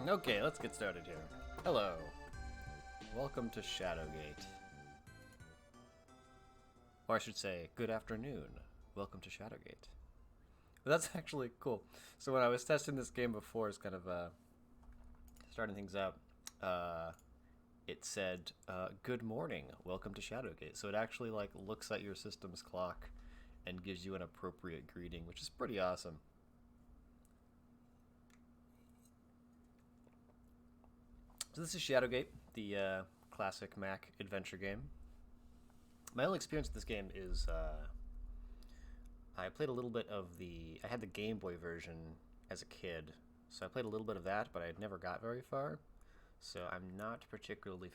Okay, let's get started here. Hello. Welcome to Shadowgate. Or I should say, good afternoon. Welcome to Shadowgate. But that's actually cool. So when I was testing this game before, it's kind of starting things out, it said, good morning, welcome to Shadowgate. So it actually like looks at your system's clock and gives you an appropriate greeting, which is pretty awesome. So this is Shadowgate, the classic Mac adventure game. My only experience with this game is I played a little bit of I had the Game Boy version as a kid, so I played a little bit of that, but I never got very far. So I'm not particularly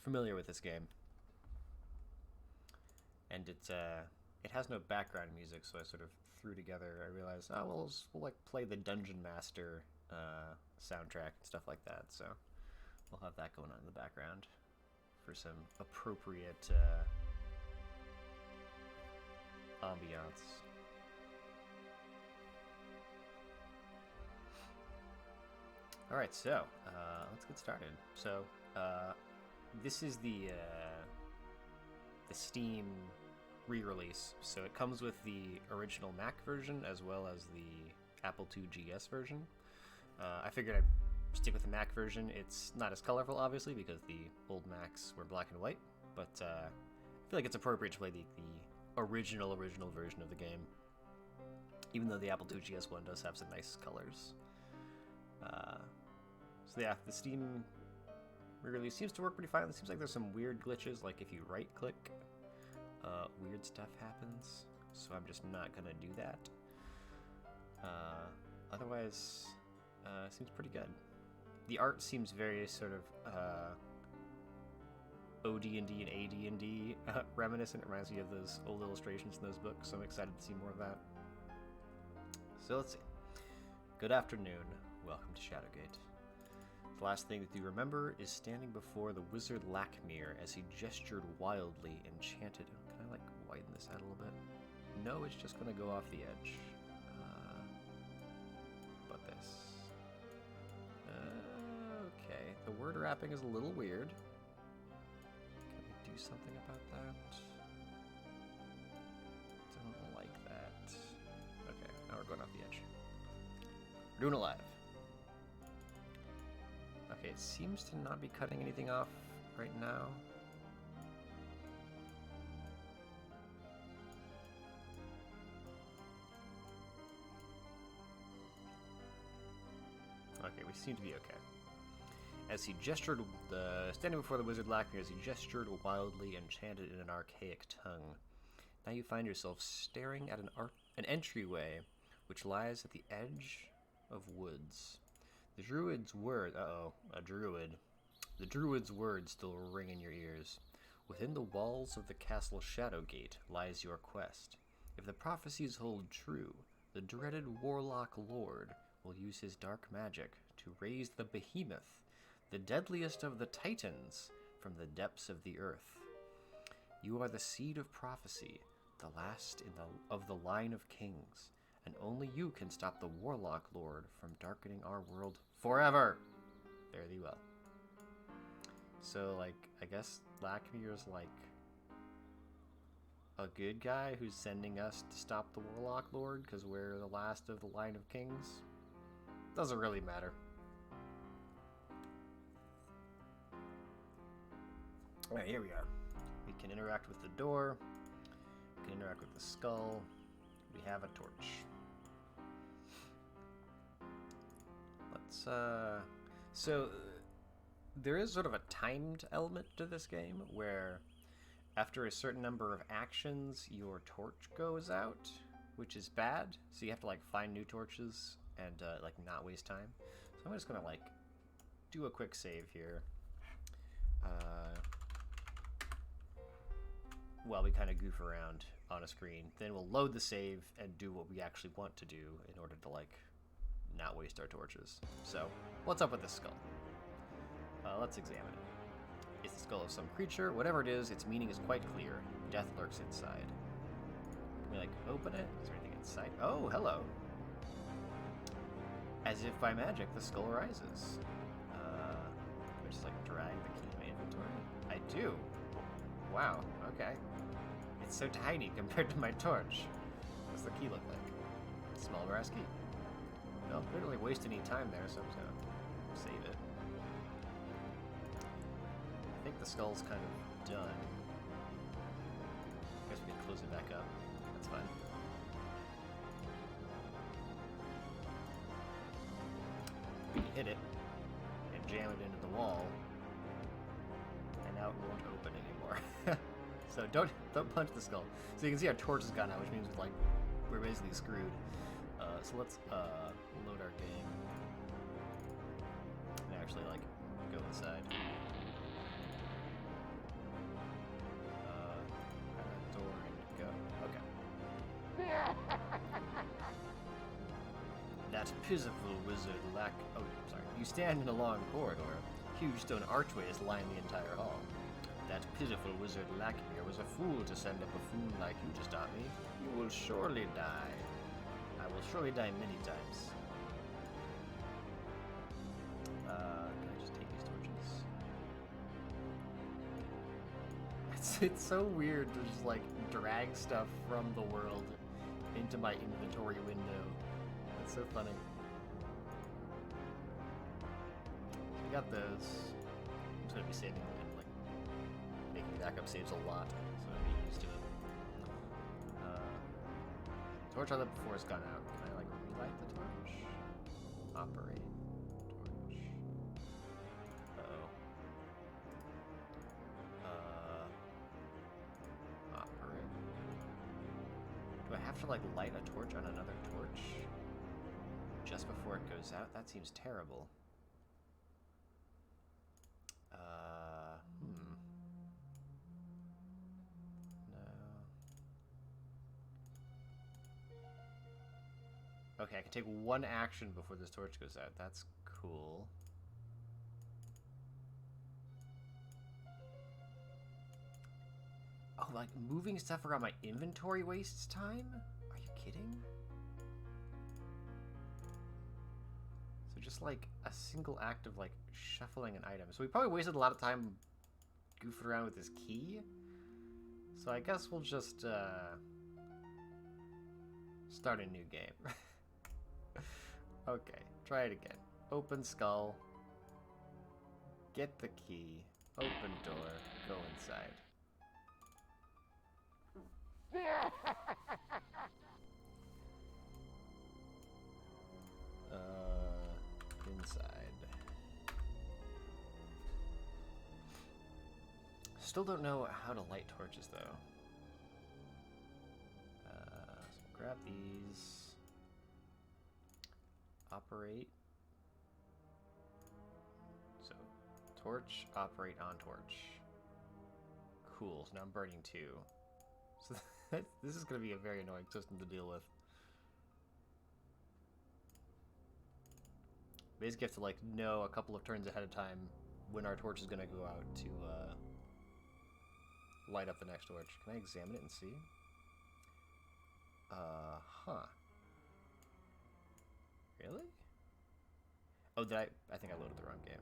familiar with this game. And it has no background music, so I sort of threw together. I realized, oh well, we'll like play the Dungeon Master soundtrack and stuff like that. So we'll have that going on in the background for some appropriate ambiance. All right, so let's get started. So this is the Steam re-release. So it comes with the original Mac version as well as the Apple II GS version. I figured I'd stick with the Mac version. It's not as colorful, obviously, because the old Macs were black and white, but I feel like it's appropriate to play the original version of the game, even though the Apple II GS one does have some nice colors. So yeah, the Steam re-release seems to work pretty fine. It seems like there's some weird glitches, like if you right-click, weird stuff happens, so I'm just not gonna do that. Otherwise, seems pretty good. The art seems very sort of OD&D and AD&D reminiscent. It reminds me of those old illustrations in those books, so I'm excited to see more of that. So let's see. Good afternoon. Welcome to Shadowgate. The last thing that you remember is standing before the wizard Lakmir as he gestured wildly and chanted. Can I like widen this out a little bit? No, it's just going to go off the edge. But this. Okay, the word wrapping is a little weird. Can we do something about that? Don't like that. Okay, now we're going off the edge. We're doing it live. Okay, it seems to not be cutting anything off right now. Okay, we seem to be okay. As he gestured, standing before the wizard Lakmir, as he gestured wildly and chanted in an archaic tongue. Now you find yourself staring at an entryway which lies at the edge of woods. The druid's word, a druid. The druid's words still ring in your ears. Within the walls of the castle Shadowgate lies your quest. If the prophecies hold true, the dreaded warlock lord will use his dark magic to raise the behemoth, the deadliest of the titans, from the depths of the earth. You are the seed of prophecy, the last of the line of kings, and only you can stop the warlock lord from darkening our world forever. Fare thee well. So, like, I guess Lakmir's like a good guy who's sending us to stop the warlock lord because we're the last of the line of kings. Doesn't really matter. Alright, here we are. We can interact with the door. We can interact with the skull. We have a torch. Let's, so there is sort of a timed element to this game where after a certain number of actions, your torch goes out, which is bad. So you have to like find new torches and like not waste time. So I'm just gonna like do a quick save here. While we kind of goof around on a screen. Then we'll load the save and do what we actually want to do in order to like not waste our torches. So, what's up with this skull? Let's examine it. It's the skull of some creature. Whatever it is, its meaning is quite clear. Death lurks inside. Can we like open it? Is there anything inside? Oh, hello. As if by magic, the skull rises. do. Wow, okay. It's so tiny compared to my torch. What's the key look like? Small brass key. Well, didn't really waste any time there, so I'm just gonna save it. I think the skull's kind of done. I guess we can close it back up. That's fine. We can hit it and jam it into the wall, and now it won't open anymore. So don't punch the skull. So you can see our torch is gone now, which means we're basically screwed. So let's load our game and actually go inside. Door and go. Okay. That pitiful wizard lack. Oh, sorry. You stand in a long corridor. Huge stone archways line the entire hall. That pitiful wizard Lackmere was a fool to send up a fool like you to stop me. You will surely die. I will surely die many times. Can I just take these torches? It's so weird to just drag stuff from the world into my inventory window. It's so funny. I got those. I'm just gonna be saving them. Making backup saves a lot, so I'm getting used to it. Torch on the before it's gone out. Can I relight the torch? Operate. Torch. Operate. Do I have to light a torch on another torch? Just before it goes out? That seems terrible. Okay, I can take one action before this torch goes out. That's cool. Oh, moving stuff around my inventory wastes time? Are you kidding? So just a single act of shuffling an item. So we probably wasted a lot of time goofing around with this key. So I guess we'll just start a new game. Okay, try it again. Open skull. Get the key. Open door. Go inside. Inside. Still don't know how to light torches, though. So grab these. Operate. So, torch, operate on torch. Cool, so now I'm burning two. So this is going to be a very annoying system to deal with. Basically have to know a couple of turns ahead of time when our torch is going to go out to light up the next torch. Can I examine it and see? Huh. Really? Oh, did I think I loaded the wrong game.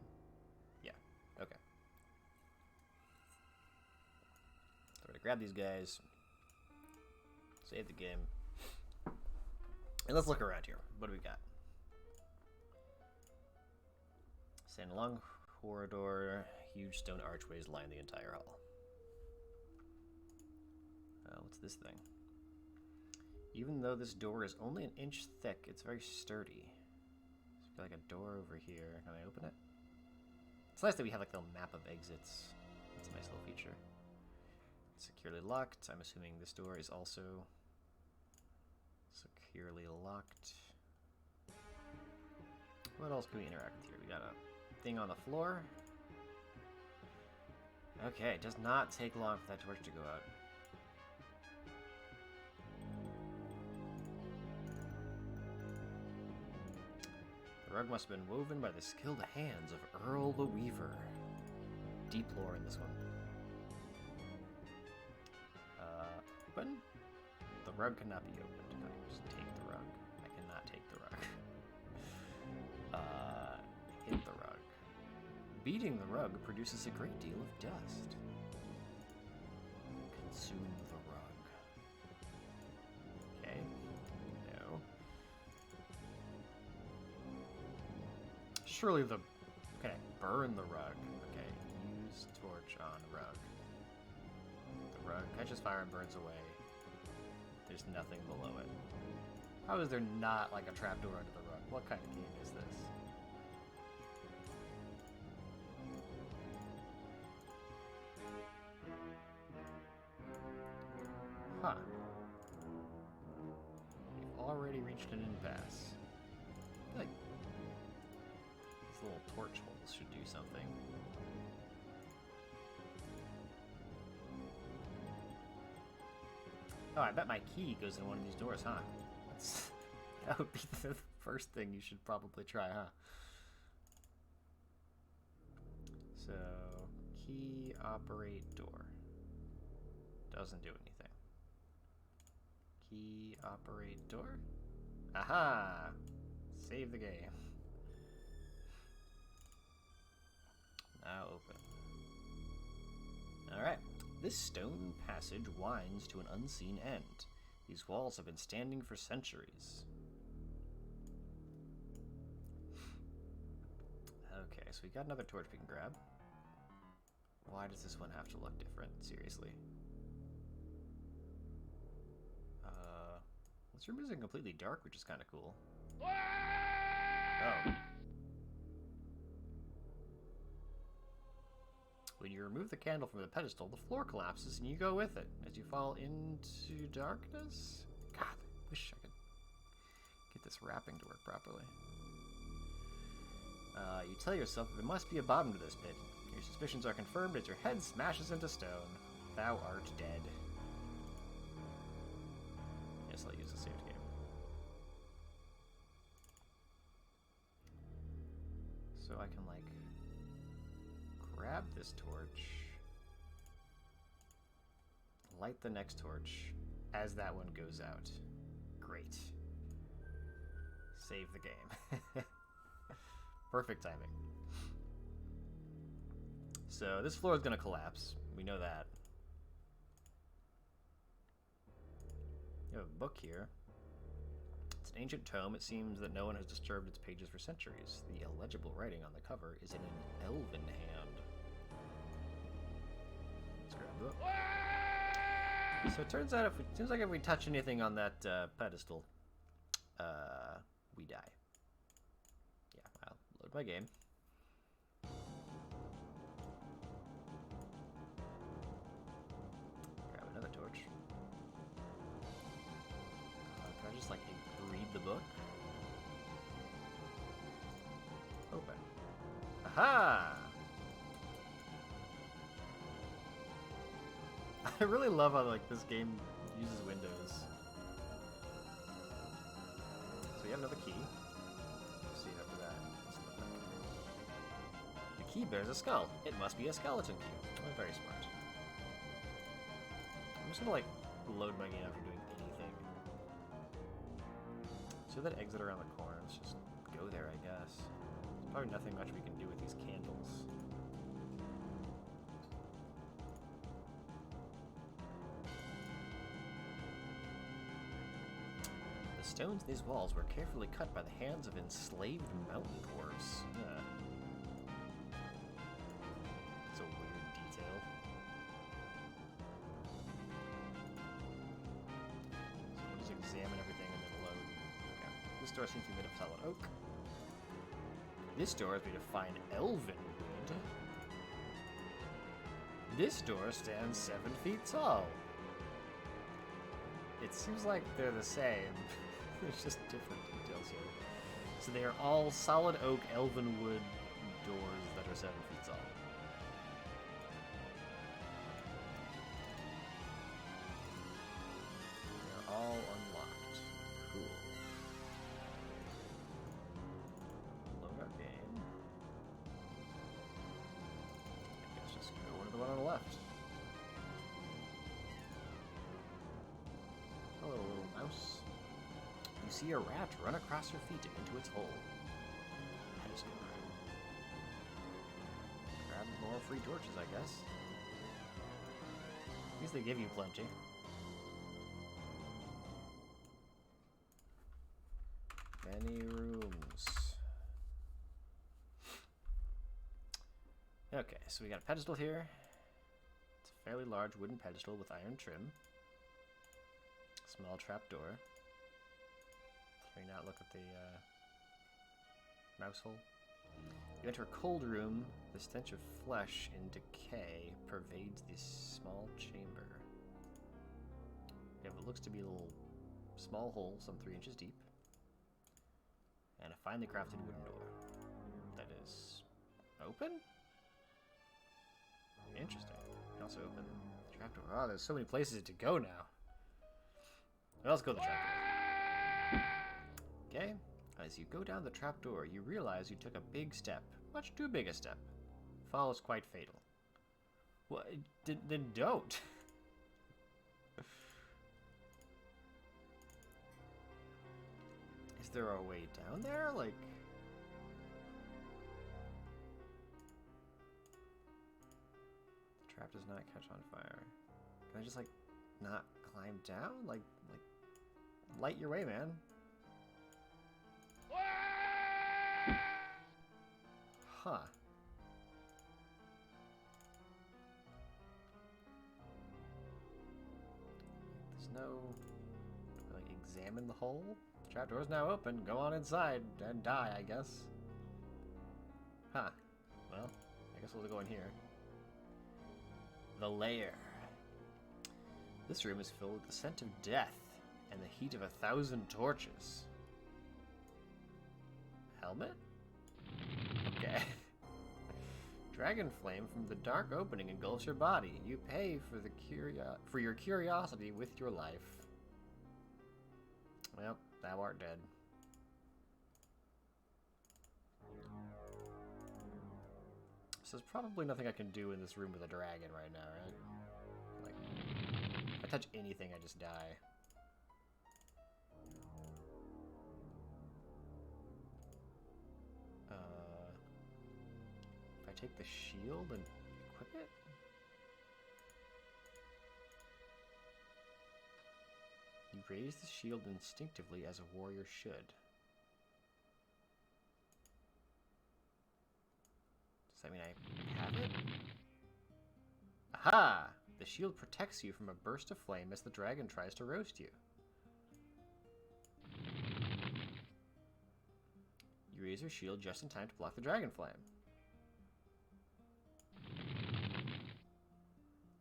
Yeah, okay. So we're gonna grab these guys, save the game, and let's look around here. What do we got? Stand along corridor, huge stone archways line the entire hall. What's this thing? Even though this door is only an inch thick, it's very sturdy. So a door over here. Can I open it? It's nice that we have a little map of exits. That's a nice little feature. It's securely locked. I'm assuming this door is also securely locked. What else can we interact with here? We got a thing on the floor. Okay, it does not take long for that torch to go out. The rug must have been woven by the skilled hands of Earl the Weaver. Deep lore in this one. Open? The rug cannot be opened. Can I just take the rug? I cannot take the rug. Hit the rug. Beating the rug produces a great deal of dust. consume the rug. Okay. No. Surely the... Okay, burn the rug. Okay, use torch on rug. The rug catches fire and burns away. There's nothing below it. How is there not, like, a trapdoor under the rug? What kind of game is this? Huh. We've already reached an impasse. I feel like these little torch holes should do something. Oh, I bet my key goes in one of these doors, huh? That would be the first thing you should probably try, huh? So, key, operate, door. Doesn't do anything. Key, operate, door. Aha! Save the game. Now open. Alright. This stone passage winds to an unseen end. These walls have been standing for centuries. Okay, so we got another torch we can grab. Why does this one have to look different? Seriously. This room isn't completely dark, which is kind of cool. Oh. When you remove the candle from the pedestal, the floor collapses and you go with it as you fall into darkness. God, I wish I could get this wrapping to work properly. You tell yourself that there must be a bottom to this pit. Your suspicions are confirmed as your head smashes into stone. Thou art dead. Yes, I'll use the saved game. So I can, like, grab this torch, light the next torch as that one goes out. Great. Save the game. Perfect timing. So this floor is going to collapse. We know that. You have a book here. It's an ancient tome. It seems that no one has disturbed its pages for centuries. The illegible writing on the cover is in an elven hand. Let's grab the book. So it turns out, seems like if we touch anything on that pedestal, we die. Yeah, I'll load my game. Grab another torch. Can I just, like, read the book? Open. Aha! I really love how, like, this game uses Windows. So we have another key. Let's see after that. The key bears a skull. It must be a skeleton key. Oh, very smart. I'm just gonna, like, load my game after doing anything. So that exit around the corner, let's just go there, I guess. There's probably nothing much we can do with these candles. The stones in these walls were carefully cut by the hands of enslaved mountain dwarves. Yeah. It's a weird detail. So we'll just examine everything and then load. Okay. This door seems to be made of solid oak. This door is made of fine elven wood. This door stands 7 feet tall. It seems like they're the same. There's just different details here. So they are all solid oak elven wood doors that are 7 feet tall. They're all unlocked. Cool. Load our game. I guess just go to the one on the left. Hello, little mouse. You see a rat run across your feet and into its hole. That is good. Grab more free torches, I guess. least they give you plenty. Many rooms. Okay, so we got a pedestal here. It's a fairly large wooden pedestal with iron trim. Small trapdoor. Can we not look at the mouse hole? You enter a cold room. The stench of flesh in decay pervades this small chamber. We have what looks to be a little small hole, some 3 inches deep. And a finely crafted wooden door that is open? Interesting. You can also open the trapdoor. Oh, there's so many places to go now. Well, let's go to the trapdoor. Okay. As you go down the trapdoor, you realize you took a big step. Much too big a step. Fall is quite fatal. Well, then don't. Is there a way down there? Like... The trap does not catch on fire. Can I just, like, not climb down? Like, light your way, man. Huh. There's no... Like, examine the hole? The trapdoor's now open. Go on inside and die, I guess. Huh. Well, I guess we'll go in here. The lair. This room is filled with the scent of death and the heat of 1,000 torches. Helmet? Okay. Dragon flame from the dark opening engulfs your body. You pay for your curiosity with your life. Well, thou art dead. So there's probably nothing I can do in this room with a dragon right now, right? Like, if I touch anything, I just die. If I take the shield and equip it? You raise the shield instinctively as a warrior should. Does that mean I have it? Aha! The shield protects you from a burst of flame as the dragon tries to roast you. You raise your shield just in time to block the dragon flame.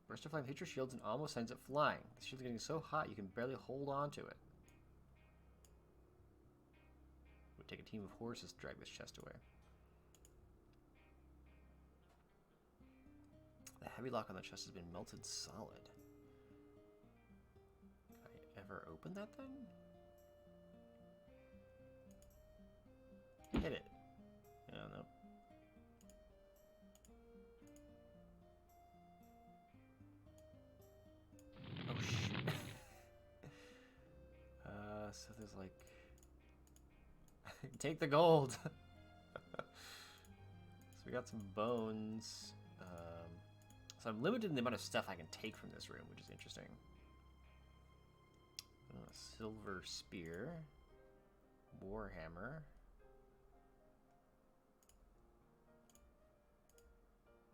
Burst of flame hits your shields and almost sends it flying. The shield's getting so hot you can barely hold on to it. It would take a team of horses to drag this chest away. The heavy lock on the chest has been melted solid. Can I ever open that thing? Hit it. I don't know. Oh shoot. So there's like... Take the gold! So we got some bones. So I'm limited in the amount of stuff I can take from this room, which is interesting. Silver spear. Warhammer.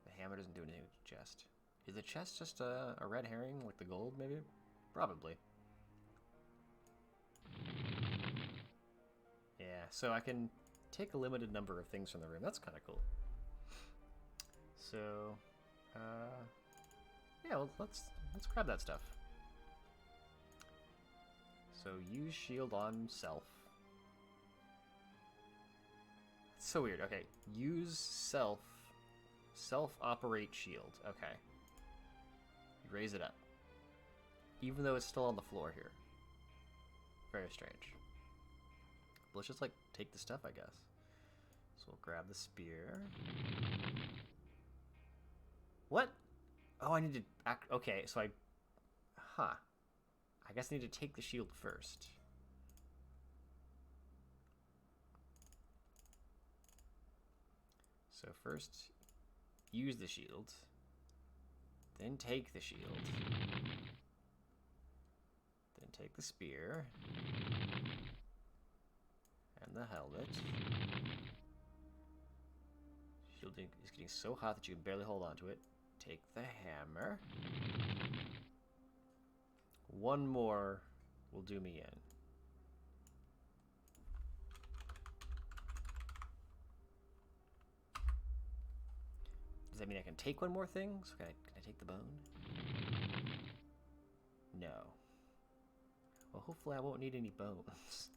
The hammer doesn't do anything with the chest. Is the chest just a red herring, like the gold, maybe? Probably. Yeah, so I can take a limited number of things from the room. That's kind of cool. So, yeah, well, let's grab that stuff. So use shield on self. It's so weird. Okay, use self-operate shield. Okay. Raise it up. Even though it's still on the floor here. Very strange. But let's just, like, take the stuff, I guess. So we'll grab the spear. What? Oh, I need to... Okay, so I... Huh. I guess I need to take the shield first. So first, use the shield. Then take the shield. Then take the spear. And the helmet. Shielding is getting so hot that you can barely hold on to it. Take the hammer. One more will do me in. Does that mean I can take one more thing? So can I take the bone? No. Well, hopefully I won't need any bones.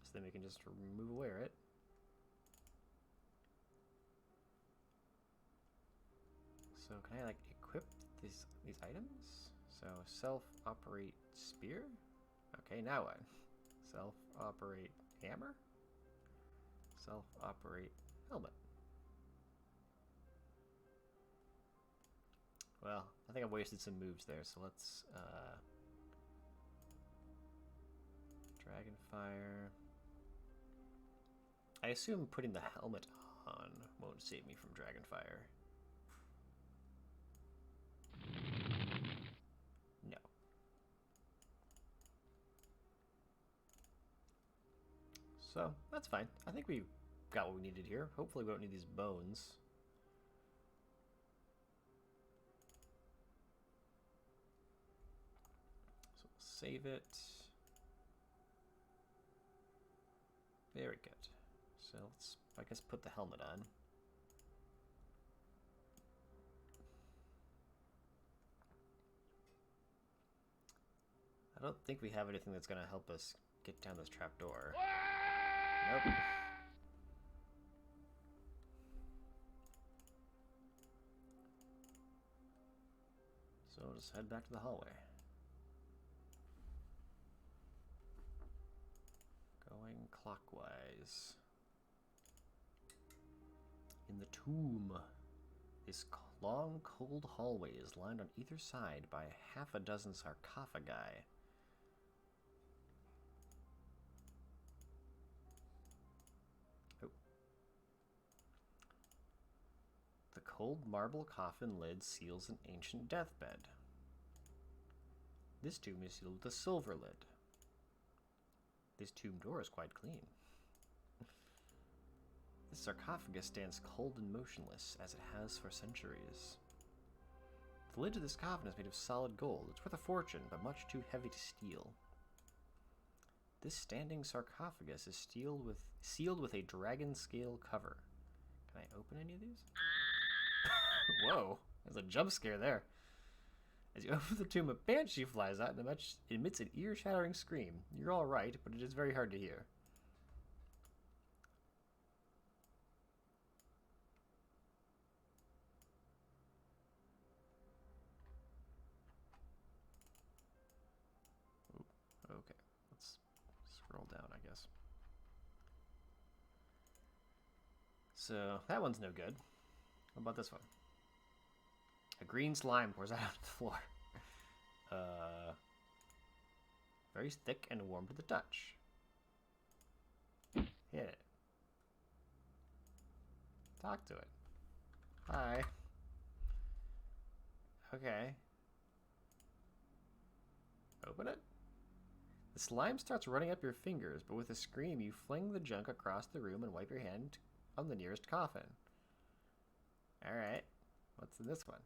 So then we can just remove away it. So can I like equip these items? So self-operate spear? Okay, now what? Self-operate hammer? Self-operate helmet. Well, I think I wasted some moves there, so let's Dragonfire. I assume putting the helmet on won't save me from Dragonfire. No. So, that's fine. I think we got what we needed here. Hopefully we don't need these bones. So we'll save it. Very good. So let's, I guess, put the helmet on. I don't think we have anything that's going to help us get down this trapdoor. Nope. So we'll just head back to the hallway. Going clockwise. In the tomb. This long, cold hallway is lined on either side by half a dozen sarcophagi. The cold marble coffin lid seals an ancient deathbed. This tomb is sealed with a silver lid. This tomb door is quite clean. This sarcophagus stands cold and motionless, as it has for centuries. The lid to this coffin is made of solid gold. It's worth a fortune, but much too heavy to steal. This standing sarcophagus is sealed with a dragon scale cover. Can I open any of these? Whoa, there's a jump scare there. As you open the tomb, a banshee flies out and emits an ear-shattering scream. You're all right, but it is very hard to hear. Ooh, okay, let's scroll down, I guess. So, that one's no good. What about this one? A green slime pours out onto the floor. Very thick and warm to the touch. Hit it. Talk to it. Hi. Okay. Open it. The slime starts running up your fingers, but with a scream, you fling the junk across the room and wipe your hand on the nearest coffin. Alright. What's in this one?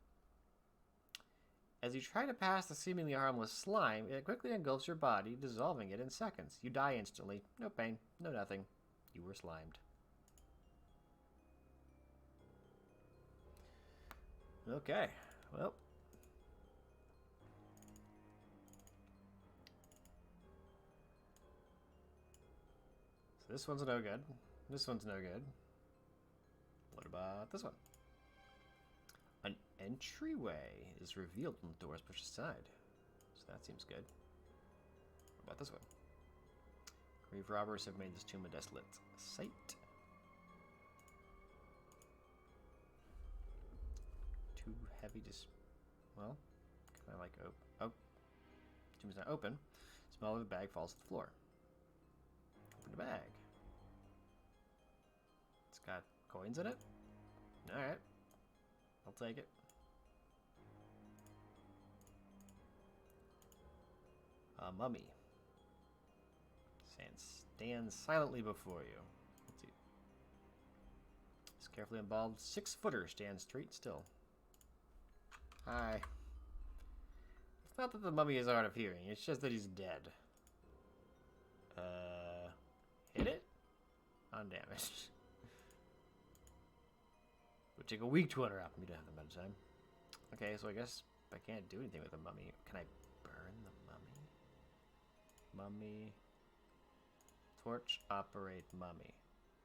As you try to pass the seemingly harmless slime, it quickly engulfs your body, dissolving it in seconds. You die instantly. No pain, no nothing. You were slimed. Okay, well. So this one's no good. This one's no good. What about this one? An entryway is revealed when the door is pushed aside. So that seems good. What about this one? Grave robbers have made this tomb a desolate sight. Too heavy to... Well, can I like... Oh, tomb's not open. Smell of the bag falls to the floor. Open the bag. It's got coins in it? Alright. I'll take it. A mummy. Stands silently before you. Let's see. This carefully embalmed 6-footer stands straight still. Hi. It's not that the mummy is hard of hearing, it's just that he's dead. Hit it? Undamaged. Would take a week to unwrap me to have them by the time. Okay, so I guess I can't do anything with the mummy. Can I burn the mummy? Mummy. Torch, operate mummy.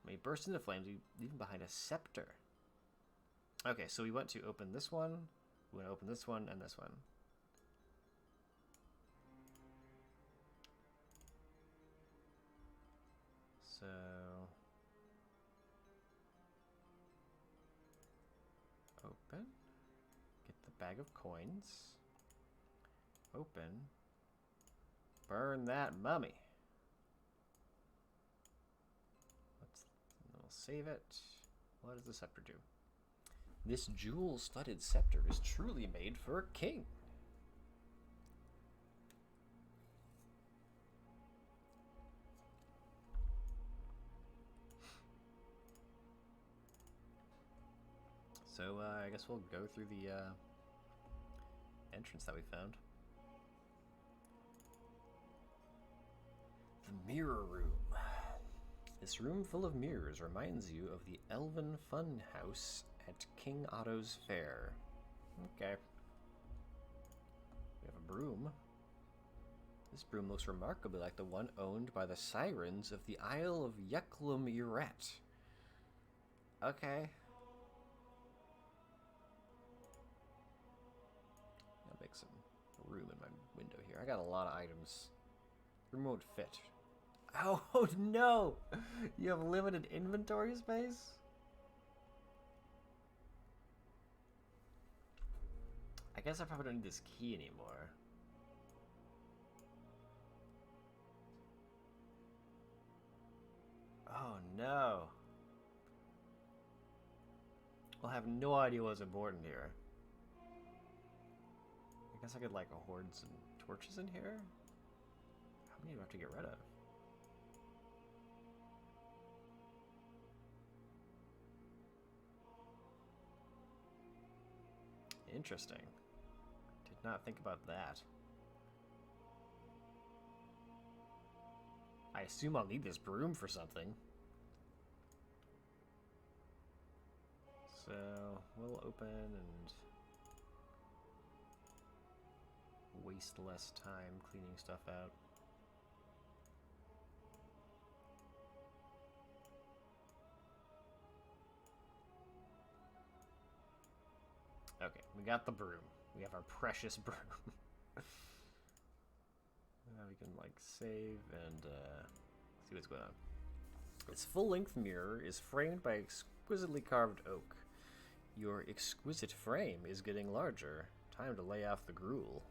When he bursts into flames, leaving behind a scepter. Okay, so we want to open this one. We want to open this one and this one. So open. Get the bag of coins. Open. Burn that mummy. We'll save it. What does the scepter do? This jewel-studded scepter is truly made for a king. So, I guess we'll go through the entrance that we found. The mirror room. This room full of mirrors reminds you of the Elven Fun House at King Otto's Fair. Okay. We have a broom. This broom looks remarkably like the one owned by the sirens of the Isle of Yeklum Uret. Okay. I'll make some room in my window here. I got a lot of items. Room won't fit. Oh no! You have limited inventory space? I guess I probably don't need this key anymore. Oh no. I'll have no idea what's important here. I guess I could like hoard some torches in here? How many do I have to get rid of? Interesting. Did not think about that. I assume I'll need this broom for something. So, we'll open and waste less time cleaning stuff out. Okay, we got the broom. We have our precious broom. Now we can, like, save and see what's going on. Its full-length mirror is framed by exquisitely carved oak. Your exquisite frame is getting larger. Time to lay off the gruel.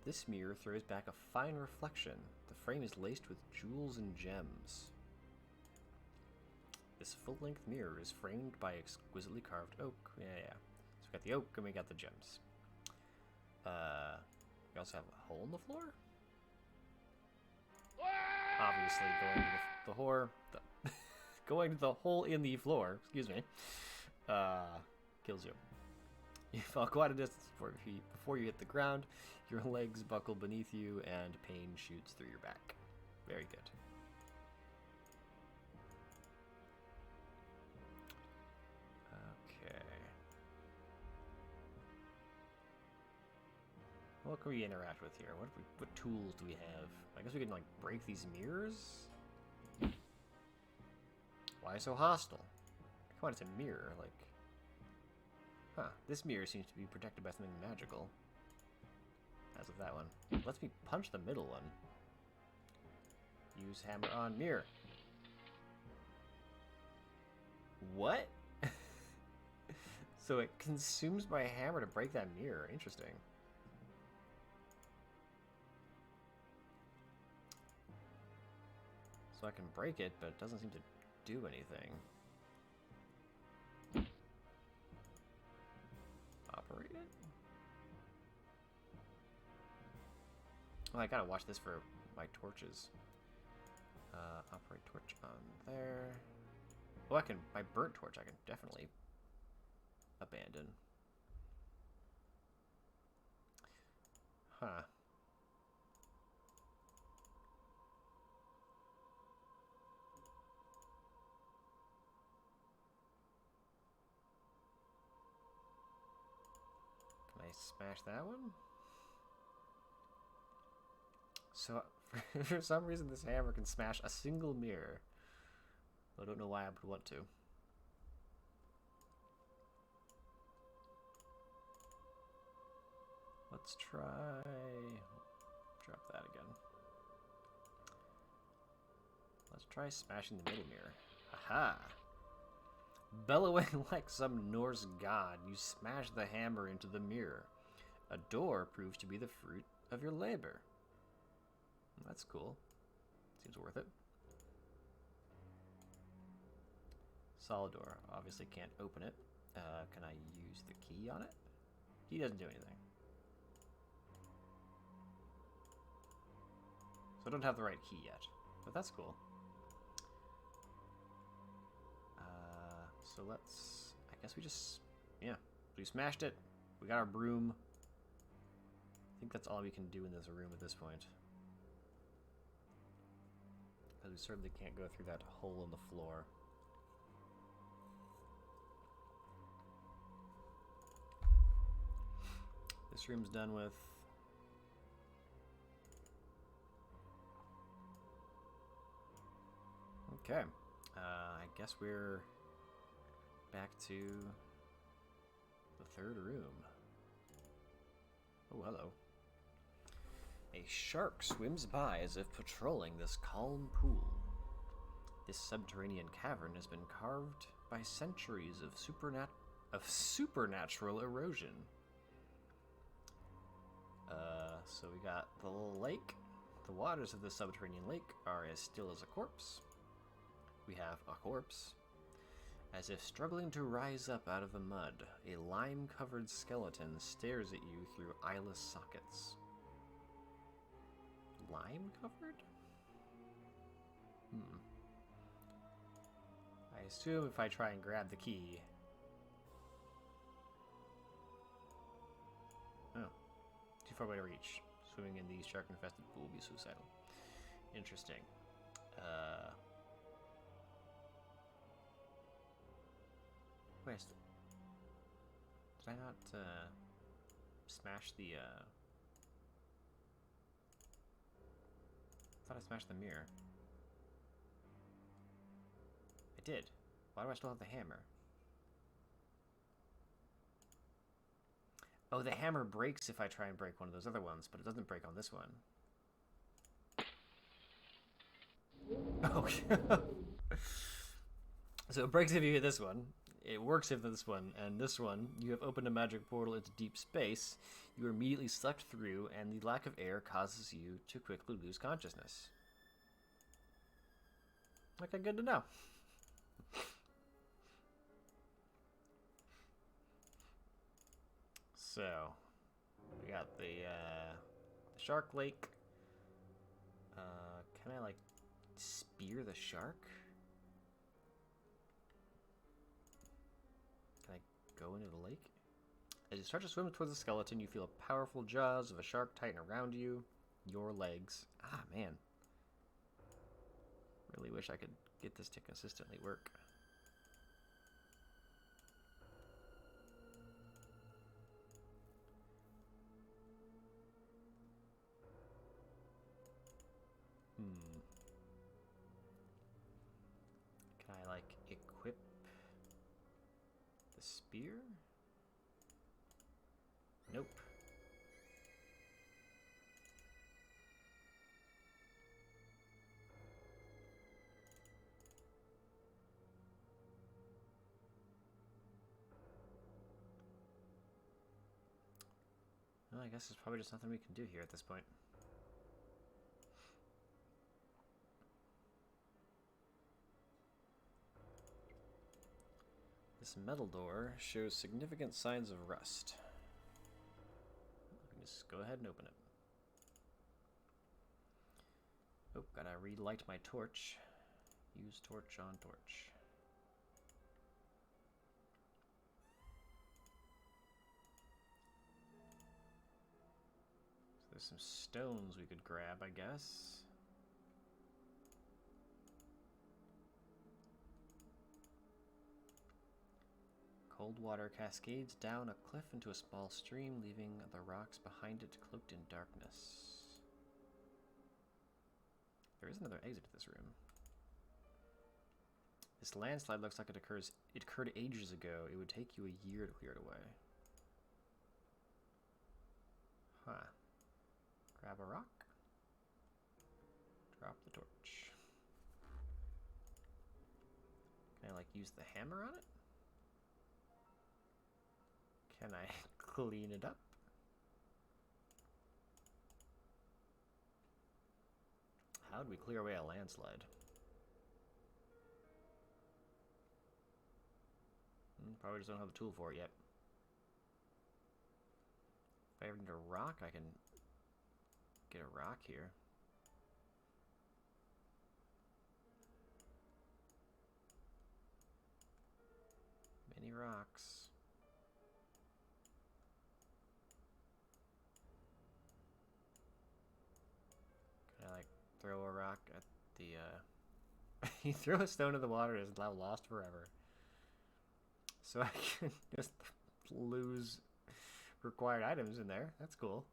This mirror throws back a fine reflection. The frame is laced with jewels and gems. This full-length mirror is framed by exquisitely carved oak. Yeah. So we got the oak and we got the gems. We also have a hole in the floor? Obviously, going to the hole in the floor, excuse me, kills you. You fall quite a distance before you hit the ground. Your legs buckle beneath you, and pain shoots through your back. Very good. Okay. What can we interact with here? What tools do we have? I guess we can, like, break these mirrors? Why so hostile? Come on, it's a mirror, like... Huh, this mirror seems to be protected by something magical. As of that one. Let's me punch the middle one. Use hammer on mirror. What? So it consumes my hammer to break that mirror. Interesting. So I can break it, but it doesn't seem to do anything. Well, I gotta watch this for my torches. Operate torch on there. Oh, I can. My burnt torch I can definitely abandon. Huh. Can I smash that one? So, for some reason, this hammer can smash a single mirror. I don't know why I would want to. Let's try... Drop that again. Let's try smashing the middle mirror. Aha! Bellowing like some Norse god, you smash the hammer into the mirror. A door proves to be the fruit of your labor. That's cool. Seems worth it. Solid door. Obviously can't open it. Can I use the key on it? Key doesn't do anything. So I don't have the right key yet, but that's cool. So let's, I guess we just, yeah, we smashed it. We got our broom. I think that's all we can do in this room at this point. Because we certainly can't go through that hole in the floor. This room's done with. Okay. I guess we're back to the third room. Oh, hello. A shark swims by as if patrolling this calm pool. This subterranean cavern has been carved by centuries of supernatural erosion. So we got the little lake. The waters of the subterranean lake are as still as a corpse. We have a corpse. As if struggling to rise up out of the mud, a lime-covered skeleton stares at you through eyeless sockets. Lime-covered? I assume if I try and grab the key... Oh. Too far away to reach. Swimming in the shark-infested pool will be suicidal. Interesting. Wait, did I not smash the I thought I smashed the mirror. I did. Why do I still have the hammer? Oh, the hammer breaks if I try and break one of those other ones, but it doesn't break on this one. Oh. So it breaks if you hit this one. It works if this one, and this one, you have opened a magic portal into deep space. You are immediately sucked through, and the lack of air causes you to quickly lose consciousness. Okay, good to know. So, we got the shark lake. Can I, like, spear the shark? Can I go into the lake? As you start to swim towards the skeleton, you feel the powerful jaws of a shark tighten around you, your legs. Ah, man. Really wish I could get this to consistently work. Can I, like, equip the spear? Nope. Well, I guess there's probably just nothing we can do here at this point. This metal door shows significant signs of rust. We can just go ahead and open it. Oh, gotta relight my torch. Use torch on torch. So there's some stones we could grab, I guess. Cold water cascades down a cliff into a small stream, leaving the rocks behind it cloaked in darkness. There is another exit to this room. This landslide looks like it occurred ages ago. It would take you a year to clear it away. Huh. Grab a rock. Drop the torch. Can I, like, use the hammer on it? Can I clean it up? How do we clear away a landslide? Probably just don't have the tool for it yet. If I ever need a rock, I can get a rock here. Many rocks. Can I, like, throw a rock at the, you throw a stone in the water, it's now lost forever. So I can just lose required items in there. That's cool.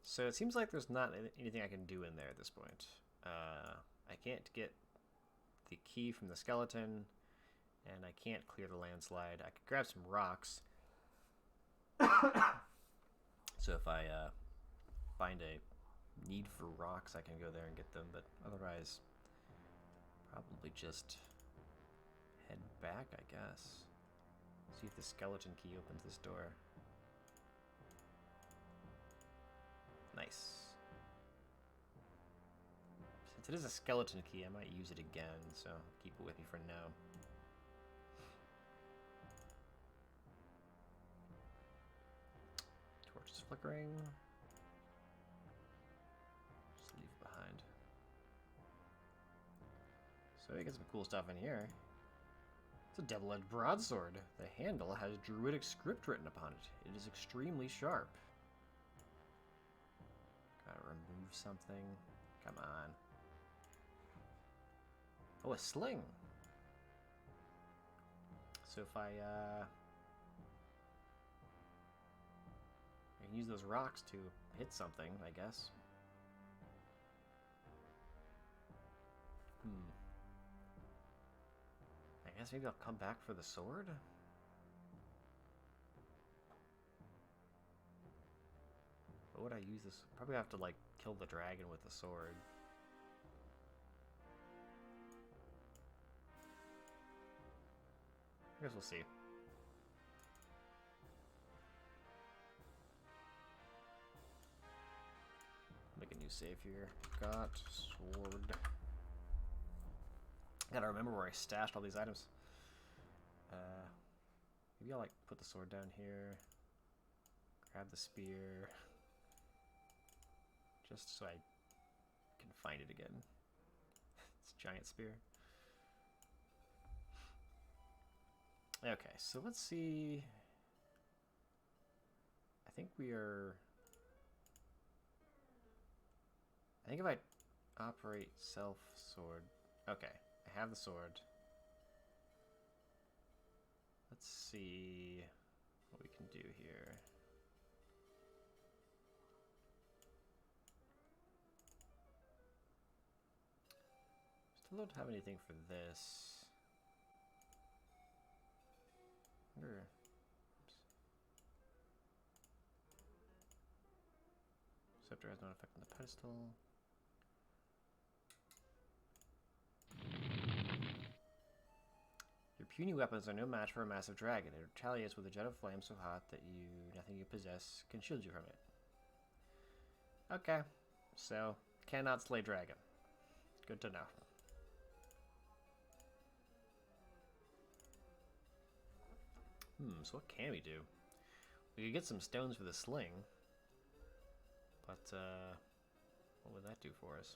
So it seems like there's not anything I can do in there at this point. I can't get the key from the skeleton, and I can't clear the landslide. I could grab some rocks. So if I find a need for rocks, I can go there and get them, but otherwise, probably just head back, I guess. See if the skeleton key opens this door. Nice. Since it is a skeleton key, I might use it again, so keep it with me for now. Torch is flickering. Just leave it behind. So we get some cool stuff in here. It's a double-edged broadsword. The handle has druidic script written upon it. It is extremely sharp. Gotta remove something. Come on. Oh, a sling. So if I can use those rocks to hit something, I guess. I guess maybe I'll come back for the sword? What would I use this? Probably have to, like, kill the dragon with the sword. I guess we'll see. Make a new save here. Got sword. Gotta remember where I stashed all these items. Maybe I'll, like, put the sword down here. Grab the spear. Just so I can find it again. It's a giant spear. Okay, so let's see. I think if I operate self sword. Okay, I have the sword. Let's see what we can do here. Still don't have anything for this. Scepter has no effect on the pedestal. Your puny weapons are no match for a massive dragon. It retaliates with a jet of flame so hot that nothing you possess can shield you from it. Okay, so cannot slay dragon. Good to know. So what can we do? We could get some stones for the sling. But, what would that do for us?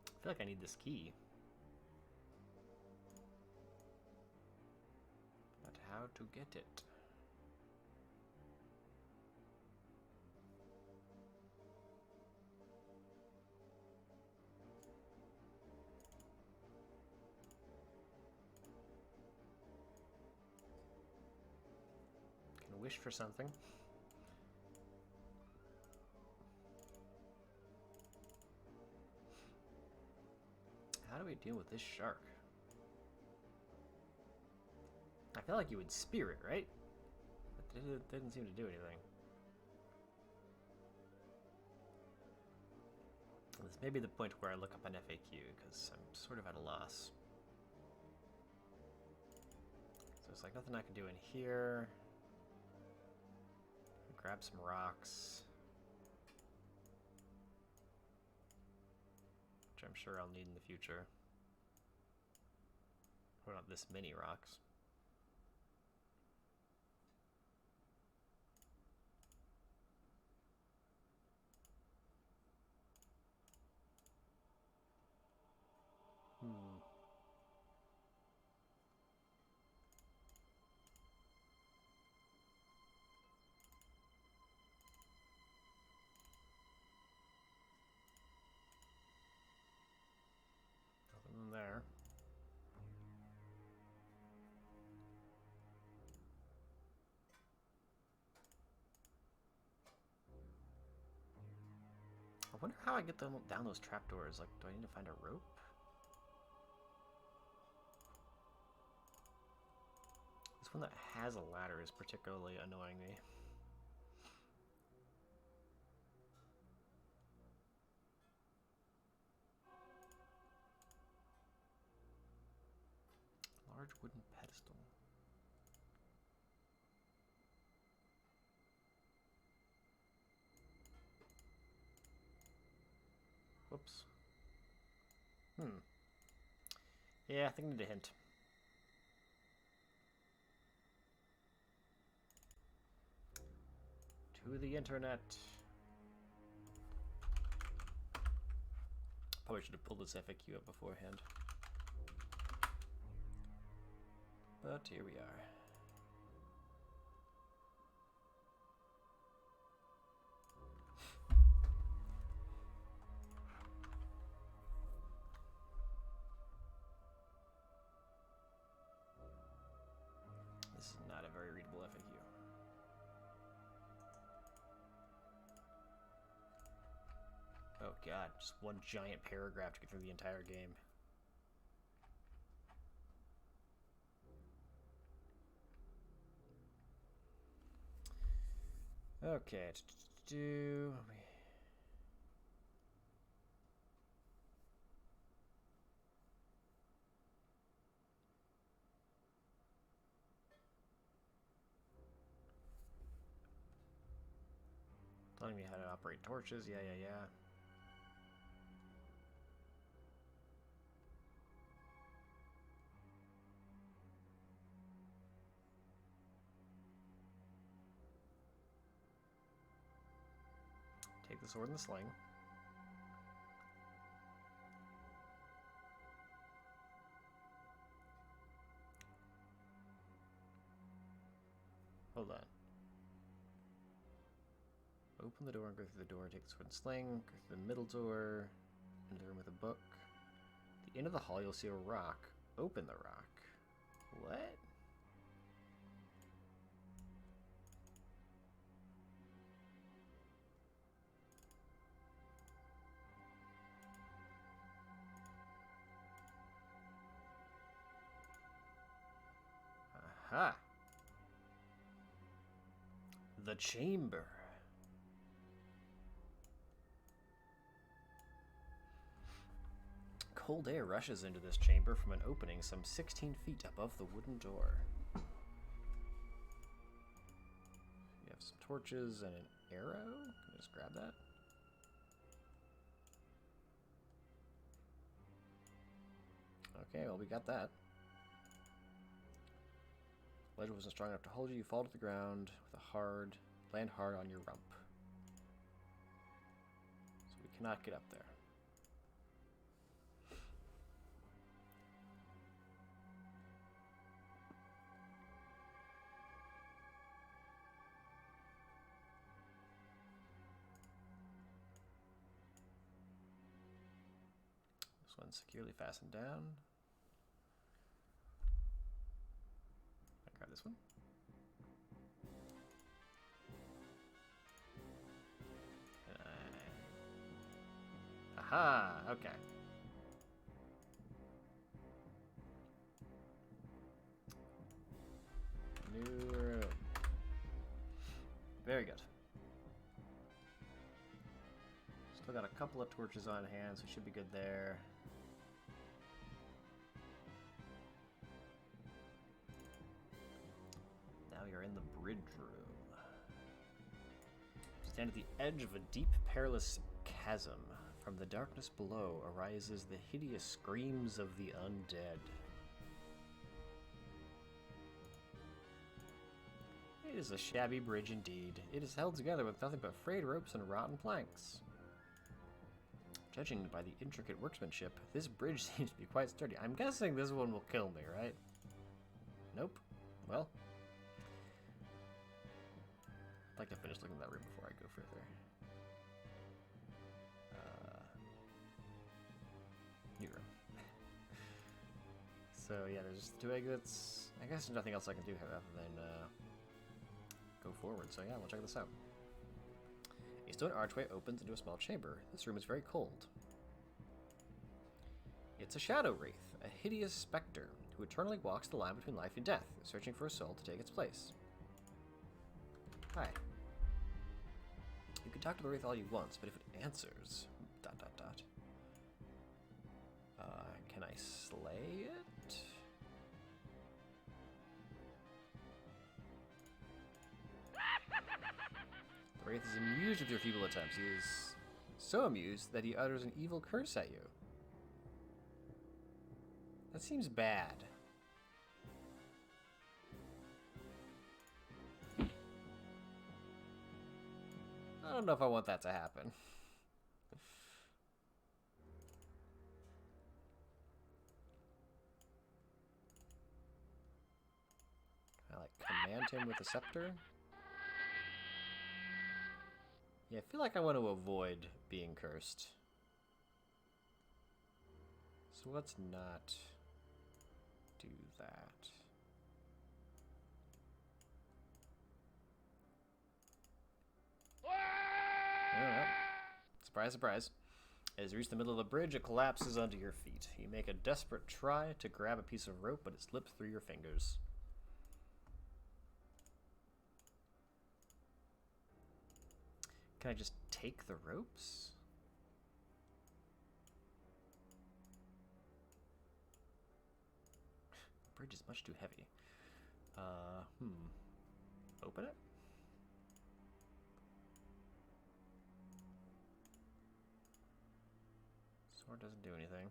I feel like I need this key. But how to get it? Can wish for something. How do we deal with this shark? I feel like you would spear it, right? But it didn't seem to do anything. This may be the point where I look up an FAQ, because I'm sort of at a loss. So it's like nothing I can do in here. Grab some rocks. Which I'm sure I'll need in the future. Or not this many rocks. Nothing there. I wonder how I get them down those trapdoors. Like, do I need to find a rope? This one that has a ladder is particularly annoying me. Large wooden pedestal. Whoops. Yeah, I think I need a hint. To the internet. Probably should have pulled this FAQ up beforehand. But here we are. This is not a very readable FAQ. Oh god, just one giant paragraph to get through the entire game. Okay, telling me how to operate torches, yeah. Take the sword and the sling. Hold on. Open the door and go through the door. Take the sword and sling. Go through the middle door. Into the room with a book. At the end of the hall, you'll see a rock. Open the rock. What? Aha! The chamber. Cold air rushes into this chamber from an opening some 16 feet above the wooden door. You have some torches and an arrow. Can I just grab that? Okay, well, we got that. Ledge wasn't strong enough to hold you. You fall to the ground with land hard on your rump. So we cannot get up there. This one's securely fastened down. I grab this one. Aha! Okay. New room. Very good. Still got a couple of torches on hand, so we should be good there. Now you're in the bridge room. Stand at the edge of a deep, perilous chasm. From the darkness below arises the hideous screams of the undead. It is a shabby bridge indeed. It is held together with nothing but frayed ropes and rotten planks. Judging by the intricate workmanship, this bridge seems to be quite sturdy. I'm guessing this one will kill me, right? Nope. Well, I'd like to finish looking at that room before I go further. New room. So yeah, there's just 2 exits. I guess there's nothing else I can do here other than go forward. So yeah, we'll check this out. A stone archway opens into a small chamber. This room is very cold. It's a shadow wraith, a hideous specter who eternally walks the line between life and death, searching for a soul to take its place. Hi. You can talk to the wraith all you want, but if it answers... ... Can I slay it? The wraith is amused with your feeble attempts. He is so amused that he utters an evil curse at you. That seems bad. I don't know if I want that to happen. Command him with a scepter? Yeah, I feel like I want to avoid being cursed. So let's not do that. Alright. Surprise, surprise. As you reach the middle of the bridge, it collapses under your feet. You make a desperate try to grab a piece of rope, but it slips through your fingers. Can I just take the ropes? The bridge is much too heavy. Open it? Sword doesn't do anything.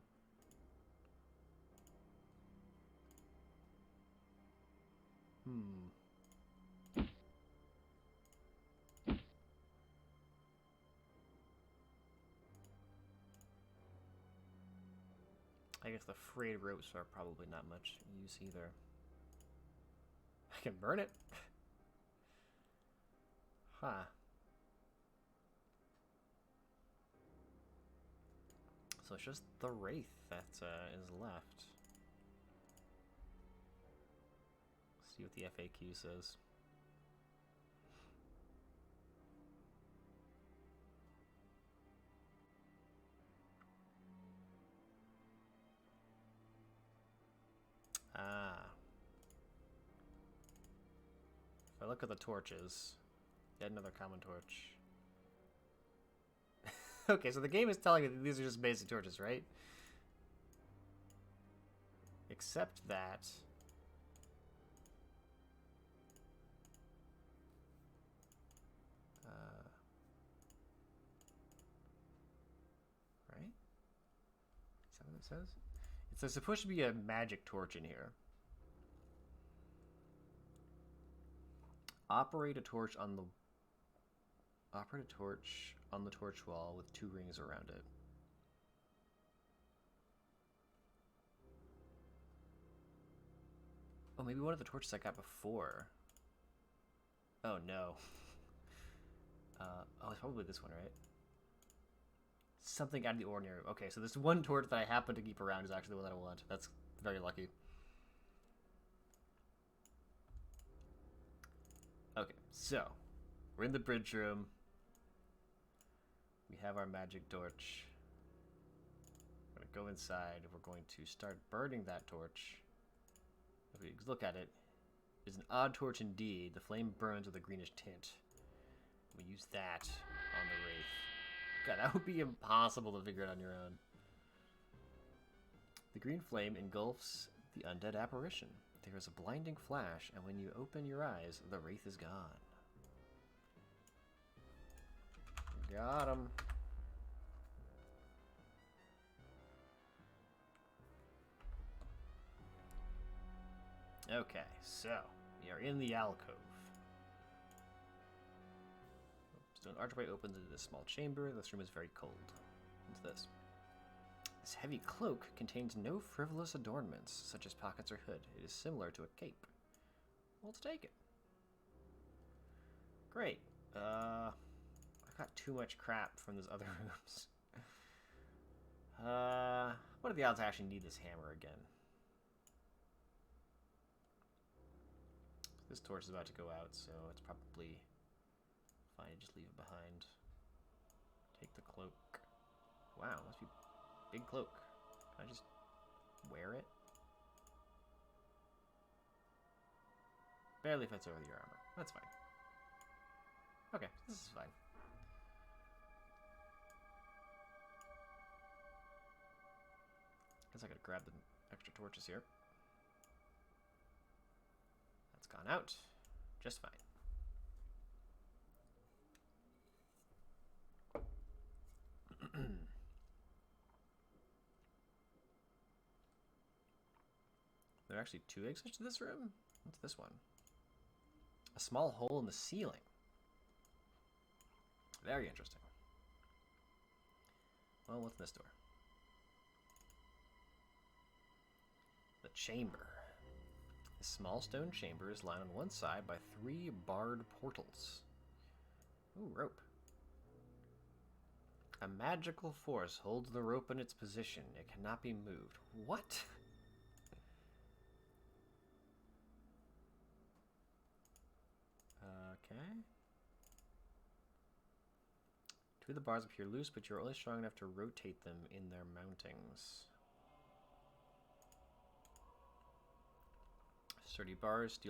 I guess the frayed ropes are probably not much use either. I can burn it? Huh. So it's just the wraith that is left. Let's see what the FAQ says. Ah. If I look at the torches, yet another common torch. Okay, so the game is telling me that these are just basic torches, right? Except that... right? Is that what it says? There's supposed to be a magic torch in here. Operate a torch on the torch wall with 2 rings around it. Oh, maybe one of the torches I got before. Oh no. Oh, it's probably this one, right? Something out of the ordinary. Okay, so this one torch that I happen to keep around is actually the one that I want. That's very lucky. Okay, so we're in the bridge room. We have our magic torch. We're gonna go inside. We're going to start burning that torch. If we look at it, it's an odd torch indeed. The flame burns with a greenish tint. We use that on the wraith. God, that would be impossible to figure out on your own. The green flame engulfs the undead apparition. There is a blinding flash, and when you open your eyes, the wraith is gone. Got him. Okay, so we are in the alcove. Stone archway opens into this small chamber. This room is very cold. What's this? This heavy cloak contains no frivolous adornments, such as pockets or hood. It is similar to a cape. Well, let's take it. Great. I got too much crap from those other rooms. What are the odds I actually need this hammer again? This torch is about to go out, so it's probably fine to just leave it behind. Take the cloak. Wow, must be a big cloak. Can I just wear it? Barely fits over your armor. That's fine. Okay, this is fine. Guess I gotta grab the extra torches here. That's gone out. Just fine. There are actually 2 exits to this room? What's this one? A small hole in the ceiling. Very interesting. Well, what's this door? The chamber. The small stone chamber is lined on one side by 3 barred portals. Ooh, rope. A magical force holds the rope in its position. It cannot be moved. What? Okay. 2 of the bars appear loose, but you're only strong enough to rotate them in their mountings. Sturdy bars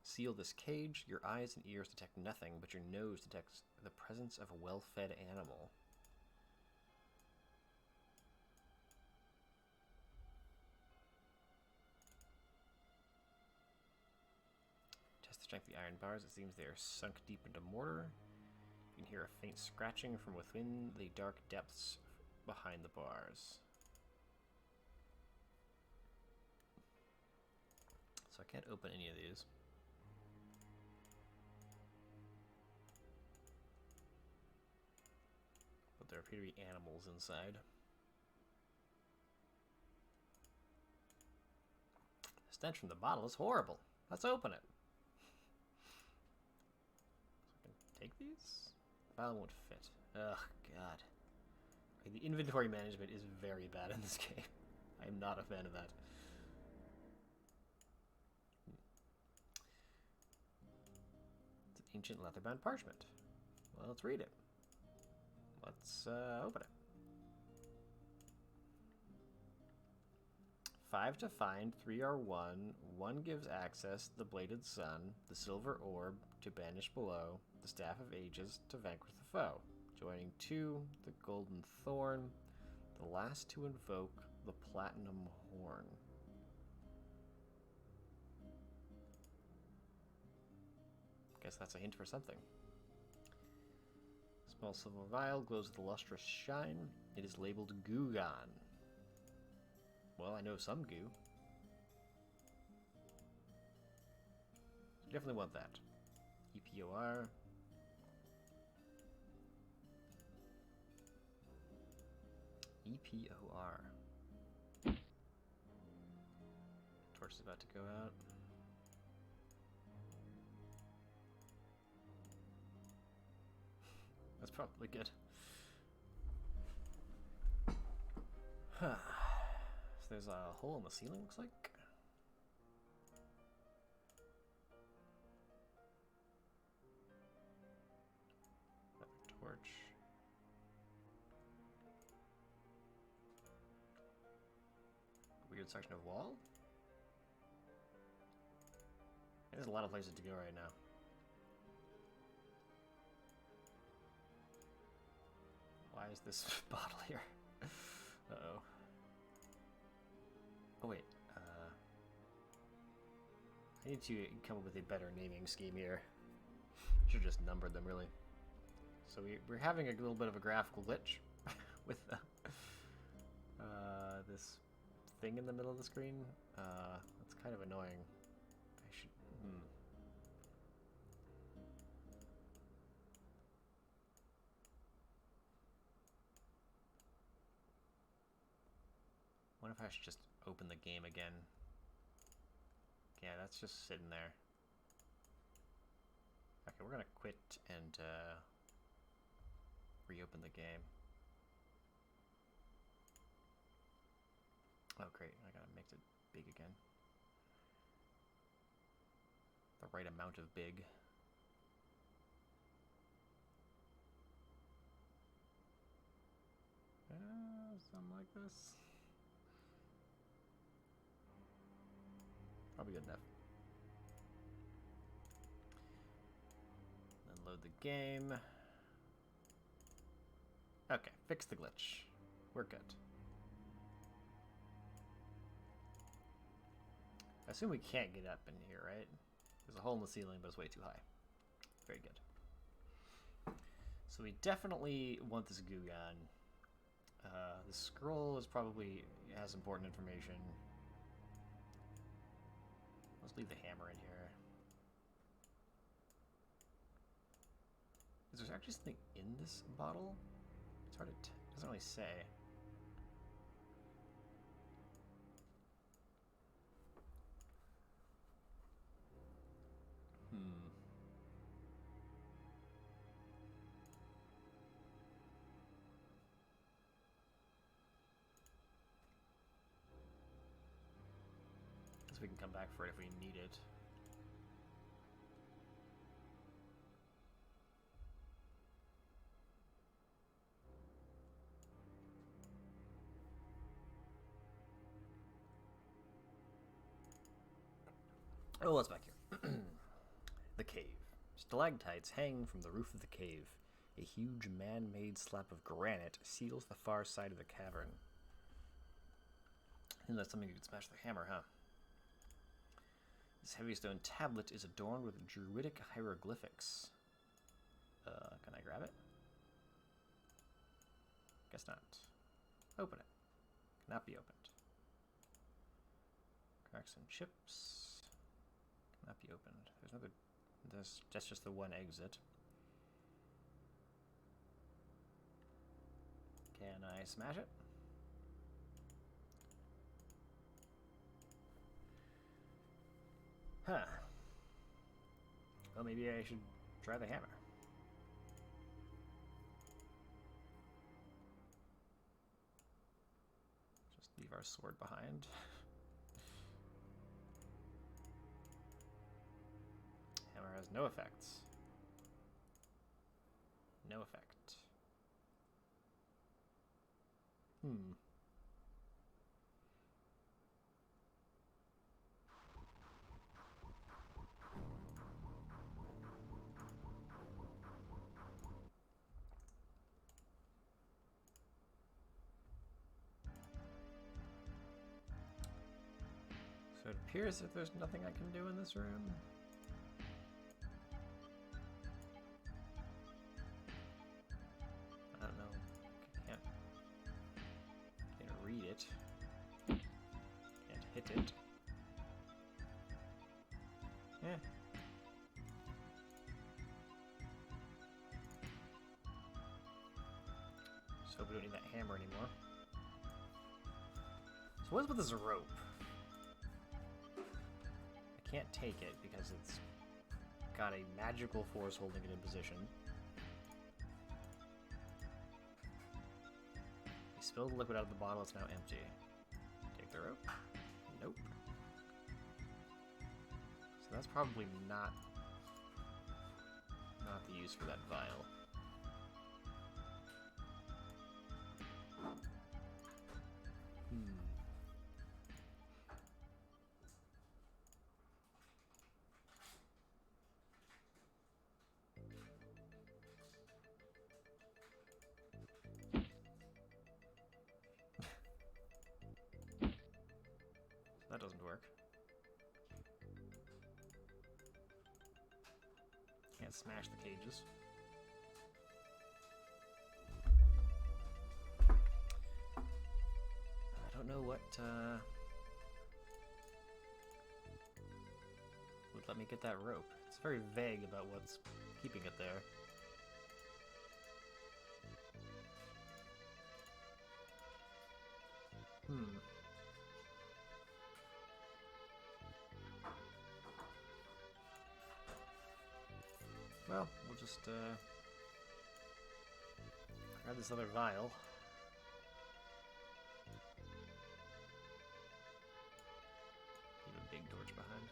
seal this cage. Your eyes and ears detect nothing, but your nose detects the presence of a well-fed animal. Test the strength of the iron bars. It seems they are sunk deep into mortar. You can hear a faint scratching from within the dark depths behind the bars. So I can't open any of these. But there appear to be animals inside. The stench from the bottle is horrible. Let's open it. So I can take these? The bottle won't fit. Ugh, God. Okay, the inventory management is very bad in this game. I am not a fan of that. Ancient leather-bound parchment. Well, let's read it. Let's open it. 5 to find, 3 are 1. 1 gives access to the bladed sun, the silver orb to banish below, the staff of ages to vanquish the foe. Joining 2, the golden thorn, the last to invoke the platinum horn. Guess that's a hint for something. Small silver vial glows with a lustrous shine. It is labeled Goo Gone. Well, I know some goo. Definitely want that. Keep EPOR. EPOR. Torch is about to go out. That's probably good. So there's a hole in the ceiling, looks like. Another torch. Weird section of wall. There's a lot of places to go right now. Why is this bottle here? Uh-oh. Oh, wait. I need to come up with a better naming scheme here. Should have just numbered them, really. So we're having a little bit of a graphical glitch with this thing in the middle of the screen. That's kind of annoying. I should... What if I should just open the game again? Yeah, that's just sitting there. Okay, we're gonna quit and reopen the game. Oh great, I gotta make it big again. The right amount of big. Something like this. Probably good enough. Then load the game. Okay, fix the glitch. We're good. I assume we can't get up in here, right? There's a hole in the ceiling, but it's way too high. Very good. So we definitely want this goo gun. The scroll is probably has important information. Let's leave the hammer in here. Is there actually something in this bottle? It's hard to doesn't really say. We can come back for it if we need it. Oh, what's back here? The cave. Stalactites hang from the roof of the cave. A huge man-made slab of granite seals the far side of the cavern. I think that's something you could smash with a hammer, huh? This heavy stone tablet is adorned with druidic hieroglyphics. Can I grab it? Guess not. Open it. Cannot be opened. Cracks and chips. Cannot be opened. There's another... That's just the one exit. Can I smash it? Huh. Well, maybe I should try the hammer. Just leave our sword behind. Hammer has no effects. No effect. So it appears that there's nothing I can do in this room. I don't know. Can't read it. Can't hit it. hammer anymore. So what's with this rope? I can't take it because it's got a magical force holding it in position. You spilled the liquid out of the bottle, it's now empty. Take the rope. Nope. So that's probably not the use for that vial. That doesn't work. Can't smash the cages. I don't know what would let me get that rope. It's very vague about what's keeping it there. Well, we'll just grab this other vial. Leave a big torch behind.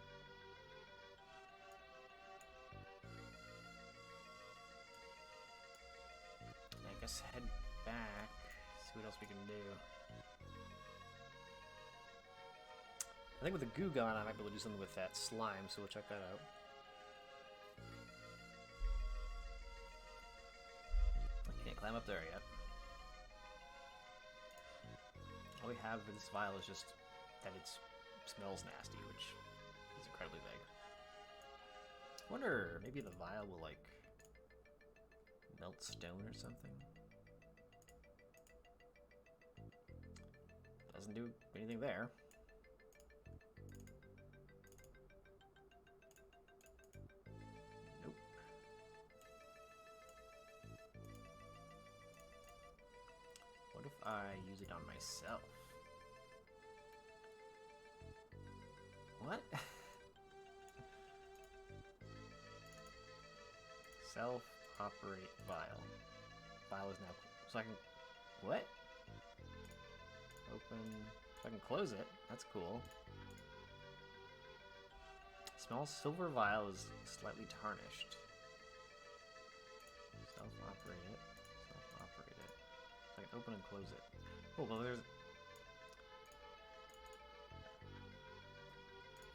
I guess head back, see what else we can do. I think with the goo gun, I might be able to do something with that slime, so we'll check that out. Can't climb up there yet. All we have with this vial is just that it smells nasty, which is incredibly vague. I wonder, maybe the vial will, like, melt stone or something? Doesn't do anything there. Nope. What if I use it on myself? What? Self-operate vial. Vial is now... So I can... What? Open... So I can close it. That's cool. Small silver vial is slightly tarnished. Self-operate it. Self-operate it. So I can open and close it. Oh, well there's...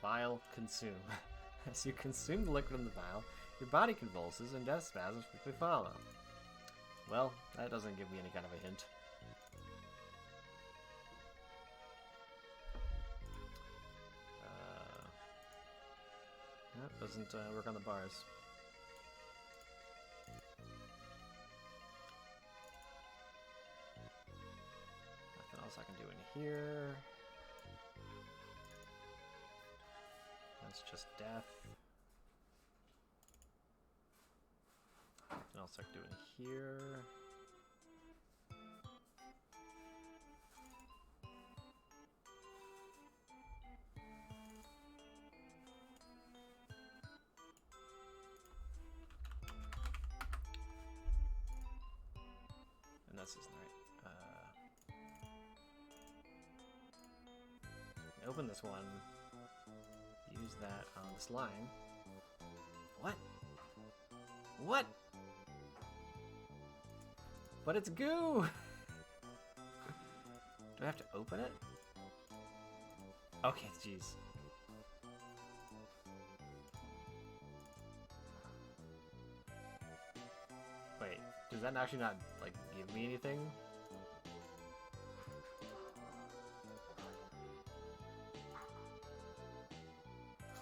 Vial consume. As you consume the liquid in the vial, your body convulses and death spasms quickly follow. Well, that doesn't give me any kind of a hint. That doesn't work on the bars. Nothing else I can do in here. That's just death. Nothing else I can do in here. And this isn't right. Open this one. Use that on the slime. What? What? But it's goo! Do I have to open it? Okay, jeez. Wait, does that actually not, like, give me anything?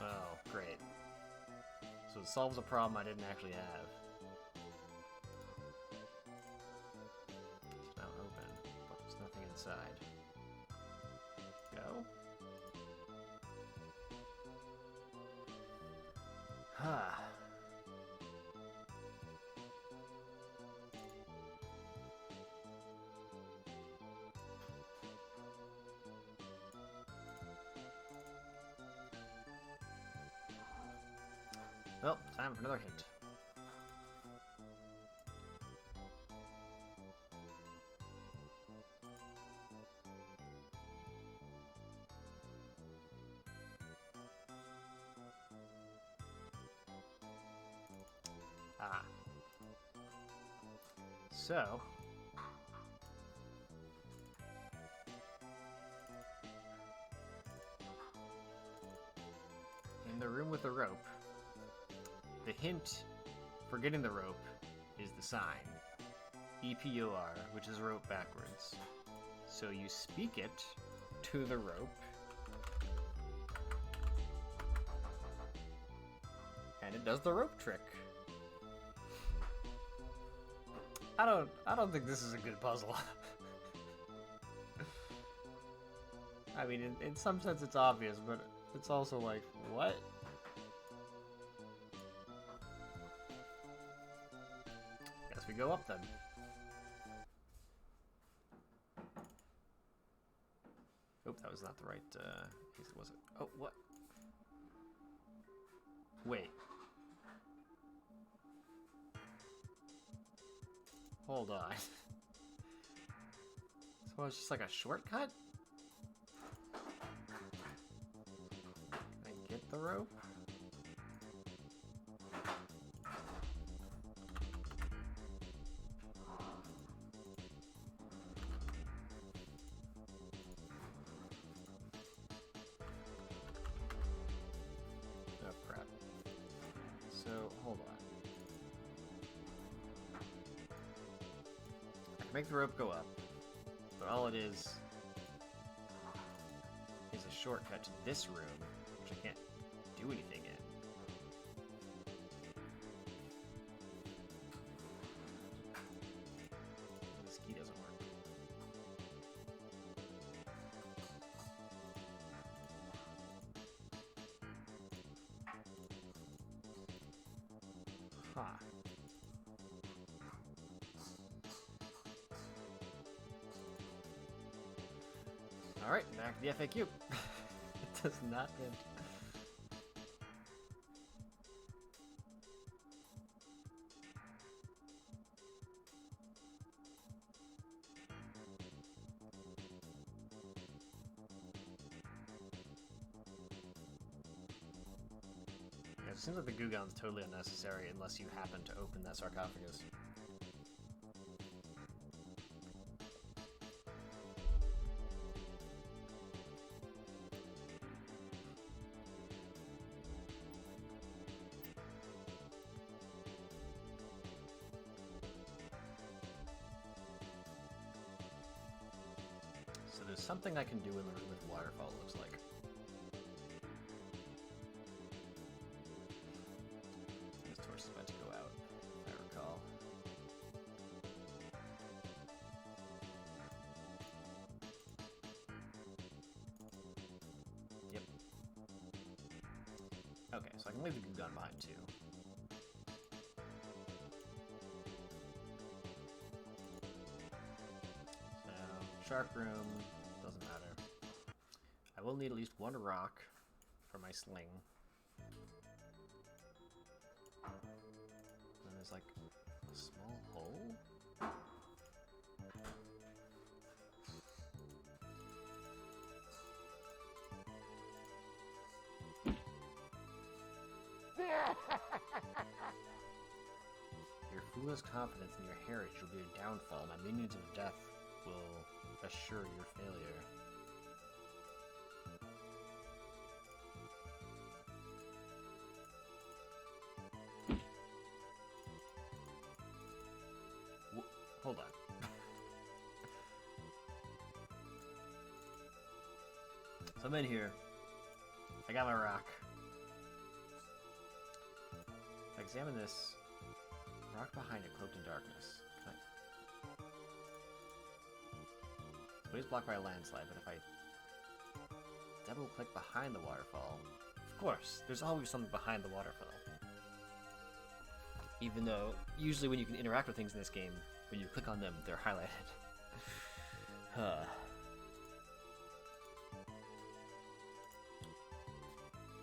Oh, great. So it solves a problem I didn't actually have. It's now open, but there's nothing inside. Go. Ha. Well, time for another hint. Ah. So... in the room with the rope, the hint for getting the rope is the sign. EPOR, which is rope backwards. So you speak it to the rope, and it does the rope trick. I don't think this is a good puzzle. I mean, in some sense it's obvious, but it's also like, what? Guess we go up then. Oh, that was not the right, was it? Oh, what? Wait. Hold on. So it's just like a shortcut? Can I get the rope? Oh crap. So, hold on. Make the rope go up, but all it is a shortcut to this room, which I can't do anything in. This key doesn't work. Huh. Alright, back to the FAQ. It does not hint. Yeah, it seems like the Goo Gon's totally unnecessary unless you happen to open that sarcophagus. So there's something I can do in the room with waterfall, it looks like. This torch is about to go out, if I recall. Yep. Okay, so I can leave the Goo Gon behind too. Shark room, doesn't matter. I will need at least one rock for my sling. And there's like a small hole? Your foolish confidence in your heritage will be your downfall. My minions of death will assure your failure. Hold on. So I'm in here. I got my rock. If I examine this rock behind it, cloaked in darkness. Can I... It is blocked by a landslide, but if I double click behind the waterfall, of course, there's always something behind the waterfall. Even though, usually when you can interact with things in this game, when you click on them, they're highlighted. So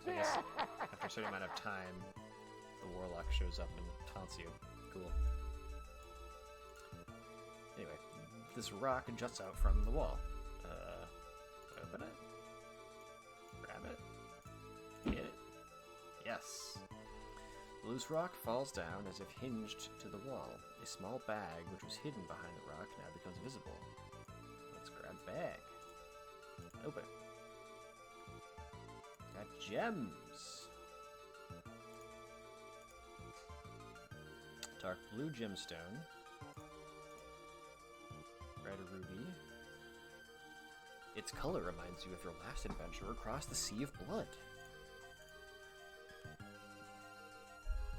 I guess after a certain amount of time, warlock shows up and taunts you. Cool. Anyway, this rock juts out from the wall. Open it? Grab it? Hit it? Yes. The loose rock falls down as if hinged to the wall. A small bag, which was hidden behind the rock, now becomes visible. Let's grab bag. Open. Got gems. Dark blue gemstone. Red ruby. Its color reminds you of your last adventure across the Sea of Blood.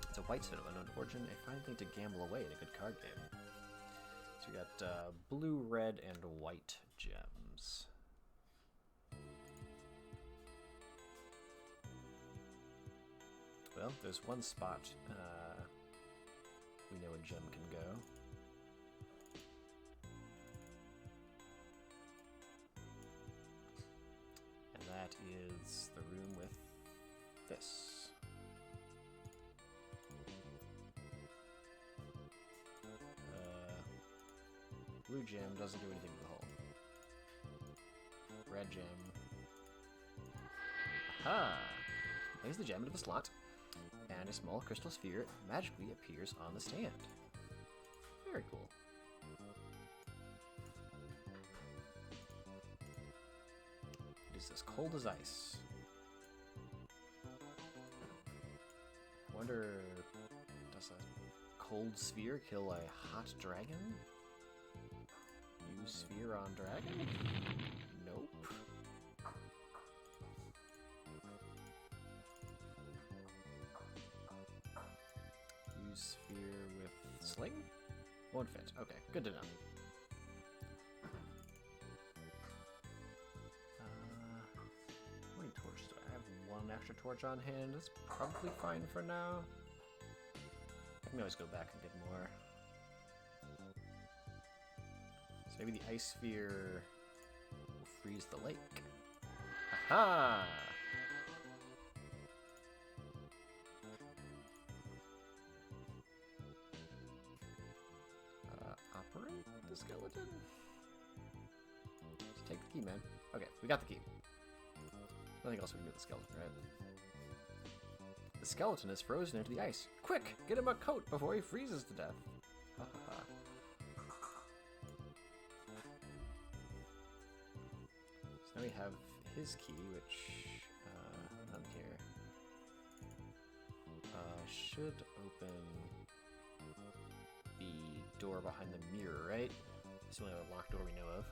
It's a white stone of unknown origin, a fine thing to gamble away in a good card game. So we got blue, red, and white gems. Well, there's one spot we know a gem can go. And that is the room with this. Blue gem doesn't do anything to the hole. Red gem. Aha! Place the gem into the slot, and a small crystal sphere magically appears on the stand. Very cool. It is as cold as ice. I wonder, does a cold sphere kill a hot dragon? Use sphere on dragon? Nope. Use sphere with sling? Won't fit. Okay, good to know. How many torches do I have? One extra torch on hand. That's probably fine for now. I can always go back and get more. So maybe the ice sphere will freeze the lake. Aha! Operate the skeleton? Just take the key, man. Okay, we got the key. Nothing else we can do with the skeleton, right? The skeleton is frozen into the ice. Quick! Get him a coat before he freezes to death. Ha ha ha. So now we have his key, which, on here, should open the door behind the mirror, right? It's the only other locked door we know of.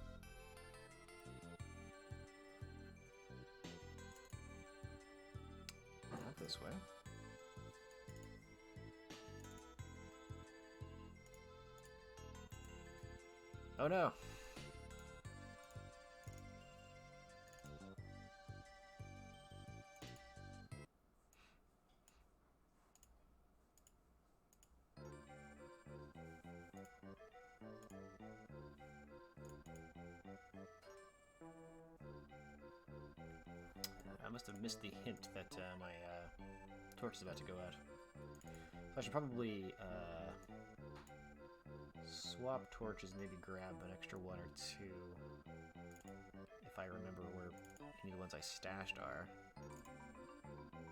Not this way. Oh no! I must have missed the hint that my torch is about to go out. So I should probably swap torches and maybe grab an extra one or two if I remember where any of the ones I stashed are.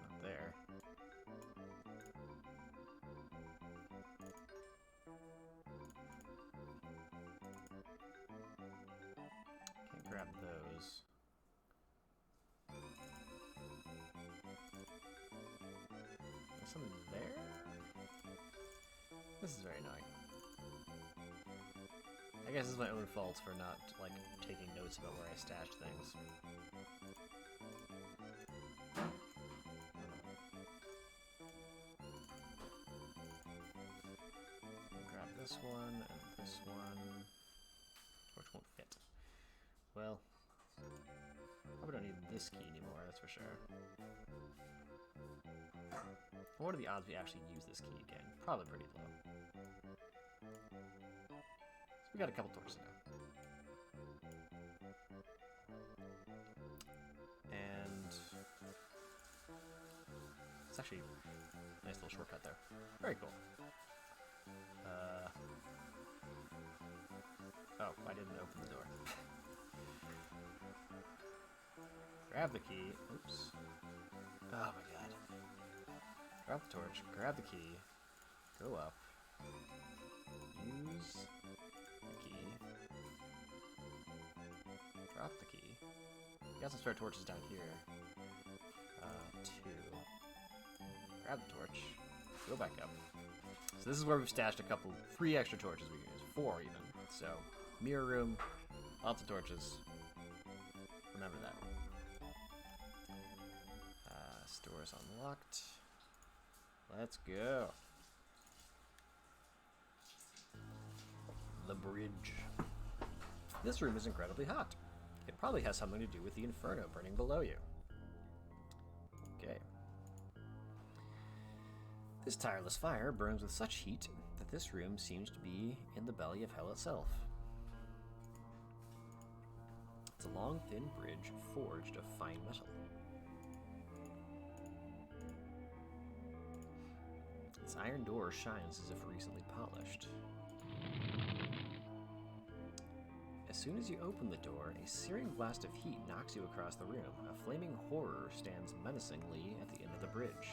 Up there. Can't grab those. There's something there? This is very annoying. I guess it's my own fault for not, like, taking notes about where I stashed things. Grab this one and this one, which won't fit. Well, probably don't need this key anymore, that's for sure. What are the odds we actually use this key again? Probably pretty low. So we got a couple torches now. And it's actually Nice little shortcut there. Very cool. Oh, I didn't open the door. Grab the key. Oops. Oh my god. Grab the torch. Grab the key. Go up. Use the key. Drop the key. You got some spare torches down here. 2. Grab the torch. Go back up. So this is where we've stashed 3 extra torches we can use. 4 even. So, mirror room, lots of torches. Remember that. Store's unlocked. Let's go. The bridge. This room is incredibly hot. It probably has something to do with the inferno burning below you. Okay. This tireless fire burns with such heat that this room seems to be in the belly of hell itself. It's a long, thin bridge forged of fine metal. Its iron door shines as if recently polished. As soon as you open the door, a searing blast of heat knocks you across the room. A flaming horror stands menacingly at the end of the bridge.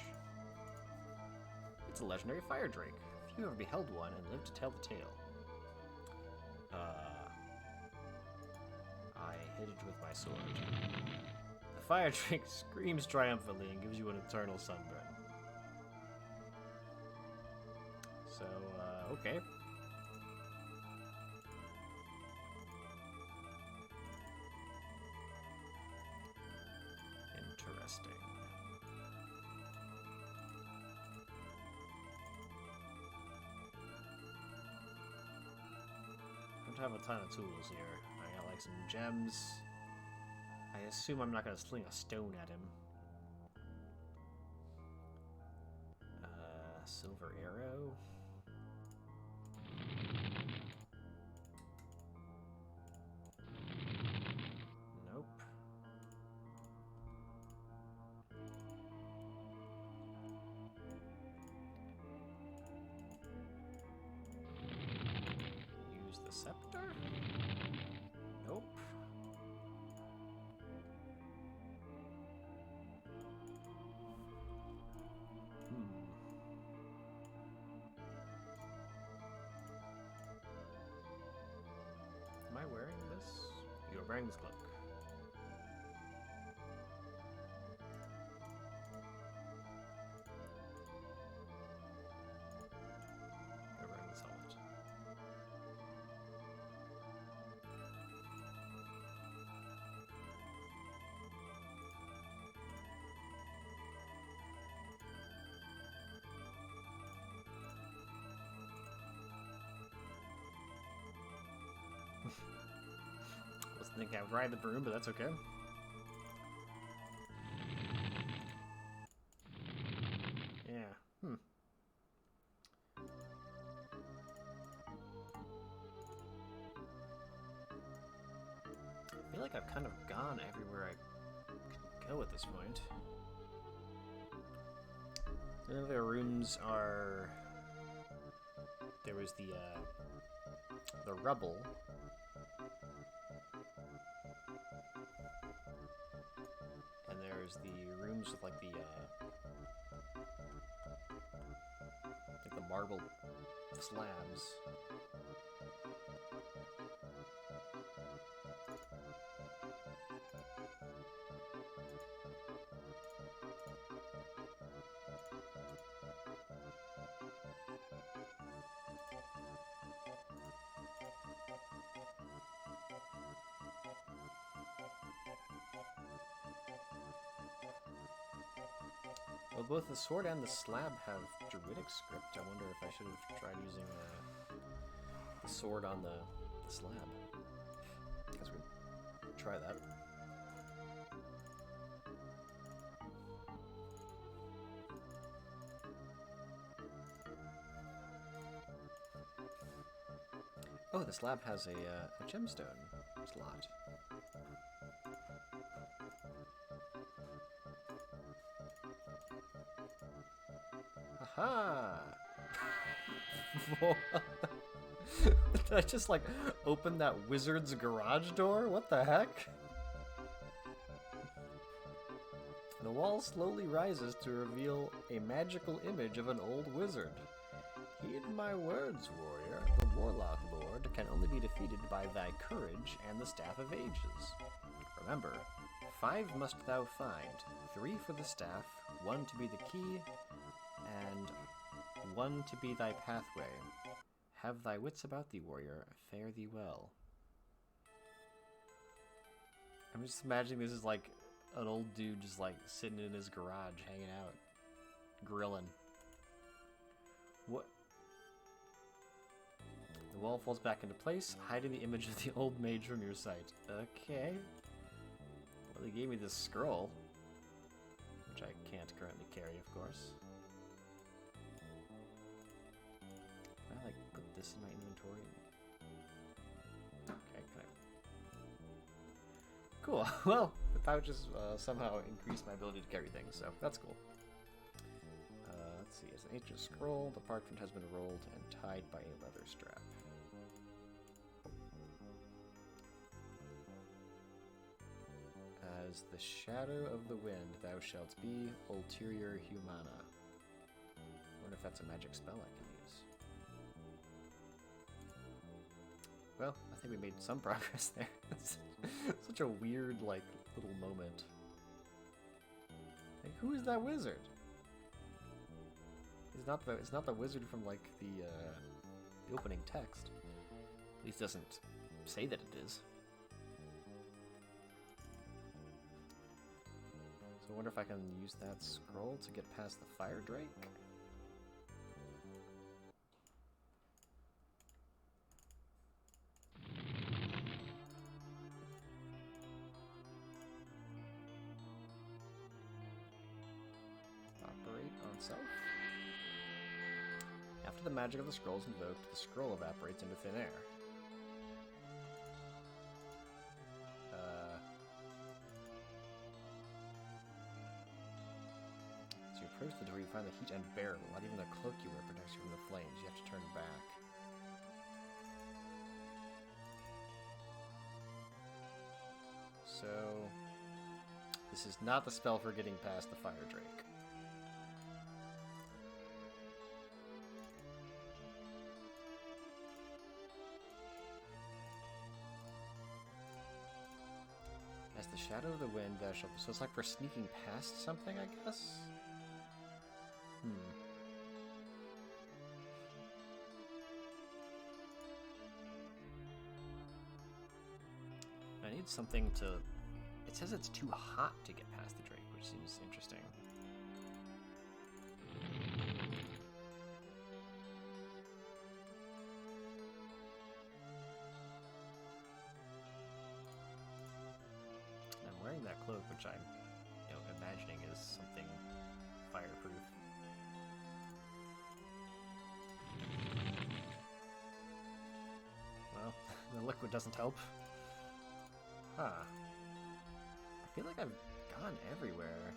It's a legendary fire drake. Few ever beheld one and lived to tell the tale. I hit it with my sword. The fire drake screams triumphantly and gives you an eternal sunburn. So, okay. Interesting. I don't have a ton of tools here. I got like some gems. I assume I'm not gonna sling a stone at him. Silver arrow. Nope. Use the scepter? Nope. Am I wearing this? You're wearing this cloak. You're wearing this helmet. Wasn't thinking I would ride the broom, but that's okay. Yeah. I feel like I've kind of gone everywhere I could go at this point. None of their rooms are... There was the rubble. And there's the rooms with like the marble slabs. Well, both the sword and the slab have druidic script. I wonder if I should have tried using the sword on the slab. Guess we'll try that. Oh, the slab has a gemstone slot. Ha! Did I just, like, open that wizard's garage door? What the heck? The wall slowly rises to reveal a magical image of an old wizard. Heed my words, warrior. The Warlock Lord can only be defeated by thy courage and the Staff of Ages. Remember, 5 must thou find, 3 for the staff, 1 to be the key, and 1 to be thy pathway. Have thy wits about thee, warrior. Fare thee well. I'm just imagining this is like an old dude just like sitting in his garage, hanging out, grilling. What? The wall falls back into place, hiding the image of the old mage from your sight. Okay. Well, they gave me this scroll, which I can't currently carry, of course. Can I, like, put this in my inventory? Okay, can I... Cool. Well, the pouches somehow increase my ability to carry things, so that's cool. Let's see. As an ancient scroll, the parchment has been rolled and tied by a leather strap. As the shadow of the wind, thou shalt be ulterior humana. I wonder if that's a magic spell I can use. Well, I think we made some progress there. It's such a weird, like, little moment. Like, who is that wizard? It's not the wizard from, like, the opening text. At least it doesn't say that it is. So I wonder if I can use that scroll to get past the fire drake. Operate on self. After the magic of the scroll is invoked, the scroll evaporates into thin air. So you approach the door, you find the heat unbearable. Not even the cloak you wear protects you from the flames. You have to turn back. So, this is not the spell for getting past the fire drake. As the shadow of the wind, thou shalt... So it's like for sneaking past something, I guess? I need something to... It says it's too hot to get past the drake, which seems interesting. I'm wearing that cloak, which I'm, imagining is something fireproof. Well, the liquid doesn't help. Huh. I feel like I've gone everywhere.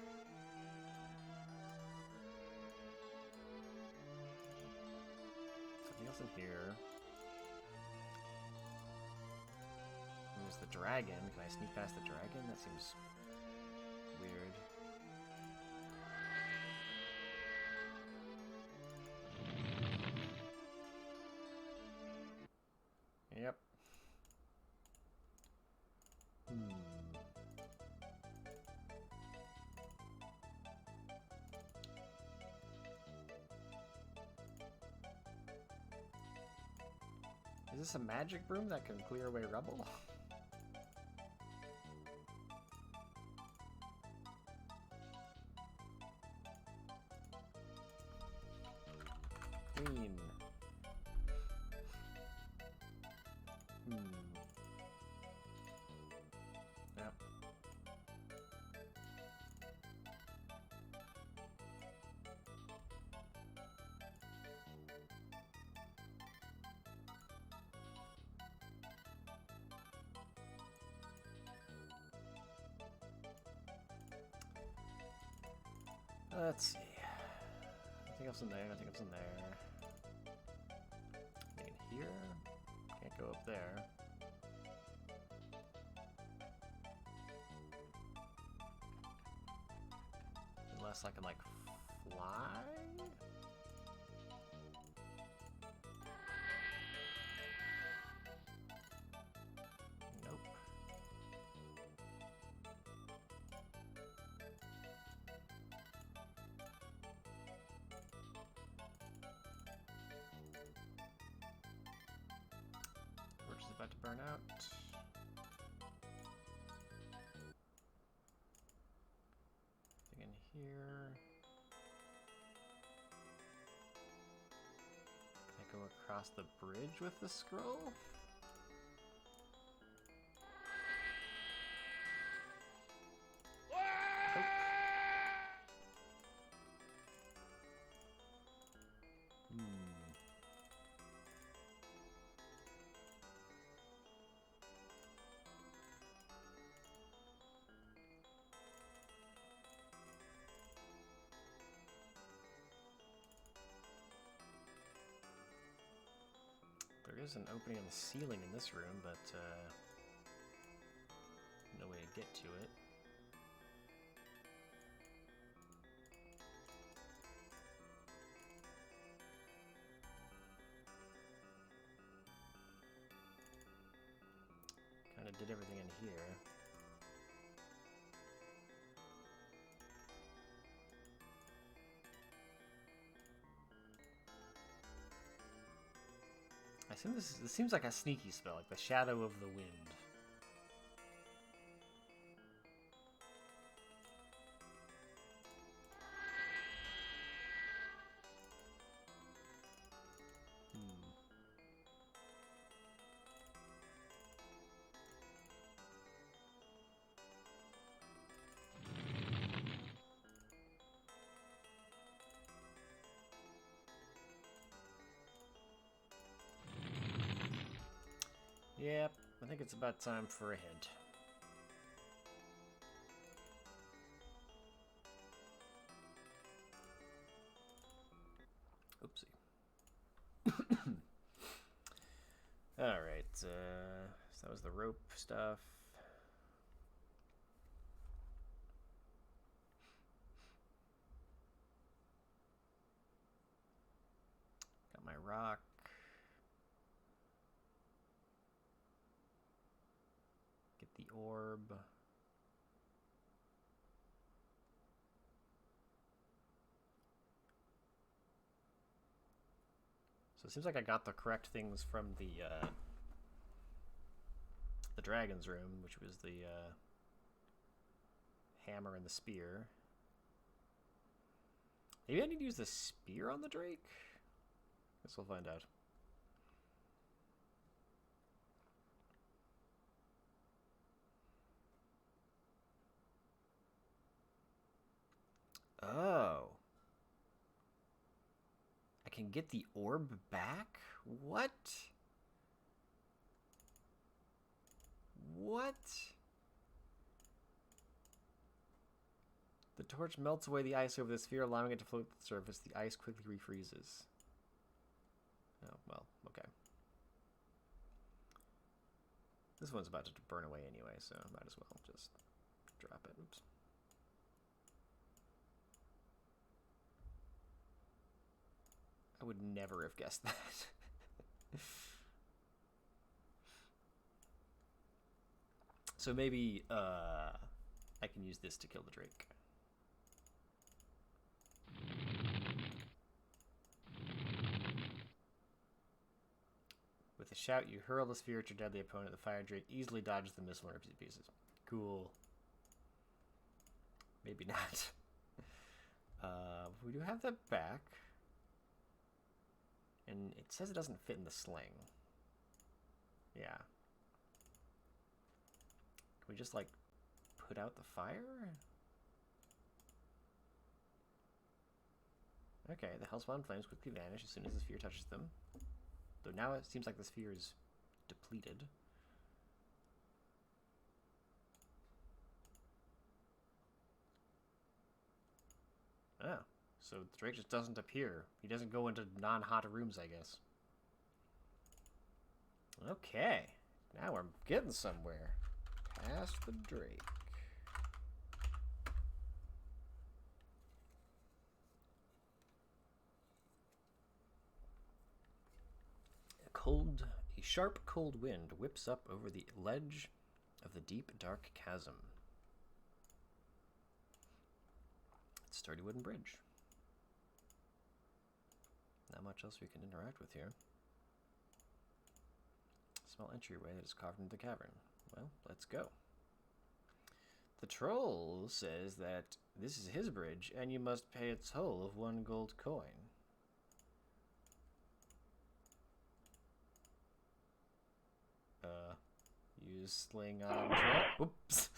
Something else in here. There's the dragon. Can I sneak past the dragon? That seems weird. Yep. Is this a magic broom that can clear away rubble? Green. Yep. Let's see. Nothing else in there, nothing else in there. Nothing in here. Can't go up there. Unless I can, like, fly? Nope. Torch is about to burn out. Nothing in here. Can I go across the bridge with the scroll? Nope. There is an opening on the ceiling in this room, but no way to get to it. Kind of did everything in here. I assume this seems like a sneaky spell, like the Shadow of the Wind. Yep, I think it's about time for a hint. Oopsie. Alright, so that was the rope stuff. Got my rock. Get the orb. So it seems like I got the correct things from the dragon's room, which was the hammer and the spear. Maybe I need to use the spear on the drake? Guess we'll find out. Oh. I can get the orb back? What? What? The torch melts away the ice over the sphere, allowing it to float to the surface. The ice quickly refreezes. Oh, well, okay. This one's about to burn away anyway, so might as well just drop it. Oops. I would never have guessed that. So maybe I can use this to kill the drake. With a shout, you hurl the sphere at your deadly opponent. The fire drake easily dodges the missile and rips it to pieces. Cool. Maybe not. We do have that back. And it says it doesn't fit in the sling. Yeah. Can we just, like, put out the fire? Okay, the hellspawn flames quickly vanish as soon as the sphere touches them. Though now it seems like the sphere is depleted. Oh, So Drake just doesn't appear. He doesn't go into non-hot rooms, I guess. Okay. Now we're getting somewhere. Past the Drake. A sharp, cold wind whips up over the ledge of the deep, dark chasm. It's a sturdy wooden bridge. Not much else we can interact with here. Small entryway that is carved into the cavern. Well, let's go. The troll says that this is his bridge, and you must pay a toll of 1 gold coin. Use sling on troll. Whoops.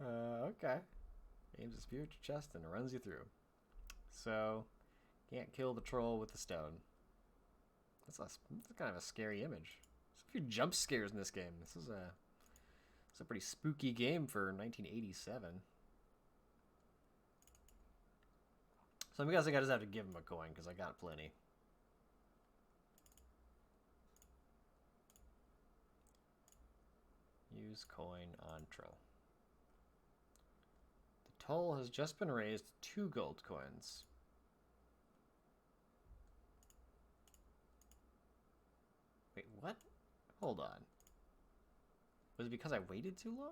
Okay. Aims a spear at your chest and runs you through. So, can't kill the troll with the stone. That's kind of a scary image. There's a few jump scares in this game. This is a pretty spooky game for 1987. So I'm guessing I just have to give him a coin because I got plenty. Use coin on troll. The toll has just been raised 2 gold coins. Wait, what? Hold on. Was it because I waited too long?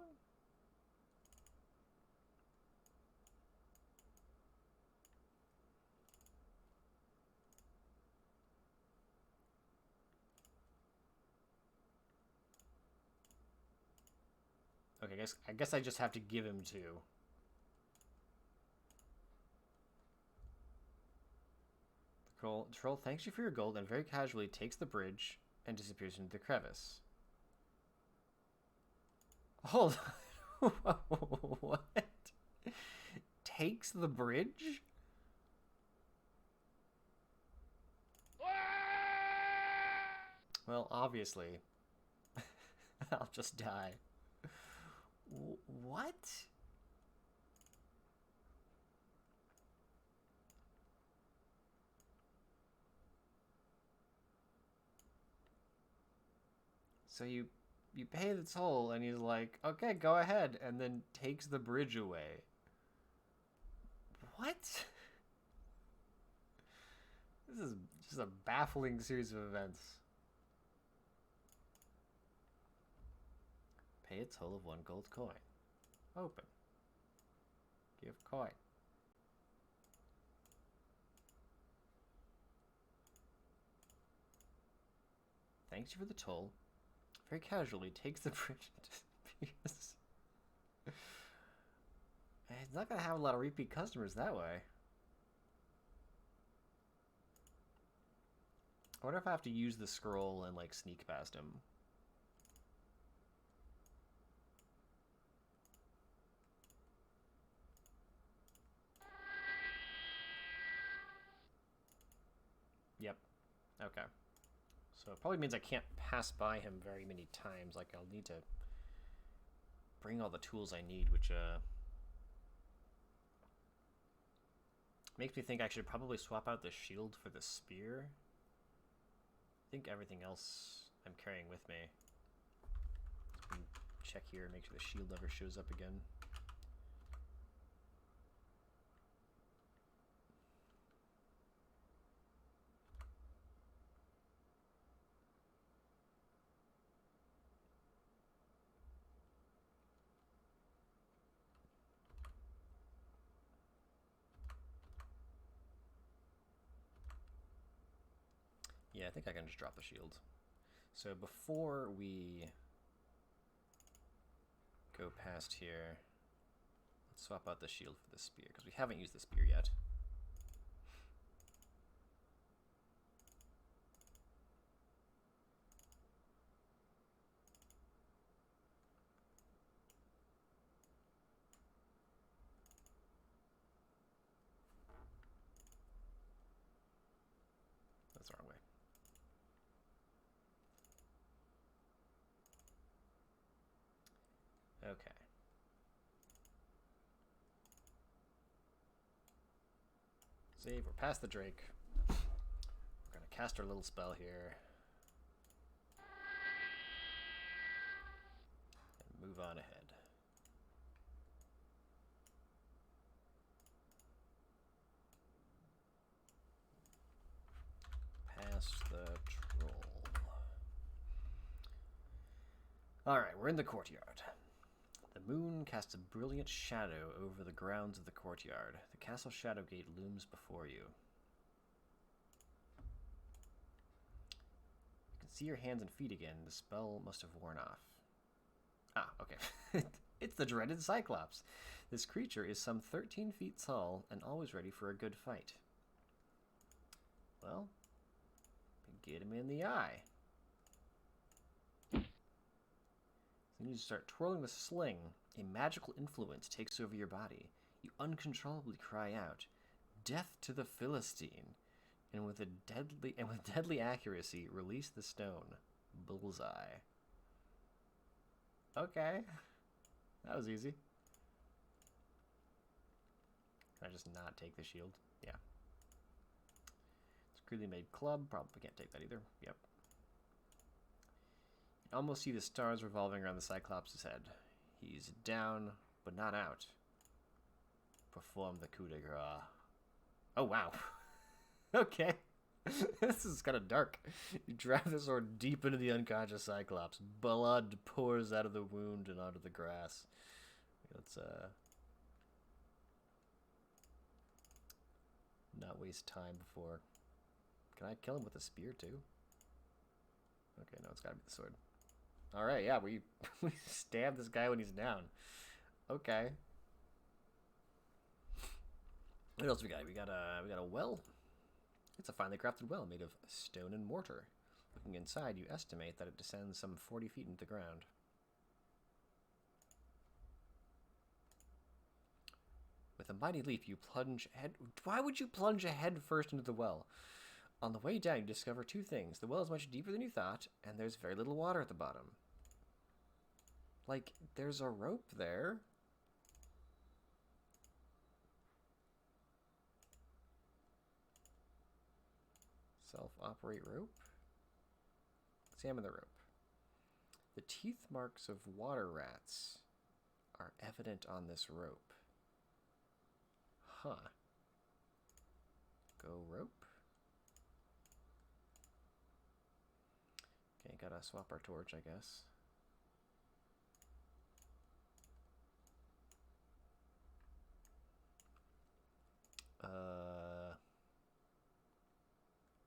Okay, I guess I just have to give him 2. The troll thanks you for your gold and very casually takes the bridge and disappears into the crevice. Hold on. What? Takes the bridge? Well, obviously. I'll just die. What? So you pay the toll, and he's like, okay, go ahead, and then takes the bridge away. What? This is just a baffling series of events. Pay a toll of 1 gold coin. Open. Give coin. Thanks you for the toll. Very casually takes the bridge and disappears. He's not gonna have a lot of repeat customers that way. I wonder if I have to use the scroll and like sneak past him. Yep. Okay. So it probably means I can't pass by him very many times. Like, I'll need to bring all the tools I need, which makes me think I should probably swap out the shield for the spear. I think everything else I'm carrying with me. Check here and make sure the shield never shows up again. Yeah, I think I can just drop the shield. So before we go past here, let's swap out the shield for the spear, because we haven't used the spear yet. That's the wrong way. Okay. Save. We're past the Drake. We're gonna cast our little spell here. And move on ahead. Past the troll. Alright, we're in the courtyard. The moon casts a brilliant shadow over the grounds of the courtyard. The castle Shadowgate looms before you. You can see your hands and feet again. The spell must have worn off. Ah, okay. It's the dreaded Cyclops. This creature is some 13 feet tall and always ready for a good fight. Well, get him in the eye. You need to start twirling the sling. A magical influence takes over your body. You uncontrollably cry out, "Death to the Philistine!" And with deadly accuracy, release the stone. Bullseye. Okay, that was easy. Can I just not take the shield? Yeah. It's a crudely made club. Probably can't take that either. Yep. Almost see the stars revolving around the Cyclops' head. He's down, but not out. Perform the coup de grace. Oh, wow. Okay. This is kind of dark. You drive the sword deep into the unconscious Cyclops. Blood pours out of the wound and onto the grass. Let's, not waste time before... Can I kill him with a spear, too? Okay, no, it's gotta be the sword. Alright, yeah, we stab this guy when he's down. Okay. What else we got? We got a well. It's a finely crafted well made of stone and mortar. Looking inside, you estimate that it descends some 40 feet into the ground. With a mighty leap, you plunge head... Why would you plunge head first into the well? On the way down, you discover two things. The well is much deeper than you thought, and there's very little water at the bottom. Like, there's a rope there. Self-operate rope? Examine the rope. The teeth marks of water rats are evident on this rope. Huh. Go rope. Okay, gotta swap our torch, I guess.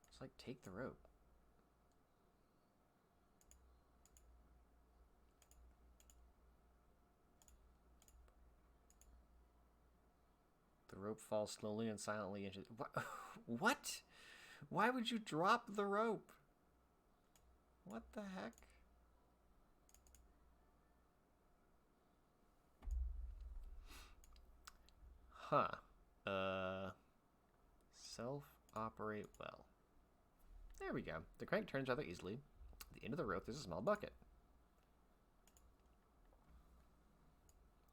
Just like take the rope. The rope falls slowly and silently into... What? Why would you drop the rope? What the heck? Huh. Self-operate well. There we go. The crank turns rather easily. At the end of the rope, there's a small bucket.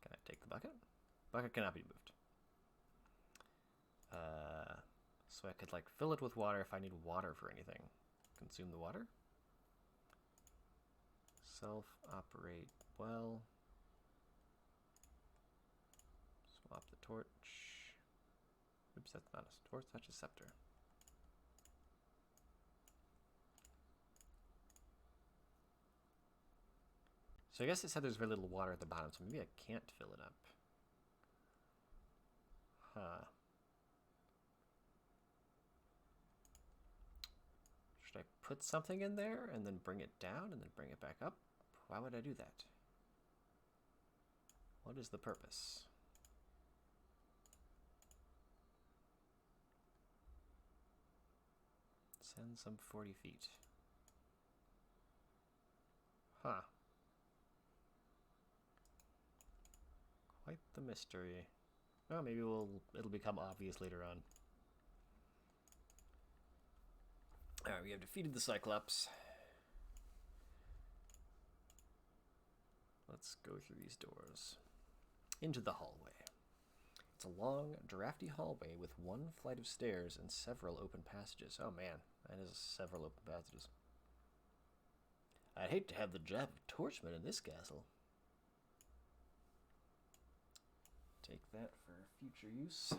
Can I take the bucket? Bucket cannot be moved. So I could, like, fill it with water if I need water for anything. Consume the water. Self-operate well. Swap the torch. Oops, that's not a torch, that's a scepter. So I guess it said there's very little water at the bottom, so maybe I can't fill it up. Huh. Should I put something in there and then bring it down and then bring it back up? Why would I do that? What is the purpose? Send some 40 feet. Huh. Quite the mystery. Oh, maybe it'll become obvious later on. Alright, we have defeated the Cyclops. Let's go through these doors. Into the hallway. It's a long, drafty hallway with one flight of stairs and several open passages. Oh man, that is several open passages. I'd hate to have the job of torchman in this castle. Take that for future use. Oh,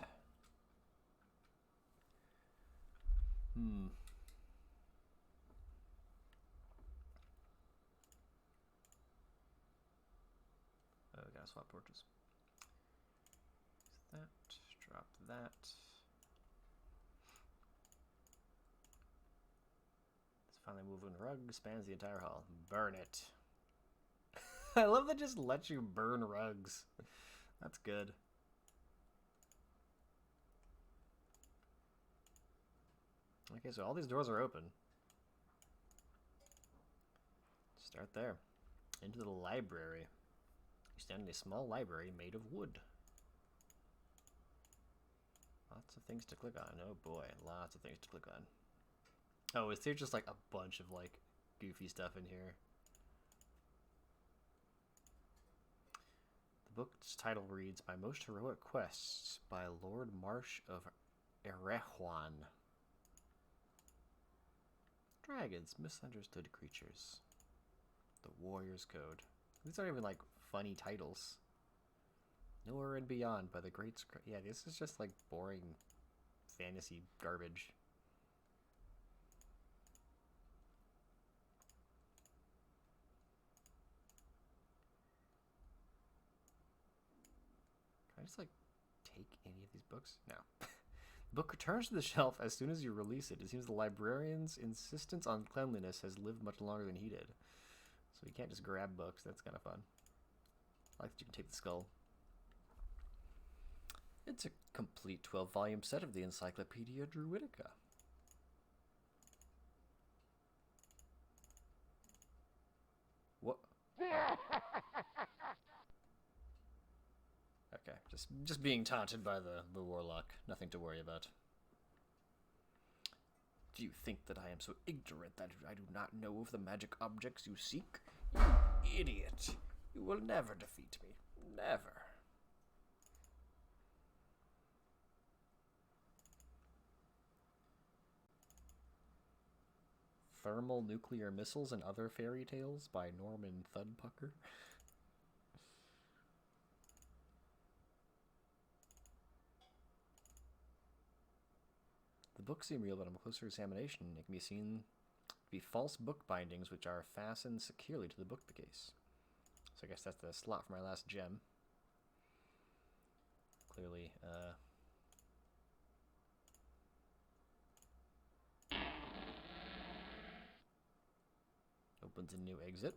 we gotta swap torches. That, drop that. This finally moving rug spans the entire hall. Burn it. I love that just lets you burn rugs. That's good. Okay, so all these doors are open. Start there. Into the library. You stand in a small library made of wood. Lots of things to click on. Oh boy, lots of things to click on. Oh, is there just like a bunch of like goofy stuff in here? The book's title reads, "My Most Heroic Quests" by Lord Marsh of Erechwan. Dragons, misunderstood creatures. The Warrior's Code. These aren't even like funny titles. Nowhere and Beyond by the Great Yeah, this is just like boring fantasy garbage. Can I just like take any of these books? No. The book returns to the shelf as soon as you release it. It seems the librarian's insistence on cleanliness has lived much longer than he did. So you can't just grab books. That's kind of fun. I like that you can take the skull. It's a complete 12-volume set of the Encyclopedia Druidica. What? Okay, just being taunted by the warlock. Nothing to worry about. Do you think that I am so ignorant that I do not know of the magic objects you seek? You idiot! You will never defeat me. Never. Thermal Nuclear Missiles and Other Fairy Tales by Norman Thudpucker. The books seem real, but on closer examination, it can be seen to be false book bindings which are fastened securely to the bookcase. So I guess that's the slot for my last gem. Clearly, opens a new exit.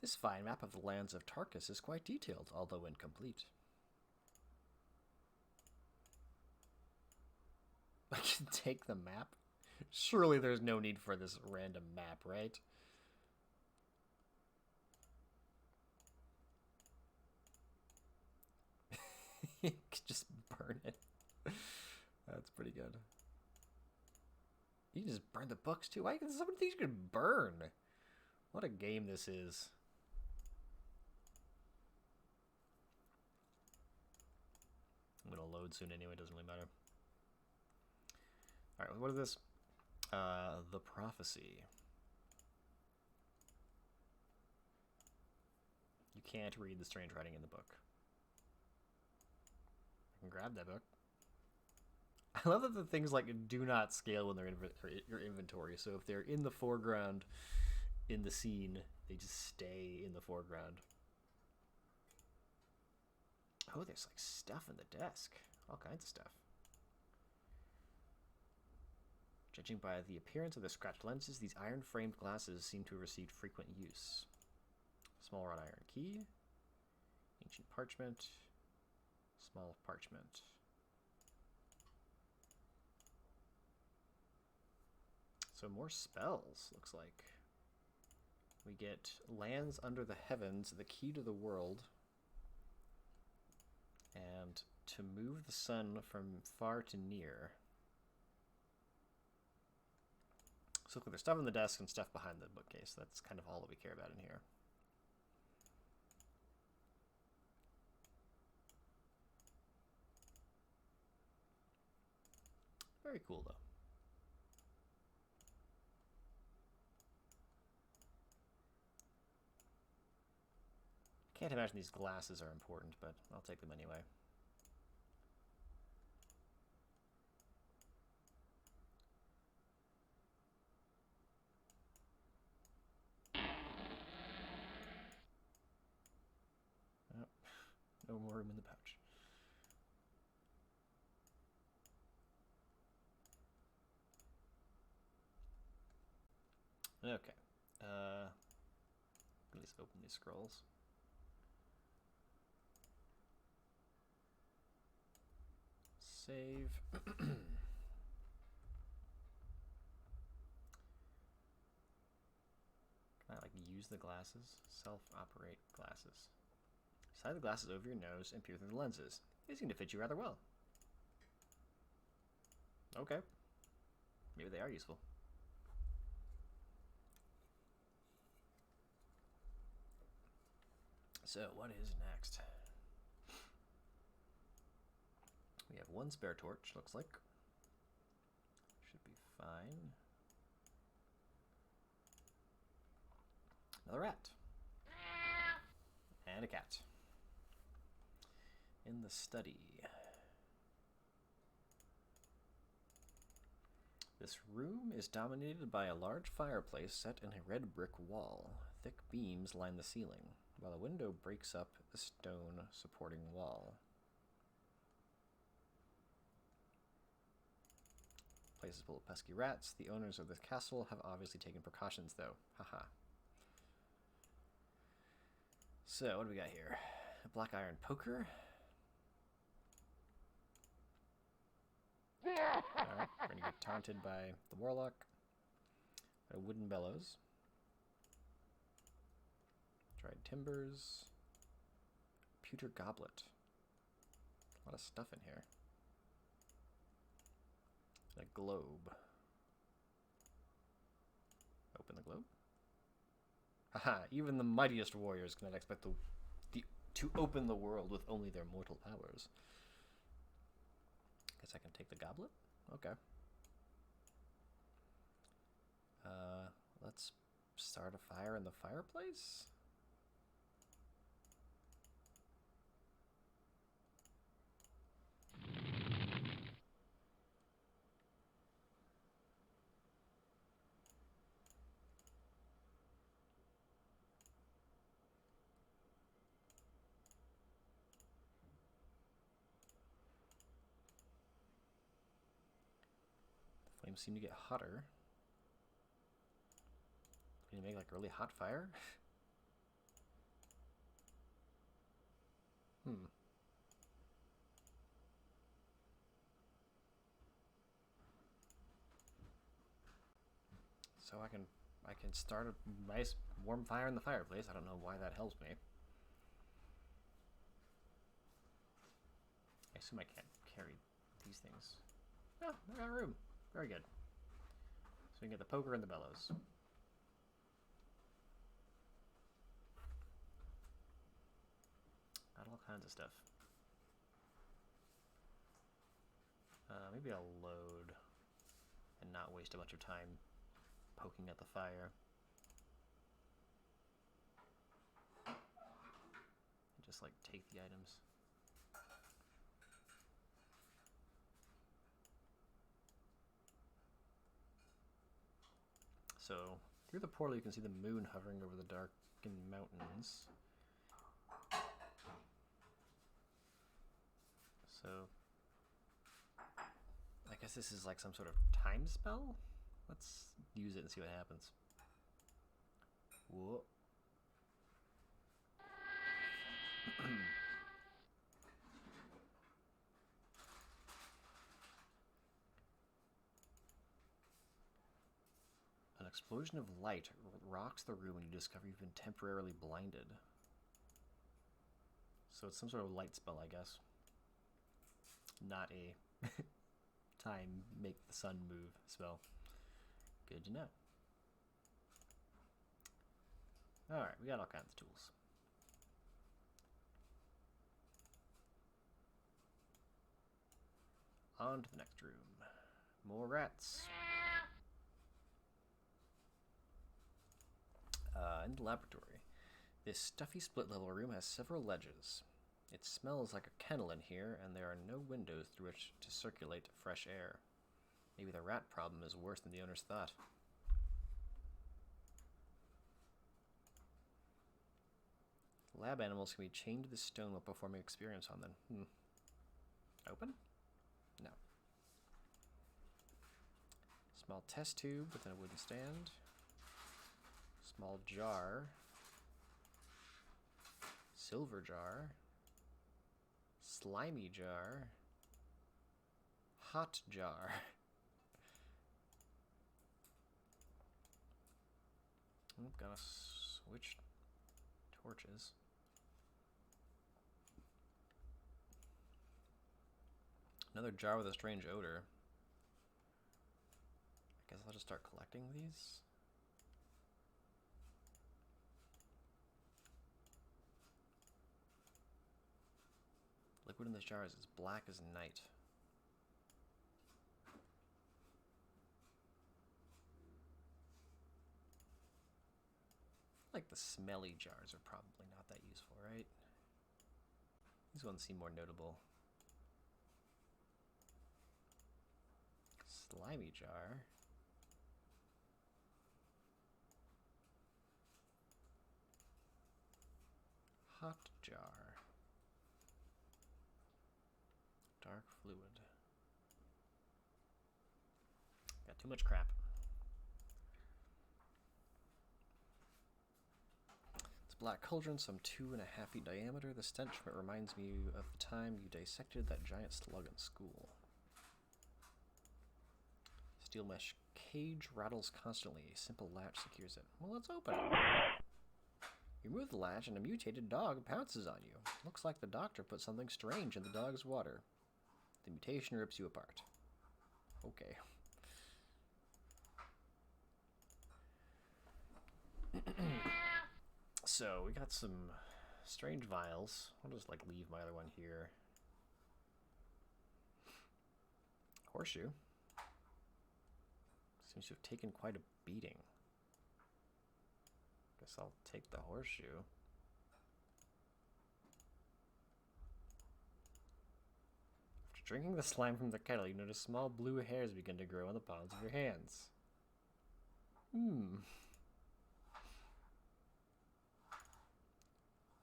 This fine map of the lands of Tarkus is quite detailed, although incomplete. I can take the map? Surely there's no need for this random map, right? You could just burn it. That's pretty good. You can just burn the books too. Why so many things you could burn? What a game this is. I'm gonna load soon anyway, doesn't really matter. Alright, what is this? The Prophecy. You can't read the strange writing in the book. I can grab that book. I love that the things like do not scale when they're in your inventory. So if they're in the foreground in the scene, they just stay in the foreground. Oh, there's like stuff in the desk. All kinds of stuff. Judging by the appearance of the scratched lenses, these iron-framed glasses seem to have received frequent use. Small wrought iron key. Ancient parchment. Small parchment. So more spells, looks like. We get Lands Under the Heavens, the Key to the World. And to move the sun from far to near. So look, there's stuff on the desk and stuff behind the bookcase. That's kind of all that we care about in here. Very cool, though. Can't imagine these glasses are important, but I'll take them anyway. Oh, no more room in the pouch. Okay. At least open these scrolls. Save. Can I, like, use the glasses? Self-operate glasses. Slide the glasses over your nose and peer through the lenses. They seem to fit you rather well. Okay. Maybe they are useful. So, what is next? We have one spare torch, looks like. Should be fine. Another rat. And a cat. In the study. This room is dominated by a large fireplace set in a red brick wall. Thick beams line the ceiling, while a window breaks up the stone supporting wall. Place is full of pesky rats. The owners of this castle have obviously taken precautions, though. Haha. So, what do we got here? A black iron poker. Alright, we're gonna get taunted by the warlock. A wooden bellows. Dried timbers. Pewter goblet. A lot of stuff in here. A globe. Open the globe. Haha, even the mightiest warriors cannot expect to open the world with only their mortal powers. Guess I can take the goblet? Okay. Let's start a fire in the fireplace? The flames seem to get hotter. Can you make like a really hot fire? So I can start a nice warm fire in the fireplace. I don't know why that helps me. I assume I can't carry these things. Oh, I got room. Very good. So we can get the poker and the bellows. Got all kinds of stuff. Maybe I'll load and not waste a bunch of time poking at the fire. And just like take the items. So through the portal you can see the moon hovering over the darkened mountains. So I guess this is like some sort of time spell? Let's use it and see what happens. Whoa. An explosion of light rocks the room and you discover you've been temporarily blinded. So it's some sort of light spell, I guess. Not a time make the sun move spell. Good to know. Alright, we got all kinds of tools. On to the next room. More rats. In the laboratory. This stuffy split-level room has several ledges. It smells like a kennel in here, and there are no windows through which to circulate fresh air. Maybe the rat problem is worse than the owners thought. Lab animals can be chained to the stone while performing experiments on them. Open? No. Small test tube within a wooden stand. Small jar. Silver jar. Slimy jar. Hot jar. Oh, gotta switch torches. Another jar with a strange odor. I guess I'll just start collecting these. Liquid in this jar is as black as night. Like the smelly jars are probably not that useful, right? These ones seem more notable. Slimy jar. Hot jar. Dark fluid. Got too much crap. It's a black cauldron, some 2.5 feet diameter. The stench from it reminds me of the time you dissected that giant slug in school. Steel mesh cage rattles constantly. A simple latch secures it. Well, let's open it. You remove the latch and a mutated dog pounces on you. Looks like the doctor put something strange in the dog's water. The mutation rips you apart. Okay. So, we got some strange vials. I'll just, like, leave my other one here. Horseshoe. Seems to have taken quite a beating. Guess I'll take the horseshoe. After drinking the slime from the kettle, you notice small blue hairs begin to grow on the palms of your hands.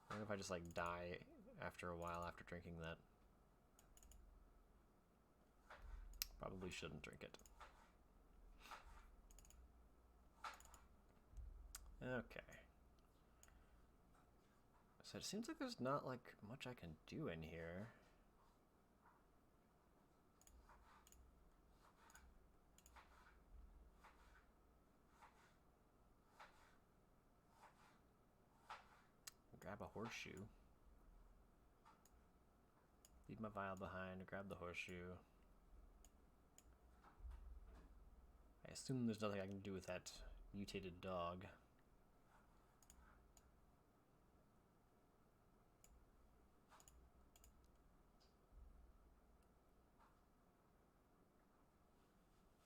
I wonder if I just, like, die after a while after drinking that. Probably shouldn't drink it. Okay. So it seems like there's not, like, much I can do in here. Grab a horseshoe. Leave my vial behind, grab the horseshoe. I assume there's nothing I can do with that mutated dog.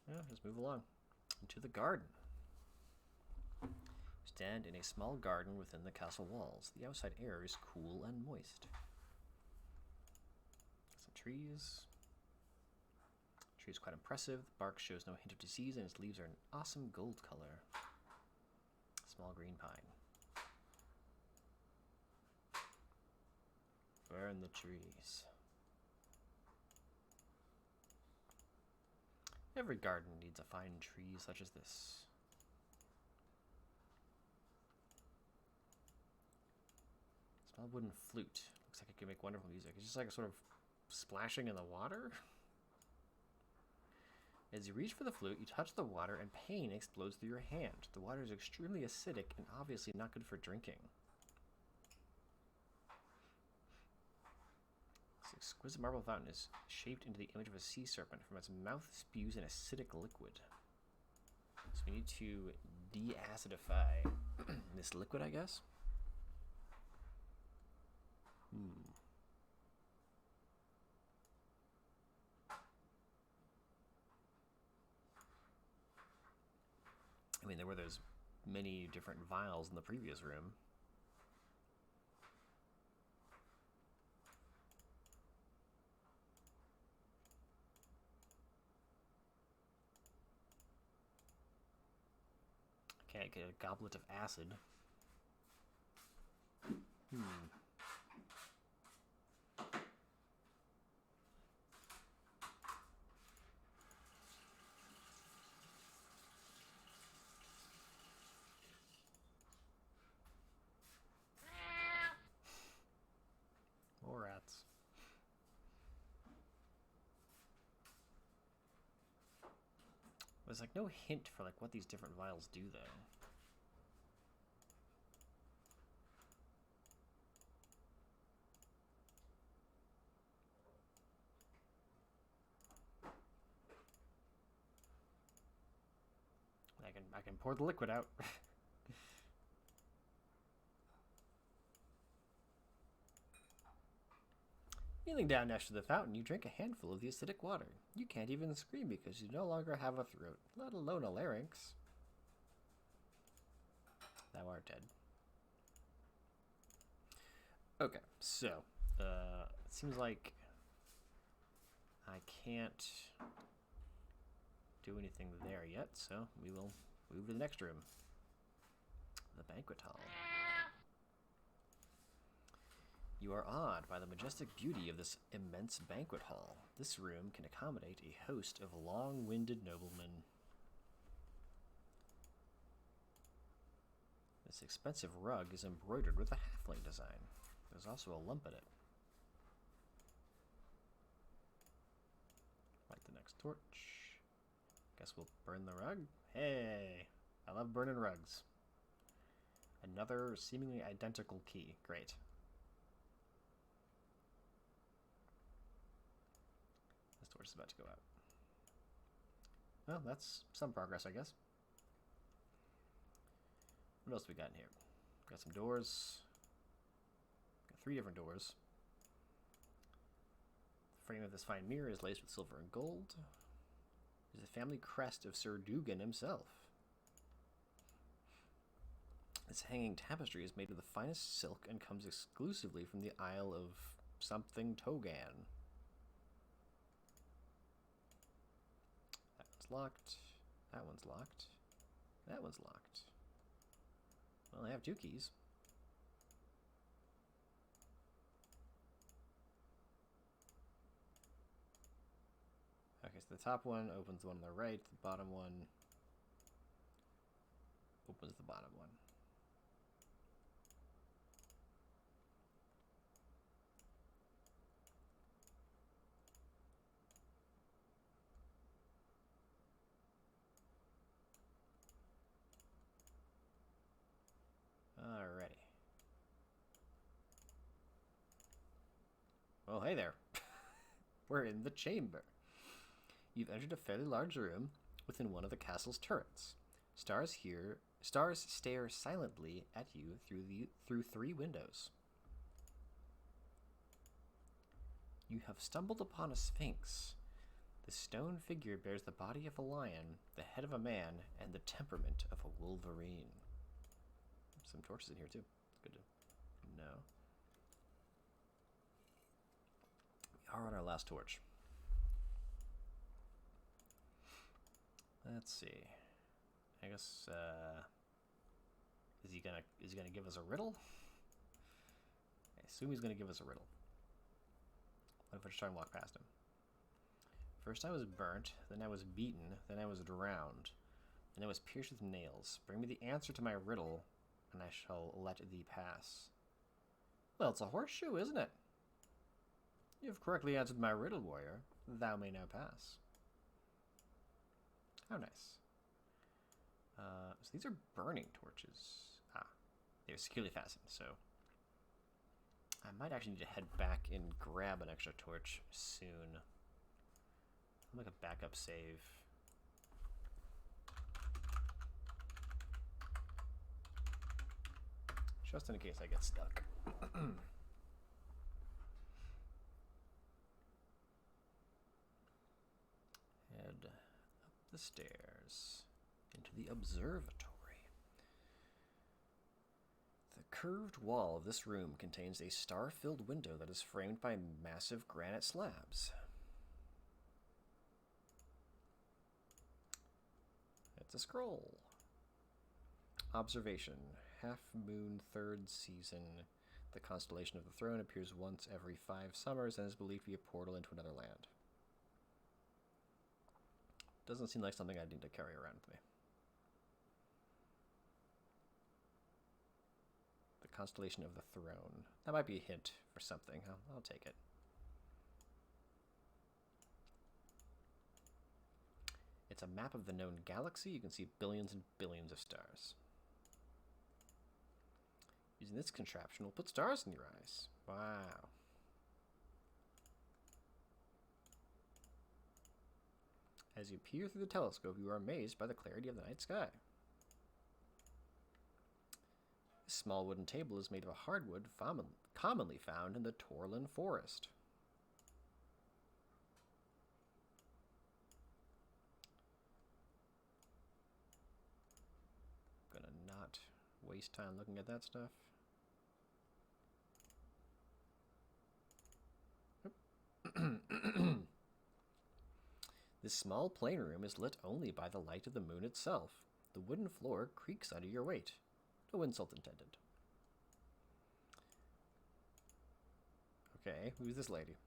Yeah, just move along. Into the garden. Stand in a small garden within the castle walls. The outside air is cool and moist. Some trees. The tree is quite impressive. The bark shows no hint of disease, and its leaves are an awesome gold color. Small green pine. Burn the trees. Every garden needs a fine tree such as this. Small wooden flute. Looks like it can make wonderful music. It's just like a sort of splashing in the water. As you reach for the flute, you touch the water and pain explodes through your hand. The water is extremely acidic and obviously not good for drinking. This exquisite marble fountain is shaped into the image of a sea serpent. From its mouth spews an acidic liquid. So we need to deacidify this liquid, I guess. I mean, there were those many different vials in the previous room. Can't get a goblet of acid. More rats. There's like no hint for like what these different vials do though. I can pour the liquid out. Kneeling down next to the fountain, you drink a handful of the acidic water. You can't even scream because you no longer have a throat, let alone a larynx. Thou art dead. Okay, so it seems like I can't do anything there yet, so we will move to the next room. The banquet hall. You are awed by the majestic beauty of this immense banquet hall. This room can accommodate a host of long-winded noblemen. This expensive rug is embroidered with a halfling design. There's also a lump in it. Light the next torch. Guess we'll burn the rug. Hey, I love burning rugs. Another seemingly identical key. Great. This torch is about to go out. Well, that's some progress, I guess. What else we got in here? Got some doors. Got 3 different doors. The frame of this fine mirror is laced with silver and gold. It is the family crest of Sir Dugan himself. This hanging tapestry is made of the finest silk and comes exclusively from the Isle of something Togan. That one's locked. That one's locked. That one's locked. Well, I have 2 keys. Okay, so the top one opens the one on the right, the bottom one opens the bottom one. Alrighty. Well, hey there. We're in the chamber. You've entered a fairly large room within one of the castle's turrets. Stars stare silently at you through 3 windows. You have stumbled upon a sphinx. The stone figure bears the body of a lion, the head of a man, and the temperament of a wolverine. Some torches in here too. It's good to know. We are on our last torch. Let's see. I guess is he gonna give us a riddle? I assume he's gonna give us a riddle. What if I just try and walk past him? First I was burnt, then I was beaten, then I was drowned, then I was pierced with nails. Bring me the answer to my riddle, and I shall let thee pass. Well, it's a horseshoe, isn't it? You have correctly answered my riddle, warrior. Thou may now pass. How nice. So these are burning torches. Ah, they're securely fastened, so I might actually need to head back and grab an extra torch soon. I'll make a backup save. Just in case I get stuck. Head up the stairs. into the observatory. The curved wall of this room contains a star-filled window that is framed by massive granite slabs. It's a scroll. Observation. Half moon, third season. The constellation of the throne appears once every 5 summers and is believed to be a portal into another land. Doesn't seem like something I need to carry around with me. The constellation of the throne. That might be a hint for something. I'll take it. It's a map of the known galaxy. You can see billions and billions of stars. Using this contraption will put stars in your eyes. Wow. As you peer through the telescope, you are amazed by the clarity of the night sky. This small wooden table is made of a hardwood commonly found in the Torlin forest. Gonna not waste time looking at that stuff. This small plain room is lit only by the light of the moon itself. The wooden floor creaks under your weight. No insult intended. Okay, who's this lady?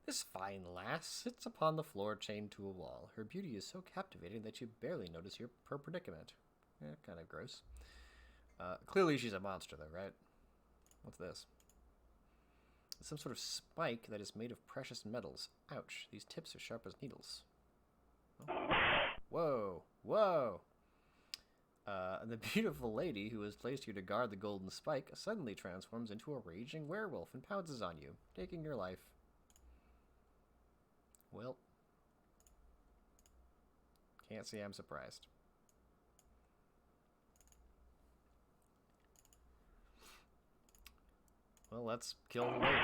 This fine lass sits upon the floor chained to a wall. Her beauty is so captivating that you barely notice her predicament. Kind of gross. Clearly she's a monster though, right? What's this? It's some sort of spike that is made of precious metals. Ouch, these tips are sharp as needles. Oh. Whoa, whoa! The beautiful lady who was placed here to guard the golden spike suddenly transforms into a raging werewolf and pounces on you, taking your life. Well, can't say I'm surprised. Well, let's kill the lady.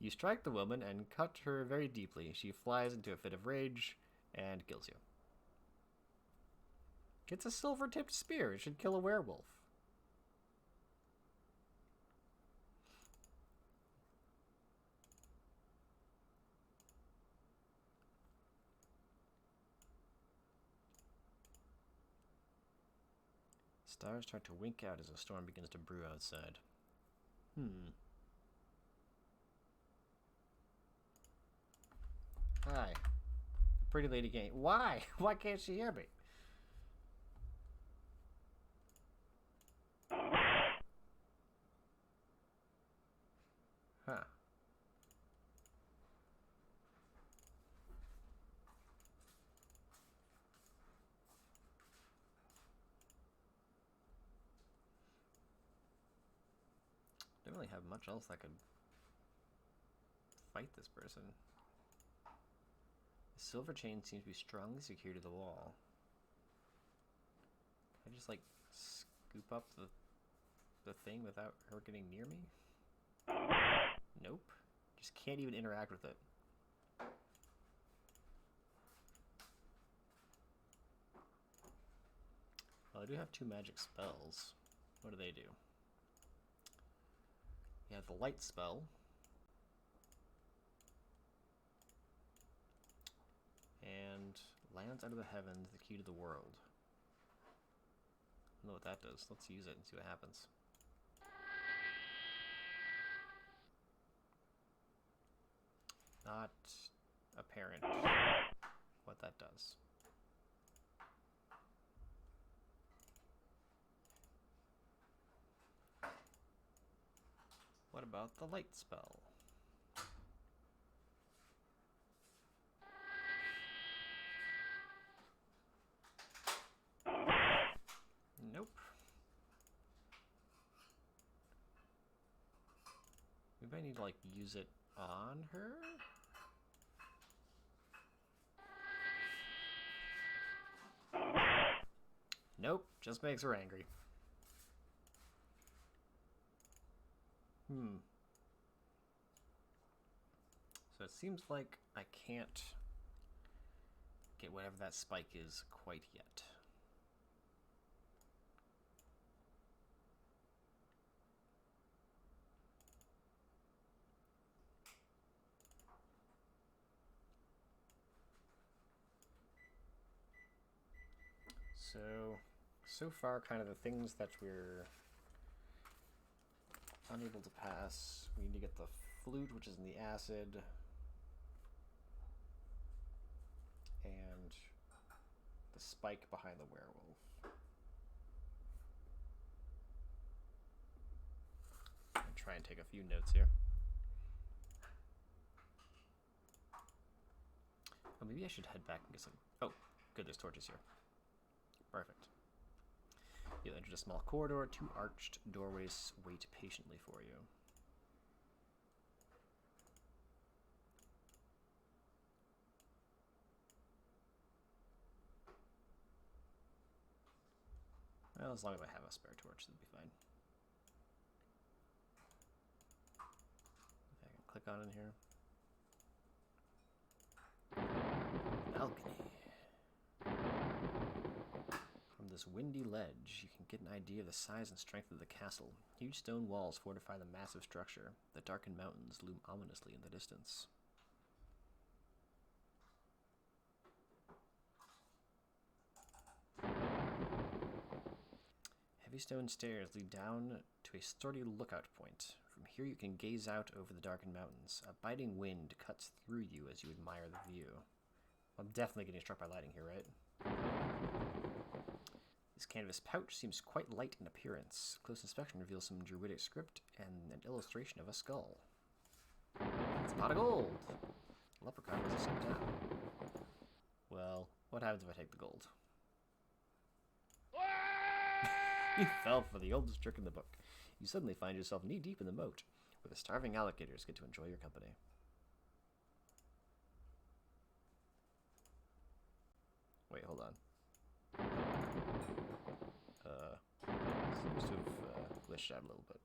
You strike the woman and cut her very deeply. She flies into a fit of rage and kills you. It's a silver-tipped spear. It should kill a werewolf. Stars start to wink out as a storm begins to brew outside. Hi. Pretty lady can't. Why? Why can't she hear me? Huh. Don't really have much else that could fight this person. The silver chain seems to be strongly secured to the wall. Can I just like scoop up the thing without her getting near me? Nope. Just can't even interact with it. Well, I do have 2 magic spells. What do they do? You have the light spell. And lands under the heavens, the key to the world. I don't know what that does. Let's use it and see what happens. Not apparent what that does. What about the light spell? Nope. We might need to like use it on her? Nope, just makes her angry. So it seems like I can't get whatever that spike is quite yet. So far, kind of the things that we're unable to pass. We need to get the flute, which is in the acid, and the spike behind the werewolf. I'll try and take a few notes here. Oh, maybe I should head back and get some... Oh, good, there's torches here. Perfect. You'll enter a small corridor. 2 arched doorways wait patiently for you. Well, as long as I have a spare torch, that'll be fine. I can click on in here. Balcony. From this windy ledge, you can get an idea of the size and strength of the castle. Huge stone walls fortify the massive structure. The darkened mountains loom ominously in the distance. Heavy stone stairs lead down to a sturdy lookout point. From here you can gaze out over the darkened mountains. A biting wind cuts through you as you admire the view. I'm definitely getting struck by lightning here, right? This canvas pouch seems quite light in appearance. Close inspection reveals some druidic script and an illustration of a skull. It's a pot of gold! Leprechaun was a skip down. Well, what happens if I take the gold? You fell for the oldest trick in the book. You suddenly find yourself knee-deep in the moat, where the starving alligators get to enjoy your company. Wait, hold on. Seems to have glitched out a little bit.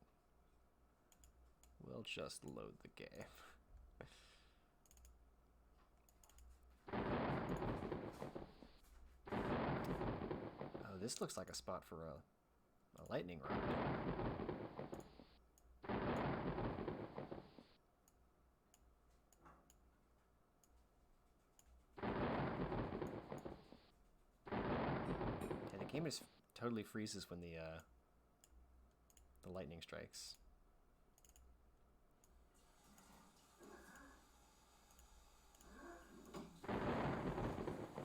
We'll just load the game. Oh, this looks like a spot for a lightning rod. Yeah, the game just totally freezes when the lightning strikes.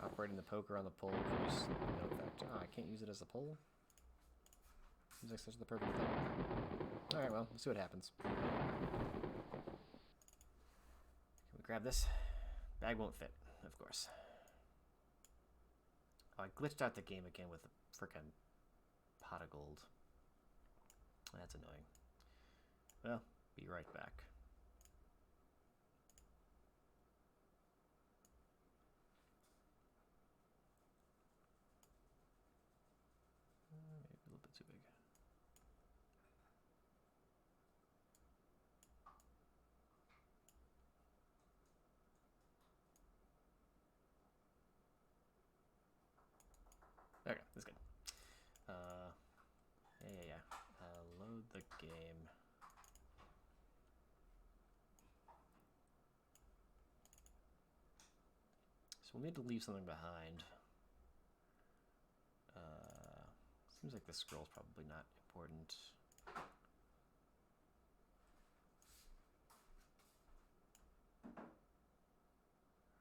Operating the poker on the pole produces no effect. Oh, I can't use it as a pole? Seems like such the perfect thing. Alright, well, let's see what happens. Can we grab this? Bag won't fit, of course. Oh, I glitched out the game again with a frickin' pot of gold. That's annoying. Well, be right back. Maybe a little bit too big. Okay, that's good. Yeah. Load the game. So we'll need to leave something behind. Seems like the scroll's probably not important.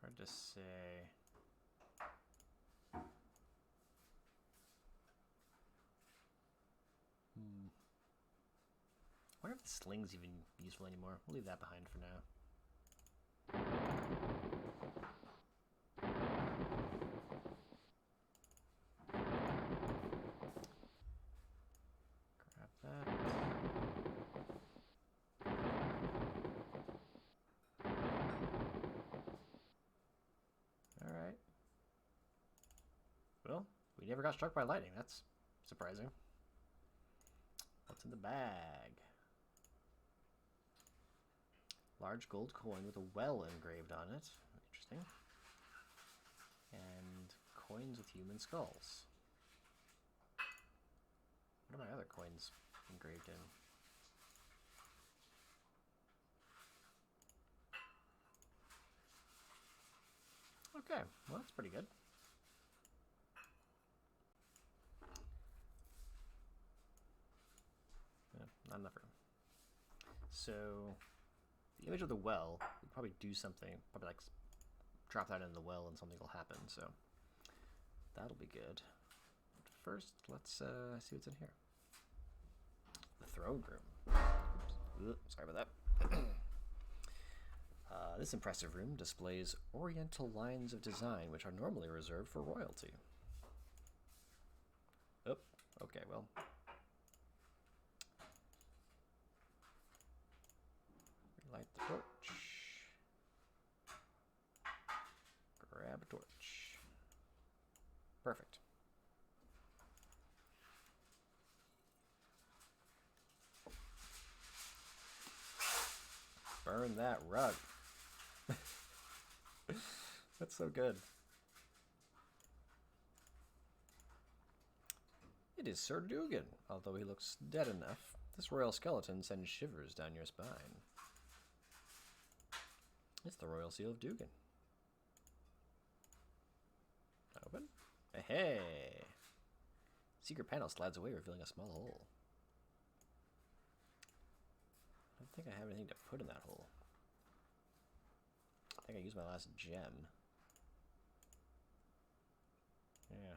Hard to say. I wonder if the sling's even useful anymore. We'll leave that behind for now. Grab that. Alright. Well, we never got struck by lightning. That's surprising. What's in the bag? Large gold coin with a well engraved on it. Interesting. And coins with human skulls. What are my other coins engraved in? Okay, well that's pretty good. Yeah, not enough room. So, the image of the well, we'll probably do something, probably like drop that into the well and something will happen, so that'll be good. But first, let's see what's in here. The throne room. Oops, sorry about that. This impressive room displays oriental lines of design which are normally reserved for royalty. Oh, okay, well. Relight the torch. Grab a torch. Perfect. Burn that rug. That's so good. It is Sir Dugan. Although he looks dead enough, this royal skeleton sends shivers down your spine. It's the royal seal of Dugan. Open. Hey! Secret panel slides away, revealing a small hole. I don't think I have anything to put in that hole. I think I used my last gem. Yeah.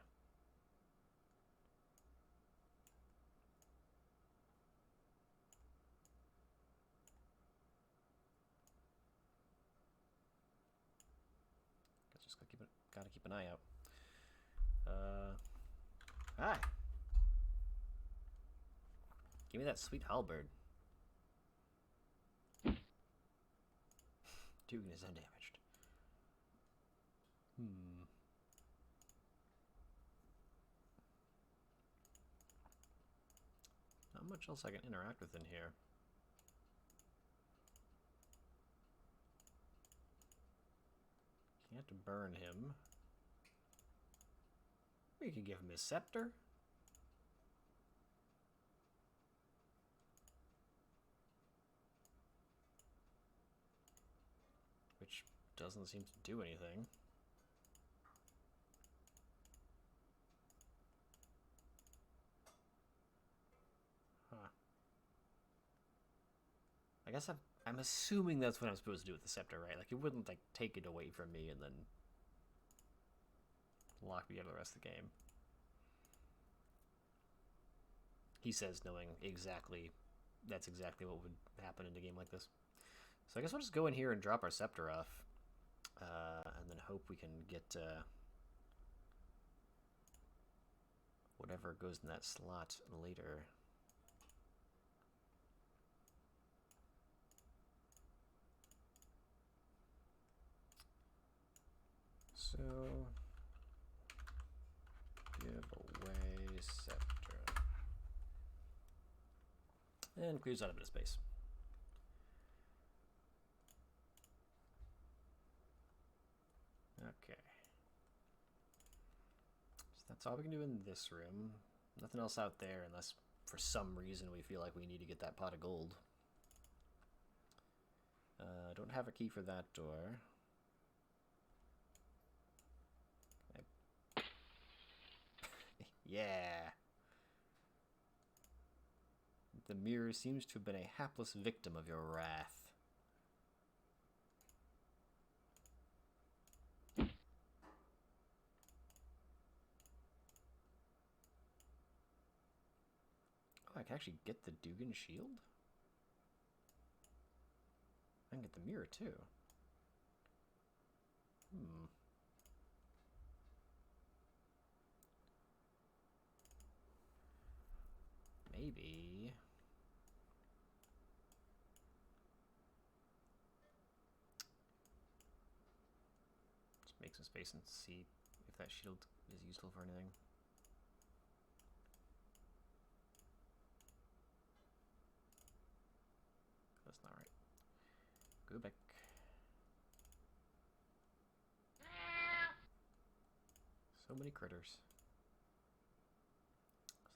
Guess just gotta keep an eye out. Hi! Give me that sweet halberd. Dugan is undamaged. Not much else I can interact with in here. Can't burn him. We can give him his scepter. Which doesn't seem to do anything. Huh. I guess I'm assuming that's what I'm supposed to do with the scepter, right? Like, it wouldn't, like, take it away from me and then lock me out of the rest of the game. He says knowing exactly, that's exactly what would happen in a game like this. So I guess we'll just go in here and drop our scepter off. And then hope we can get whatever goes in that slot later. So, give away scepter. And clears out a bit of space. Okay. So that's all we can do in this room. Nothing else out there unless for some reason we feel like we need to get that pot of gold. Don't have a key for that door. Yeah. The mirror seems to have been a hapless victim of your wrath. Oh, I can actually get the Dugan shield? I can get the mirror too. Maybe. Just make some space and see if that shield is useful for anything. That's not right. Go back. So many critters.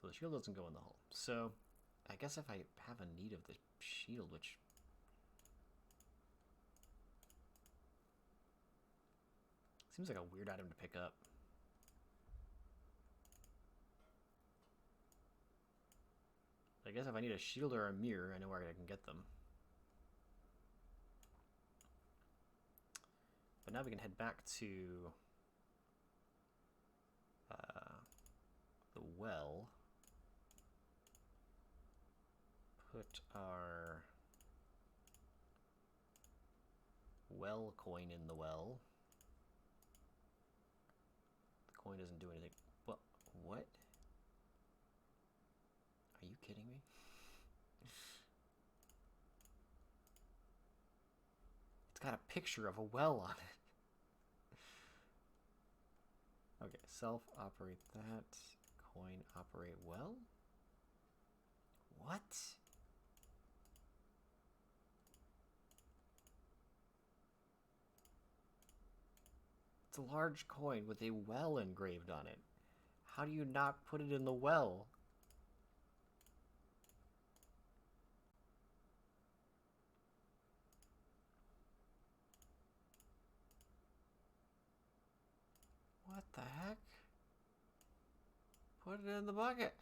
So the shield doesn't go in the hole. So I guess if I have a need of the shield, which... seems like a weird item to pick up. I guess if I need a shield or a mirror, I know where I can get them. But now we can head back to the well. Put our well coin in the well. The coin doesn't do anything. What? Are you kidding me? It's got a picture of a well on it. Okay, self-operate that. Coin operate well? What? It's a large coin with a well engraved on it. How do you not put it in the well? What the heck? Put it in the bucket.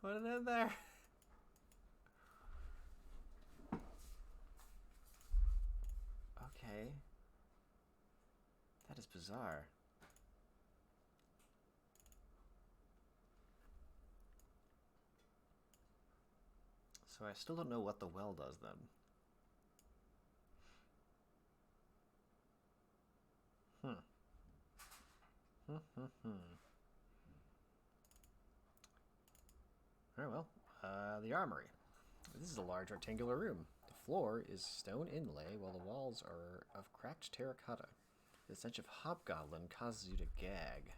Put it in there. Okay. That is bizarre. So I still don't know what the well does then. Alright, well, the armory. This is a large rectangular room. The floor is stone inlay, while the walls are of cracked terracotta. The stench of hobgoblin causes you to gag.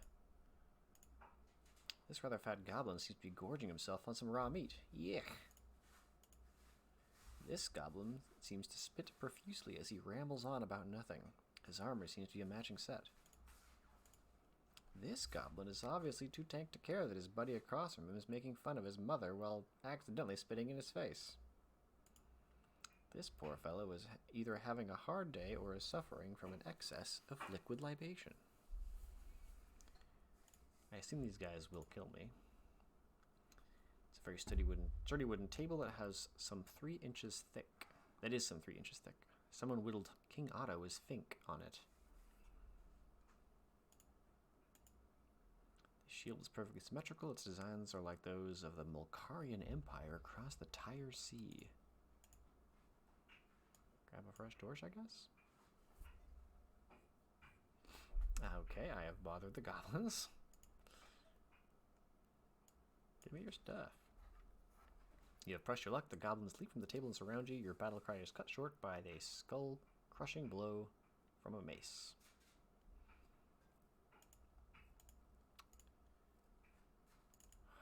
This rather fat goblin seems to be gorging himself on some raw meat. Yuck! This goblin seems to spit profusely as he rambles on about nothing. His armor seems to be a matching set. This goblin is obviously too tanked to care that his buddy across from him is making fun of his mother while accidentally spitting in his face. This poor fellow is either having a hard day or is suffering from an excess of liquid libation. I assume these guys will kill me. It's a very sturdy wooden table that has some 3 inches thick. That is some 3 inches thick. Someone whittled King Otto as Fink on it. The shield is perfectly symmetrical. Its designs are like those of the Mulkarian Empire across the Tyre Sea. Grab a fresh torch, I guess? Okay, I have bothered the goblins. Give me your stuff. You have pressed your luck. The goblins leap from the table and surround you. Your battle cry is cut short by a skull-crushing blow from a mace.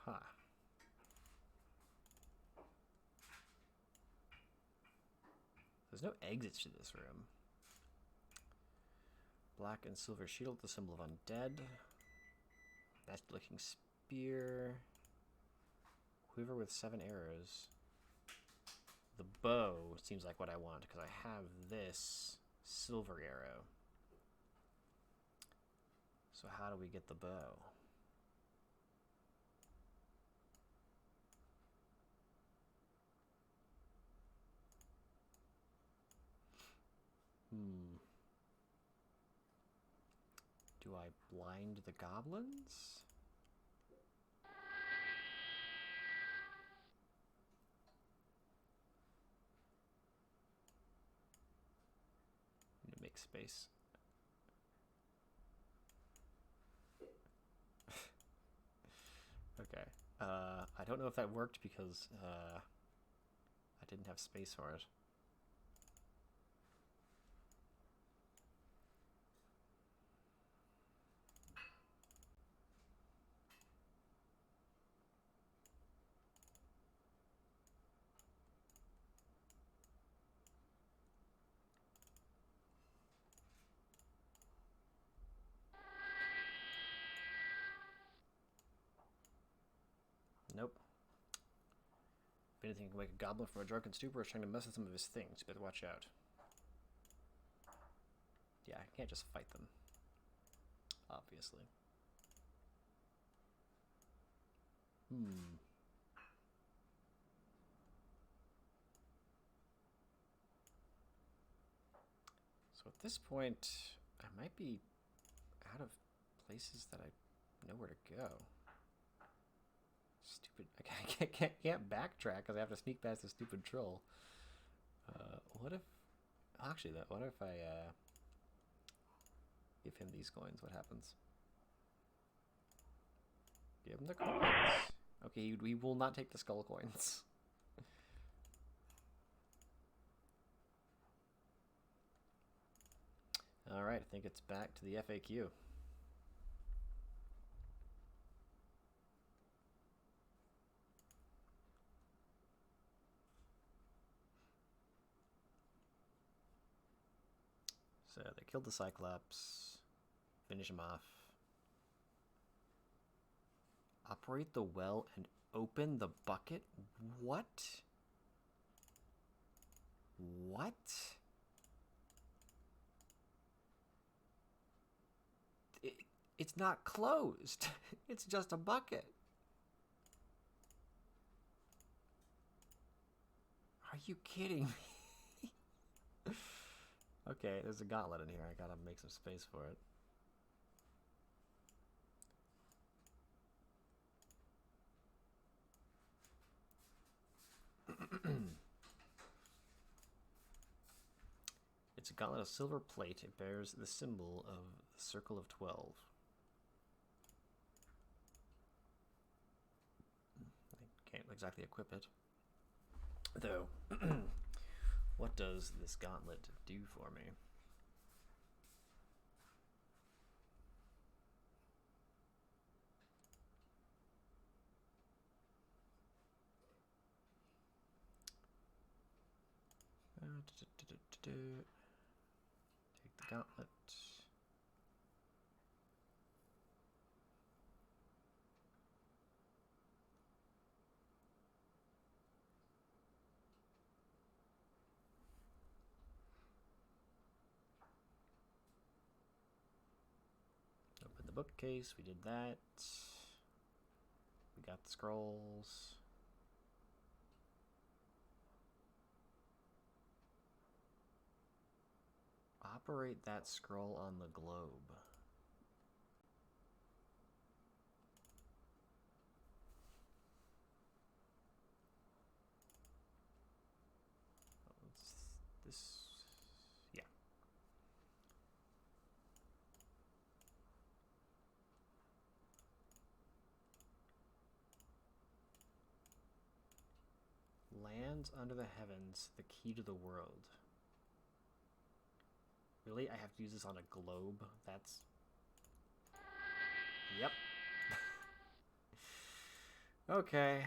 Huh. There's no exits to this room. Black and silver shield, the symbol of undead. Nasty looking spear. Quiver with 7 arrows. The bow seems like what I want because I have this silver arrow. So how do we get the bow? Do I blind the goblins? Need to make space. Okay. I don't know if that worked because I didn't have space for it. Nope. If anything can wake a goblin from a drunken stupor, is trying to mess with some of his things. Better watch out. Yeah, I can't just fight them. Obviously. So at this point, I might be out of places that I know where to go. Stupid. I can't backtrack because I have to sneak past the stupid troll. What if... Actually, what if I give him these coins? What happens? Give him the coins. Okay, we will not take the skull coins. Alright, I think it's back to the FAQ. So they killed the Cyclops. Finish him off. Operate the well and open the bucket? What? What? It's not closed. It's just a bucket. Are you kidding me? Okay, there's a gauntlet in here. I gotta make some space for it. It's a gauntlet of silver plate. It bears the symbol of the Circle of 12. I can't exactly equip it. Though, what does this gauntlet do for me? Take the gauntlet. Open the bookcase. We did that. We got the scrolls. Operate that scroll on the globe. This, yeah. Lands under the heavens, the key to the world. Really? I have to use this on a globe? That's... Yep. Okay.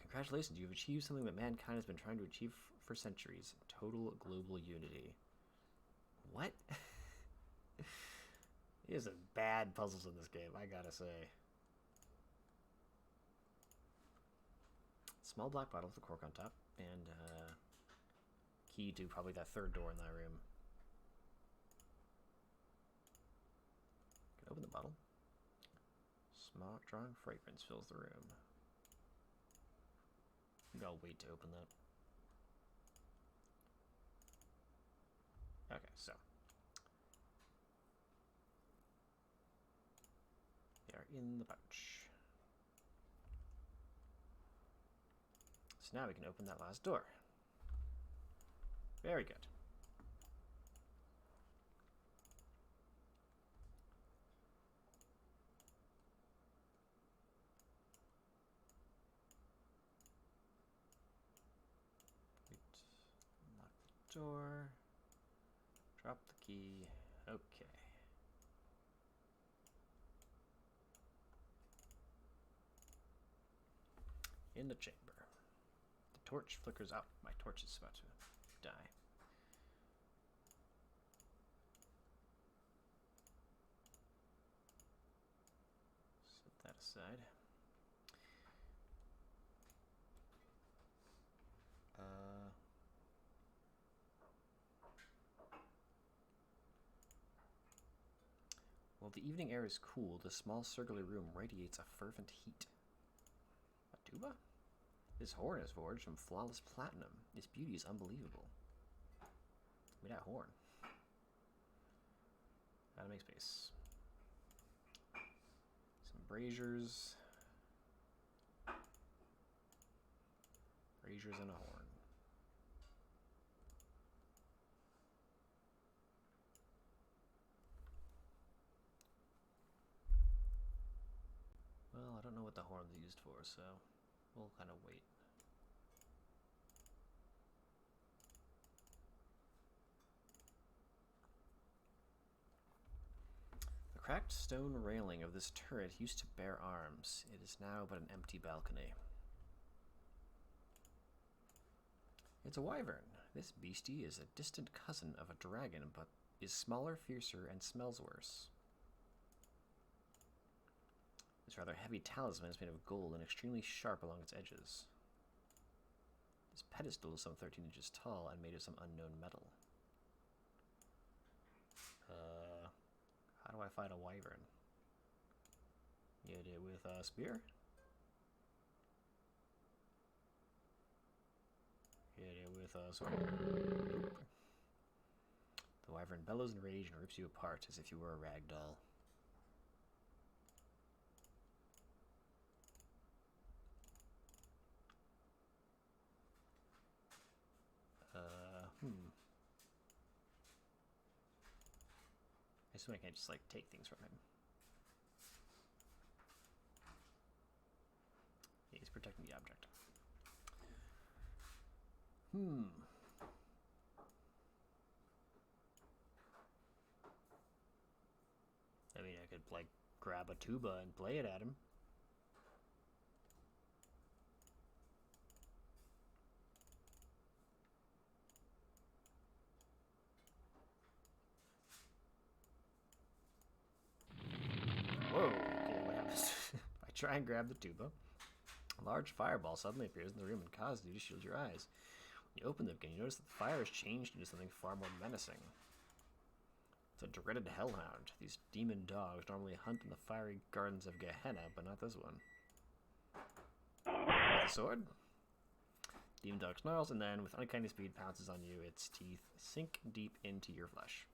Congratulations, you've achieved something that mankind has been trying to achieve for centuries. Total global unity. What? There's some bad puzzles in this game, I gotta say. Small black bottle with a cork on top, and key to probably that third door in that room. Can open the bottle. Smoke strong fragrance fills the room. Maybe I'll wait to open that. Okay, so they are in the pouch. So now we can open that last door. Very good. Lock the door. Drop the key. Okay. In the chamber. The torch flickers out. My torch is about to die. this side. While the evening air is cool, the small circular room radiates a fervent heat. A tuba? This horn is forged from flawless platinum. Its beauty is unbelievable. Give me that horn. Gotta make space. Some braziers. Braziers and a horn. Well, I don't know what the horn's used for, so we'll kind of wait. The cracked stone railing of this turret used to bear arms. It is now but an empty balcony. It's a wyvern. This beastie is a distant cousin of a dragon, but is smaller, fiercer, and smells worse. This rather heavy talisman is made of gold and extremely sharp along its edges. This pedestal is some 13 inches tall and made of some unknown metal. How do I fight a wyvern? Hit it with a spear? Hit it with a sword? Nope. The wyvern bellows in rage and rips you apart as if you were a rag doll. I assume I can't just, like, take things from him. Yeah, he's protecting the object. I mean, I could, like, grab a tuba and play it at him. Whoa, okay, what happens? I try and grab the tuba. A large fireball suddenly appears in the room and causes you to shield your eyes. When you open them again, you notice that the fire has changed into something far more menacing. It's a dreaded hellhound. These demon dogs normally hunt in the fiery gardens of Gehenna, but not this one. With a sword? Demon dog snarls and then, with uncanny speed, pounces on you. Its teeth sink deep into your flesh.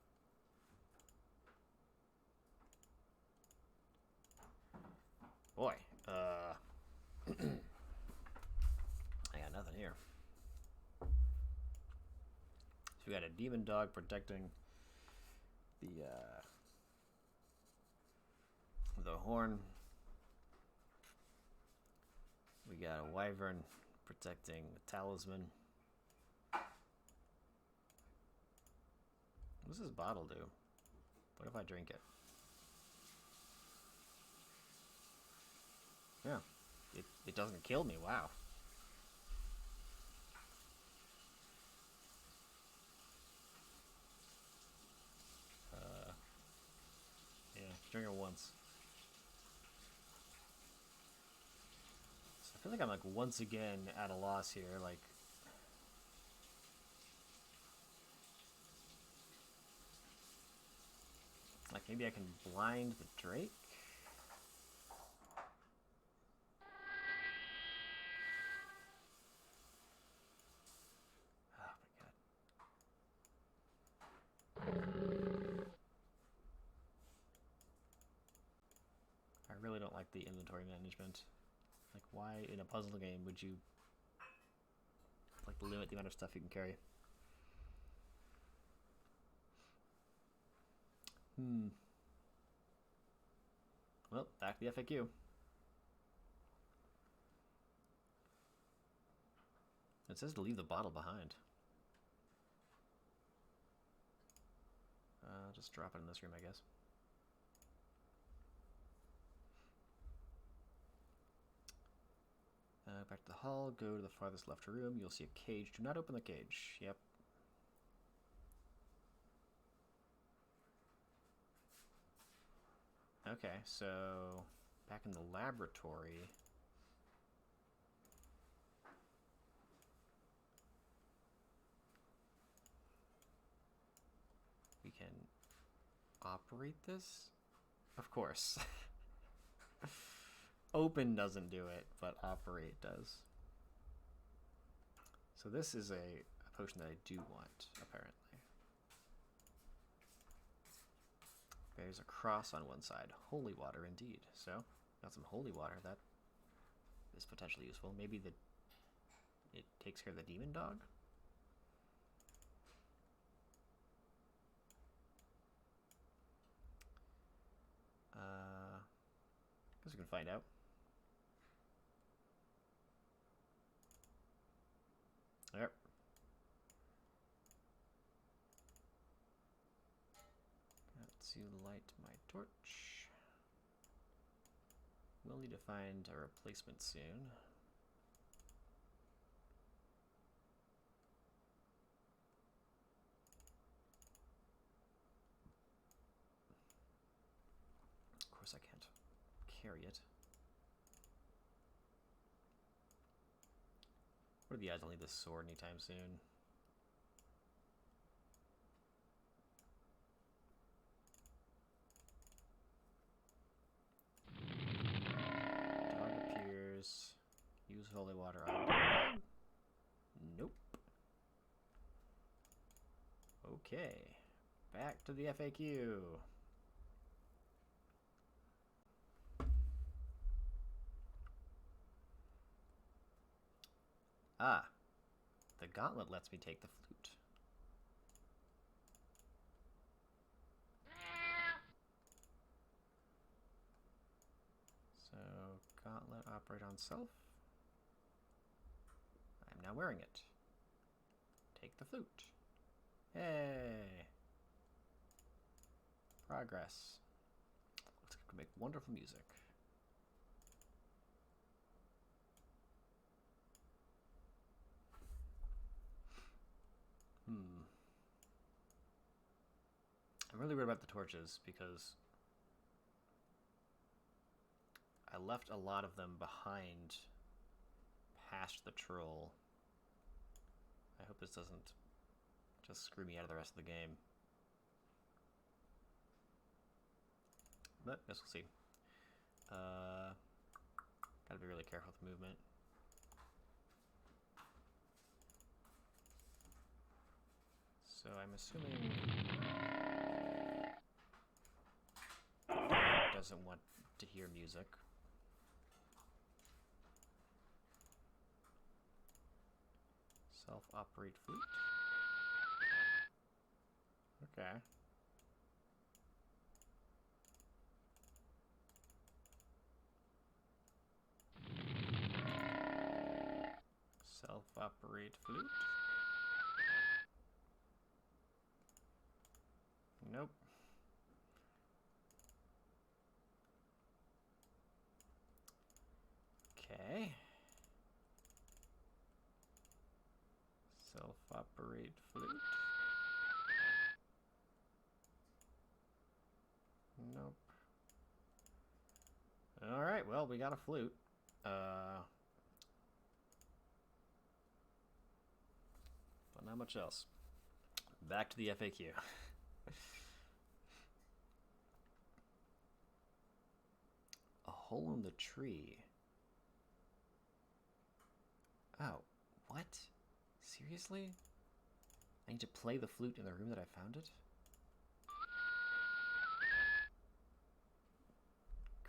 Boy, I got nothing here. So we got a demon dog protecting the horn. We got a wyvern protecting the talisman. What does this bottle do? What if I drink it? Yeah, it doesn't kill me. Wow. Yeah, drink it once. So I feel like I'm like once again at a loss here. Like maybe I can blind the Drake. I really don't like the inventory management. Like, why in a puzzle game would you like limit the amount of stuff you can carry? Well, back to the FAQ. It says to leave the bottle behind. Just drop it in this room, I guess. Back to the hall, go to the farthest left room. You'll see a cage. Do not open the cage. Yep. Okay, so back in the laboratory. We can operate this? Of course. Open doesn't do it, but operate does. So this is a potion that I do want, apparently. There's a cross on one side. Holy water, indeed. So, got some holy water. That is potentially useful. Maybe it takes care of the demon dog? Guess we can find out. Yep. Got to light my torch. We'll need to find a replacement soon. Of course I can't carry it. What are the odds I'll need this sword anytime soon? Dog appears. Use holy water on dog. Nope. Okay. Back to the FAQ. Ah, the gauntlet lets me take the flute. So, gauntlet operate on self. I'm now wearing it. Take the flute. Hey! Progress. Looks like it can make wonderful music. I'm really worried about the torches because I left a lot of them behind past the troll. I hope this doesn't just screw me out of the rest of the game. But I guess we'll see. Gotta be really careful with movement. So I'm assuming it doesn't want to hear music. Self-operate flute. Okay. Self-operate flute. Nope. Okay. Self-operate flute. Nope. Alright, well, we got a flute. But not much else. Back to the FAQ. A hole in the tree. Oh, what? Seriously? I need to play the flute in the room that I found it?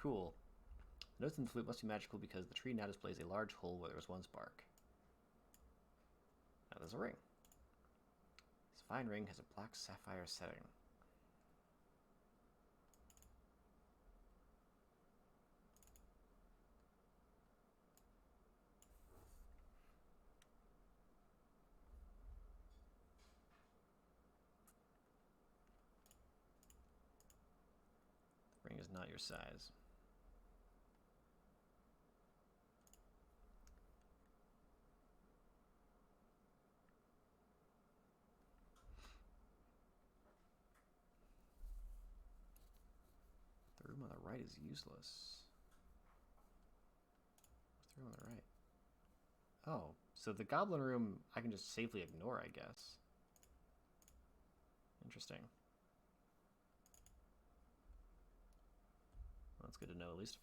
Cool. Notes in the flute must be magical because the tree now displays a large hole where there was once bark. Now there's a ring. This fine ring has a black sapphire setting. The ring is not your size. The room on the right is useless. Left room on the right. Oh, so the goblin room I can just safely ignore, I guess. Interesting. Well, that's good to know, at least.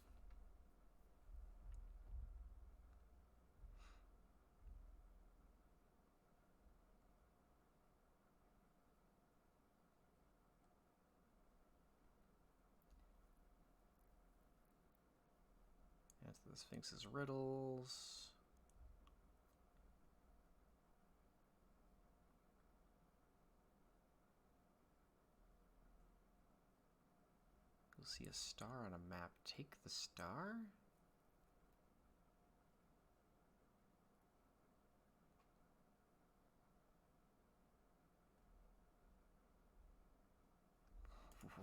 Answer the Sphinx's riddles. You'll see a star on a map. Take the star?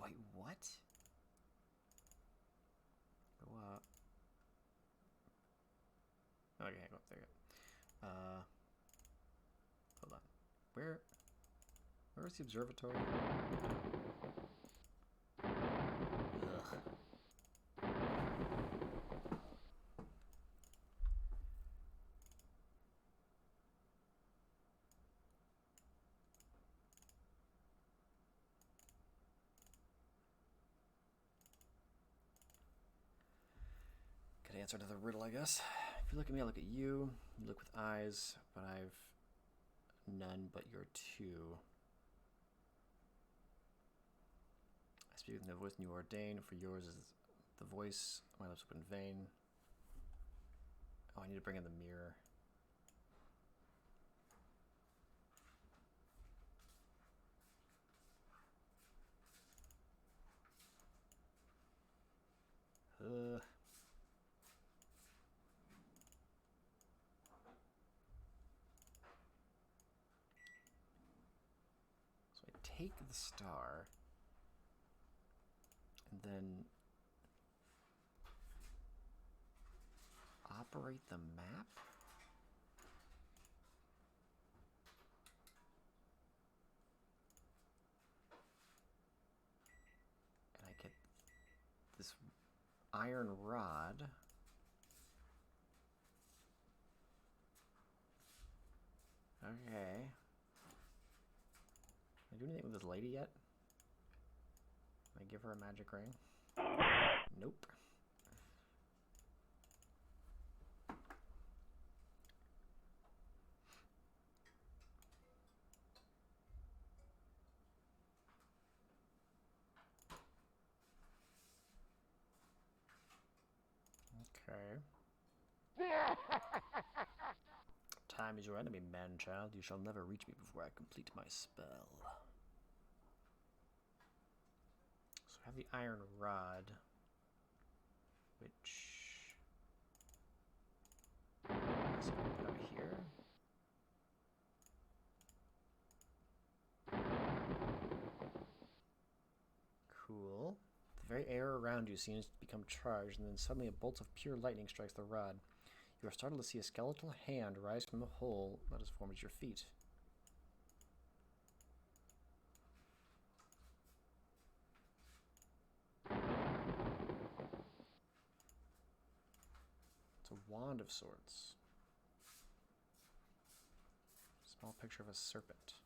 Wait, what? Go up. Okay, go up there. Hold on. Where's the observatory? Ugh. Could answer another riddle, I guess. If you look at me, I look at you. You look with eyes, but I've none but your two. I speak with no voice, and you ordain. For yours is the voice. My lips open in vain. Oh, I need to bring in the mirror. So I take the star, and then operate the map? And I get this iron rod. Okay. Can I do anything with this lady yet? Can I give her a magic ring? Nope. Okay. Time is your enemy, man-child. You shall never reach me before I complete my spell. So I have the iron rod, which let's put out here. Cool. The very air around you seems to become charged, and then suddenly a bolt of pure lightning strikes the rod. You are startled to see a skeletal hand rise from the hole that is formed at your feet. It's a wand of sorts. Small picture of a serpent.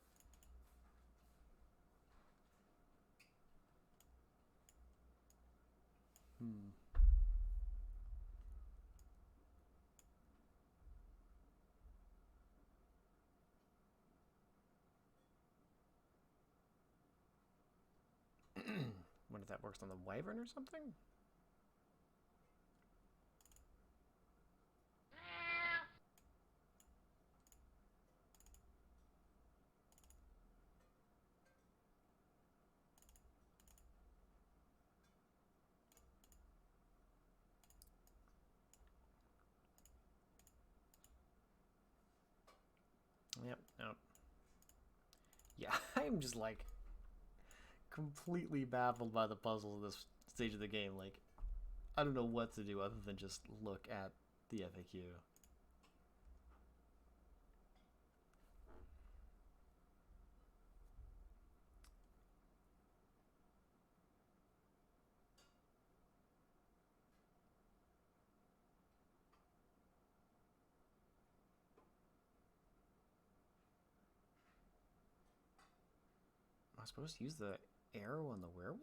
Wonder if that works on the wyvern or something? Yep, nope. Yeah, I'm just like completely baffled by the puzzle of this stage of the game. Like, I don't know what to do other than just look at the FAQ. was supposed to use the arrow on the werewolf?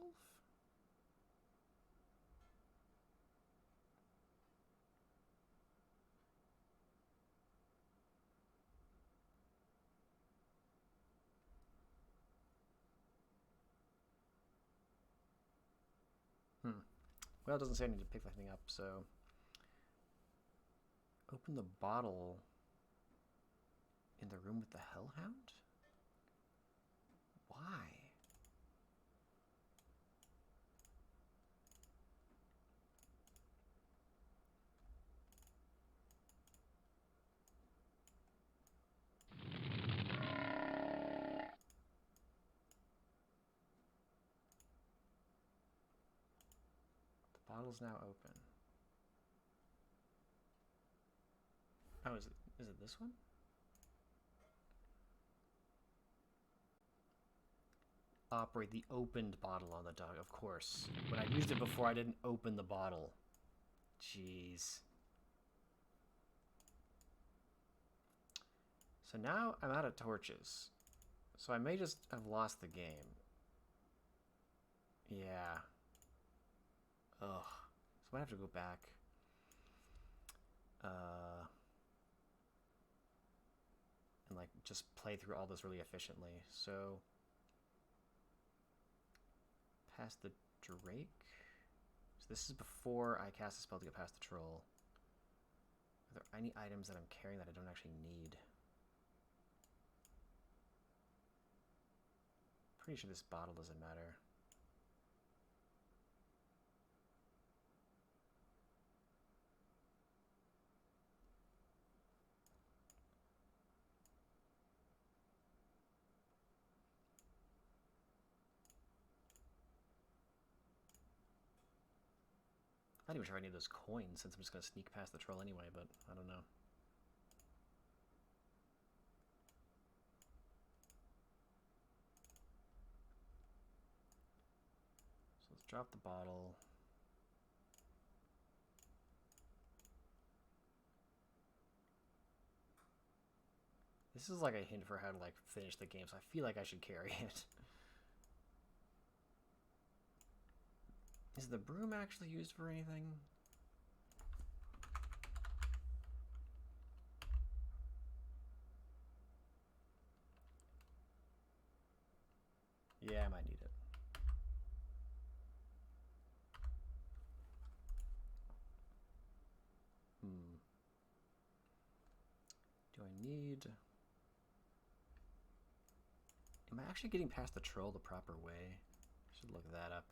Well, it doesn't say I need to pick that thing up, so... Open the bottle in the room with the Hellhound? Why? The bottle's now open. Oh, is it this one? Operate the opened bottle on the dog, of course. When I used it before, I didn't open the bottle. Jeez. So now I'm out of torches. So I may just have lost the game. Yeah. Ugh. So I have to go back. And like just play through all this really efficiently. So past the Drake. So this is before I cast a spell to get past the troll. Are there any items that I'm carrying that I don't actually need? Pretty sure this bottle doesn't matter. I'm not even sure I need those coins since I'm just going to sneak past the troll anyway, but I don't know. So let's drop the bottle. This is like a hint for how to like finish the game, so I feel like I should carry it. Is the broom actually used for anything? Yeah, I might need it. Do I need... Am I actually getting past the troll the proper way? I should look that up.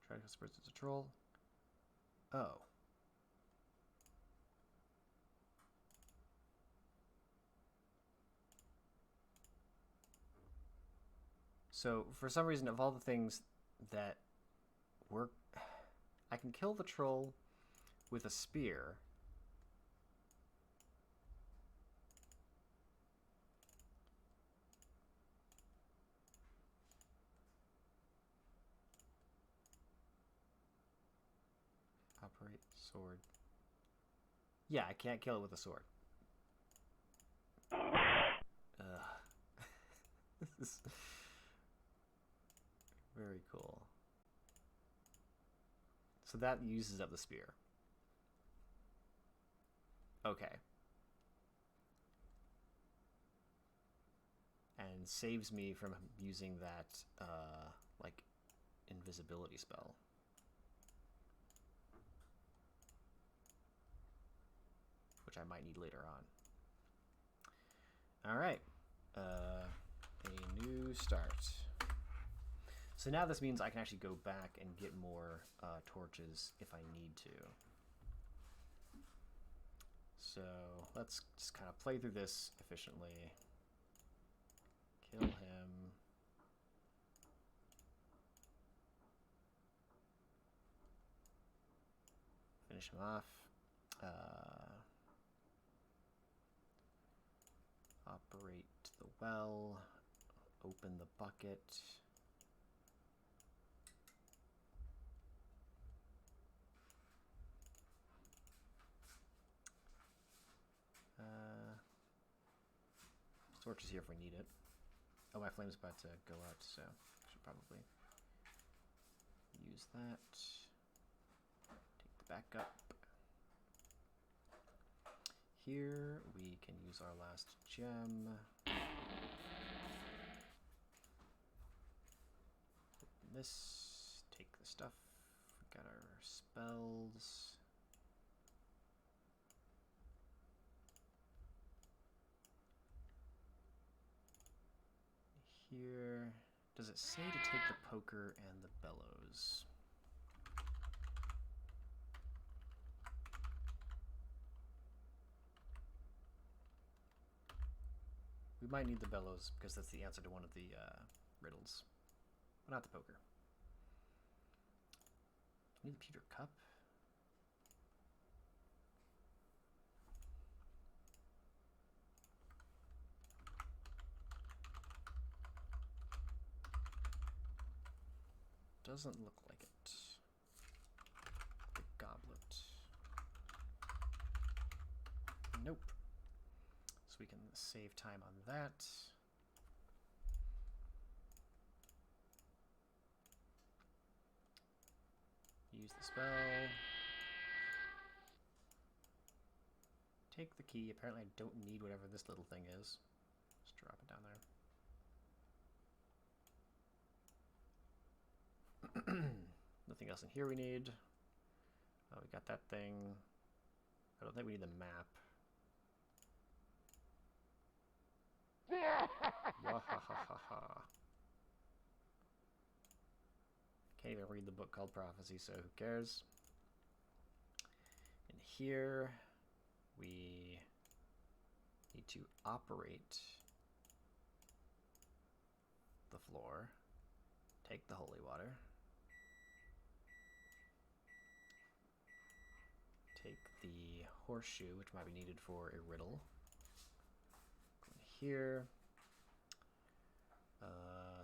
Try to disperse it's a troll. Oh. So, for some reason, of all the things that work, I can kill the troll with a spear. Operate sword. Yeah, I can't kill it with a sword. This is very cool. So that uses up the spear. Okay. And saves me from using that, like, invisibility spell. Which I might need later on. Alright. A new start. So now this means I can actually go back and get more torches if I need to. So let's just kind of play through this efficiently. Kill him. Finish him off. Operate the well. open the bucket. Torch is here if we need it. Oh, my flame's about to go out, so I should probably use that. Take the backup. Here we can use our last gem. Open this, take the stuff. We got our spells. Here, does it say to take the poker and the bellows? We might need the bellows because that's the answer to one of the riddles. But not the poker. I need the pewter cup. Doesn't look like it. The goblet. Nope. So we can save time on that. Use the spell. Take the key. Apparently I don't need whatever this little thing is. Just drop it down there. Nothing else in here we need. Oh, we got that thing. I don't think we need the map. Wahahaha. Can't even read the book called Prophecy, so who cares? And here we need to operate the floor. Take the holy water. Take the horseshoe, which might be needed for a riddle. Go in here.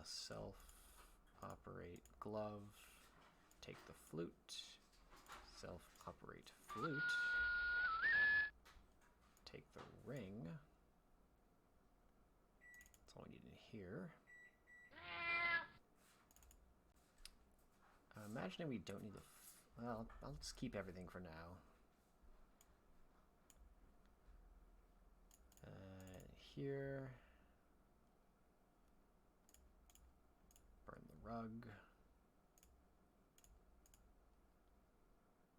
Self-operate glove. Take the flute. Self-operate flute. Take the ring. That's all we need in here. Imagining we don't need the... well, I'll just keep everything for now. Here. Burn the rug.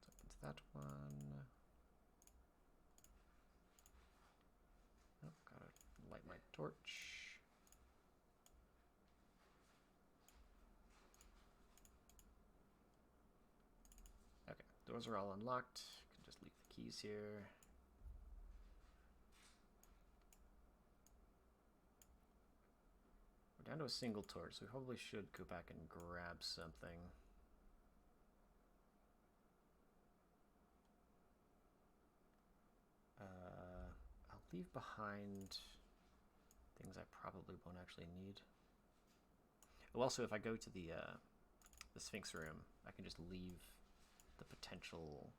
Let's open to that one. Oh, gotta light my torch. Okay, doors are all unlocked. Can just leave the keys here. We're down to a single torch, so we probably should go back and grab something. I'll leave behind things I probably won't actually need. Oh, also, if I go to the Sphinx room, I can just leave the potential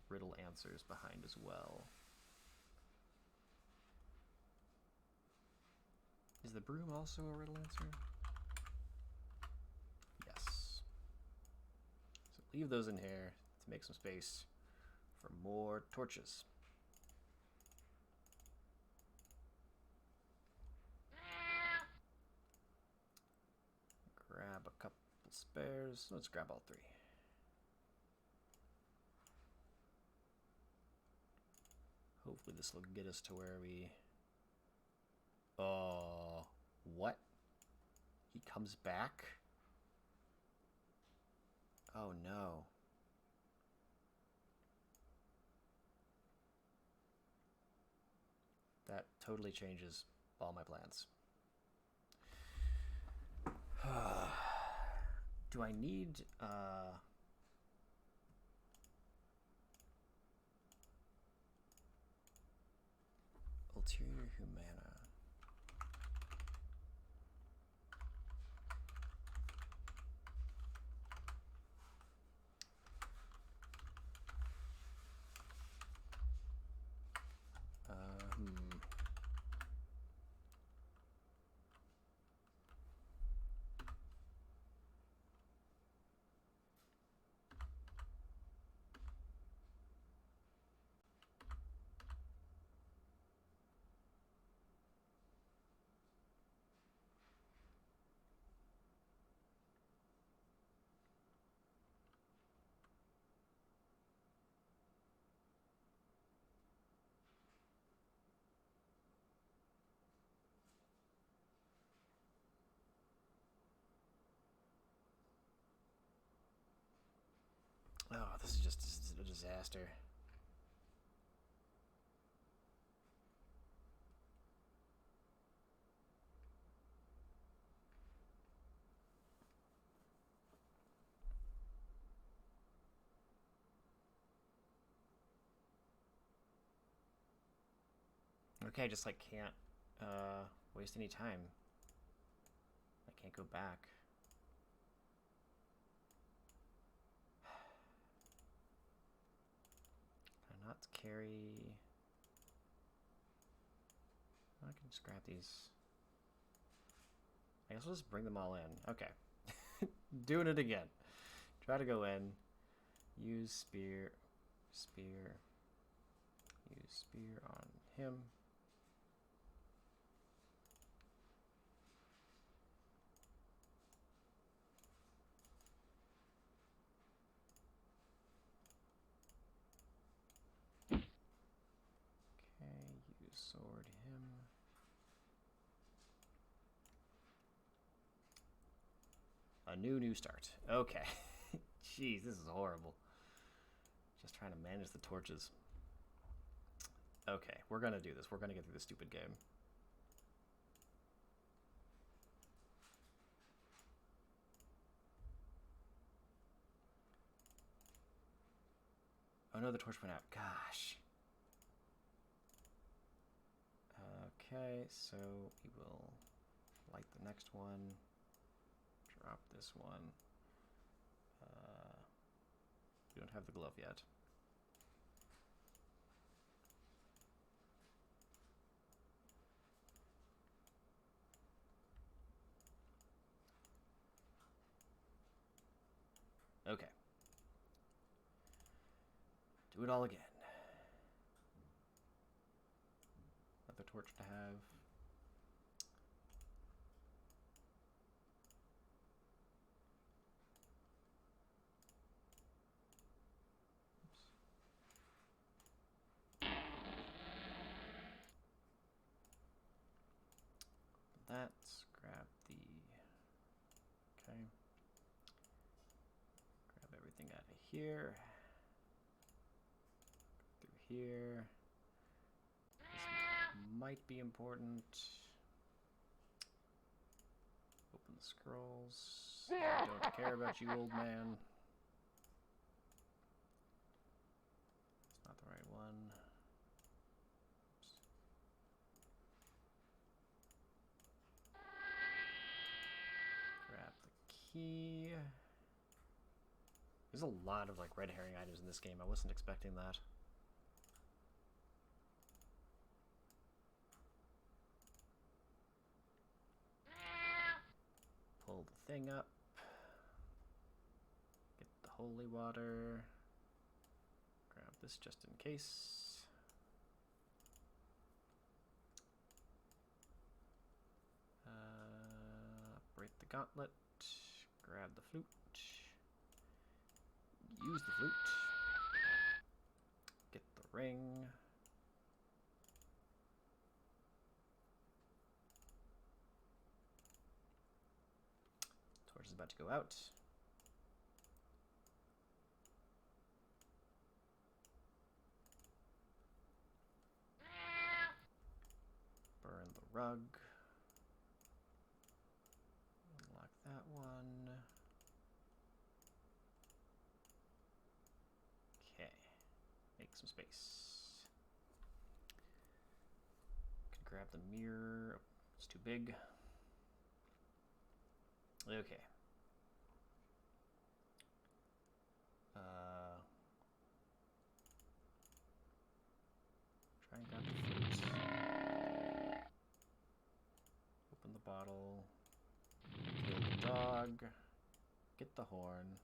riddle answers behind as well. Is the broom also a riddle answer? Yes. So leave those in here to make some space for more torches. Grab a couple spares. Let's grab all three. Hopefully this will get us to where we... oh, what? He comes back? Oh no. That totally changes all my plans. Do I need ulterior humana? this is just a disaster. Okay, I just like can't waste any time. I can't go back. Can I not carry? I can just grab these. I guess we'll just bring them all in. Okay. Doing it again. Try to go in. Use spear. Spear. Use spear on him. Sword him. A new start. Okay. Jeez, this is horrible. Just trying to manage the torches. Okay, we're gonna do this. We're gonna get through this stupid game. Oh no, the torch went out. Gosh. Okay, so we will light the next one, drop this one. We don't have the glove yet. Okay. Do it all again. Another torch to have. That, grab the, okay, grab everything out of here, through here, this might be important, open the scrolls, I don't care about you, old man, it's not the right one. Key. There's a lot of like red herring items in this game. I wasn't expecting that. Pull the thing up. Get the holy water. Grab this just in case. Break the gauntlet. Grab the flute. Use the flute. Get the ring. Torch is about to go out. Burn the rug. Unlock that one. Okay. Make some space. Could grab the mirror. It's too big. Okay. Try and grab the fruit. Open the bottle. Kill the dog. Get the horn.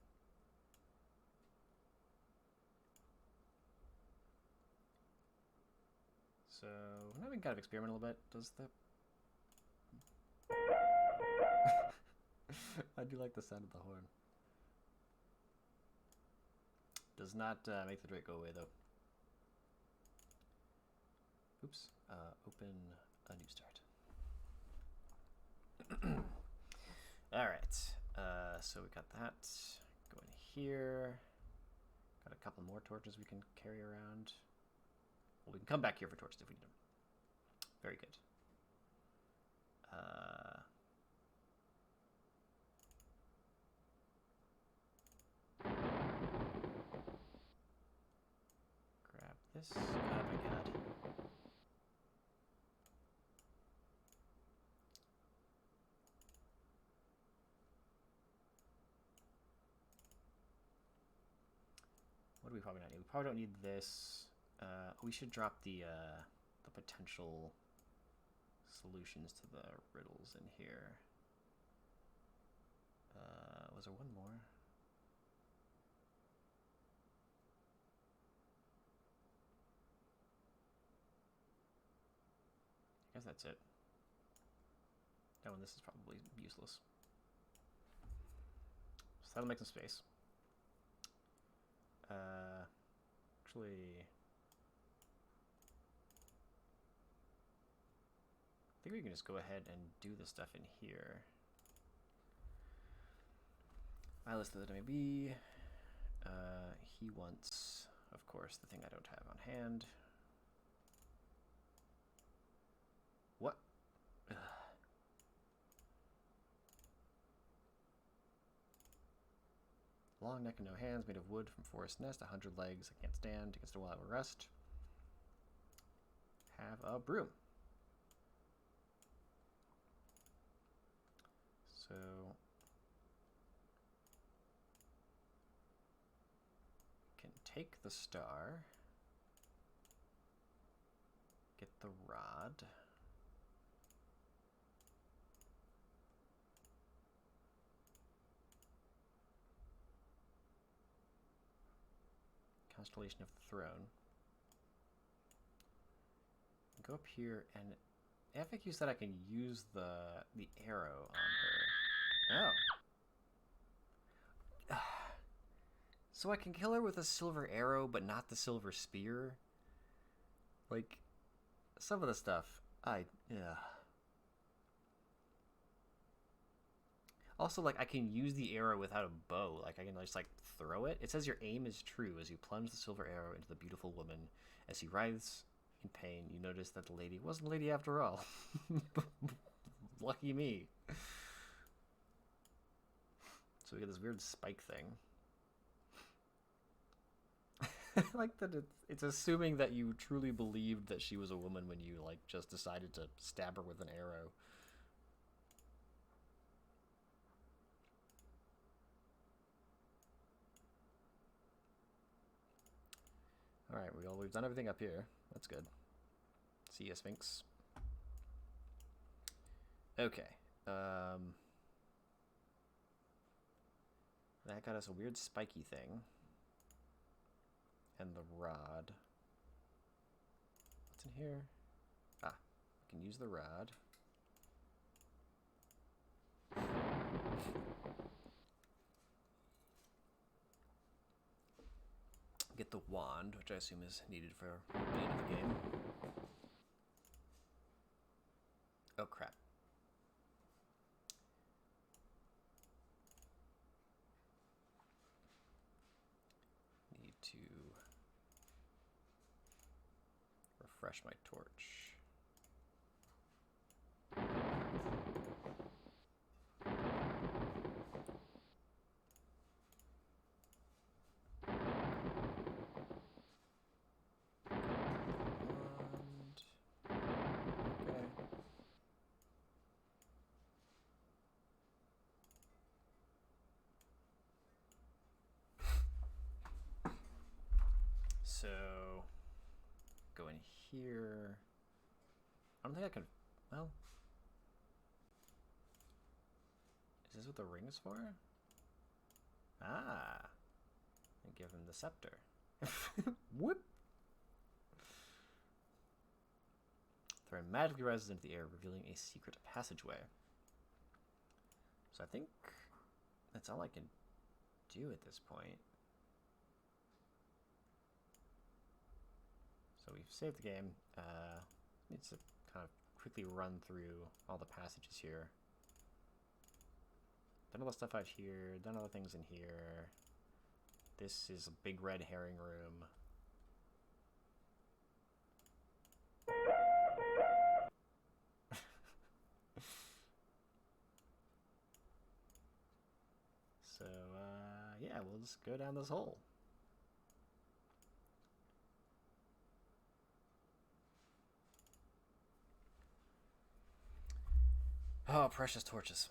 So, now we can kind of experiment a little bit. Does the... I do like the sound of the horn. Does not make the Drake go away, though. Oops. Open a new start. Alright. So we got that. Go in here. Got a couple more torches we can carry around. Well, we can come back here for torches if we need them. Very good. Grab this. Oh my god. What do we probably not need? We probably don't need this. We should drop the potential solutions to the riddles in here. Was there one more? I guess that's it. Oh, and this is probably useless. So that'll make some space. Actually, I think we can just go ahead and do the stuff in here. My list of the maybe. He wants, of course, the thing I don't have on hand. What? Ugh. Long neck and no hands, made of wood from forest nest, 100 legs, I can't stand, against a while I will rest. Have a broom. So we can take the star, get the rod. Constellation of the Throne. Go up here, and FAQ said I can use the arrow on her. Oh. So I can kill her with a silver arrow, but not the silver spear? Like, some of the stuff, yeah. Also, like, I can use the arrow without a bow. Like, I can just, like, throw it. It says your aim is true as you plunge the silver arrow into the beautiful woman. As he writhes in pain, you notice that the lady wasn't a lady after all. Lucky me. So we get this weird spike thing. I like that it's assuming that you truly believed that she was a woman when you, like, just decided to stab her with an arrow. Alright, we've done everything up here. That's good. See ya, Sphinx. Okay. That got us a weird spiky thing. And the rod. What's in here? Ah, we can use the rod. Get the wand, which I assume is needed for the end of the game. Oh crap. Need to refresh my torch. So, go in here. I don't think I can, well. Is this what the ring is for? Ah. And give him the scepter. Whoop. Throw magically rises into the air, revealing a secret passageway. So I think that's all I can do at this point. So we've saved the game. Need to kind of quickly run through all the passages here. Done all the stuff out here, done all the things in here. This is a big red herring room. So, yeah, we'll just go down this hole. Oh, precious torches.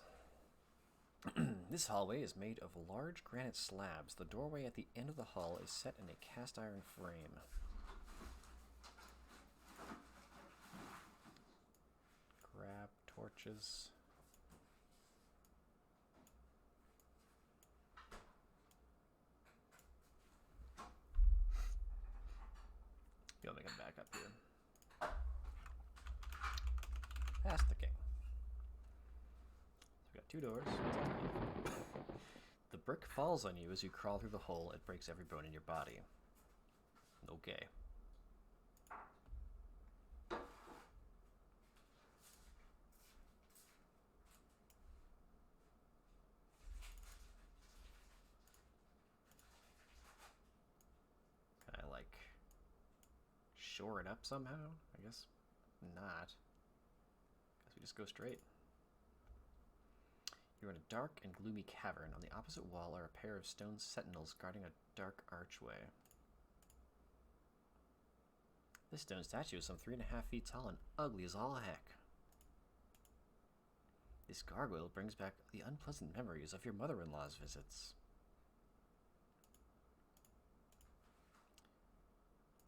This hallway is made of large granite slabs. The doorway at the end of the hall is set in a cast iron frame. Grab torches. You'll make it back up here. Past the king. So we got 2 doors. The brick falls on you as you crawl through the hole. It breaks every bone in your body. Okay. Can I, like, shore it up somehow? I guess not. Guess we just go straight. You're in a dark and gloomy cavern. On the opposite wall are a pair of stone sentinels guarding a dark archway. This stone statue is some 3.5 feet tall and ugly as all heck. This gargoyle brings back the unpleasant memories of your mother-in-law's visits.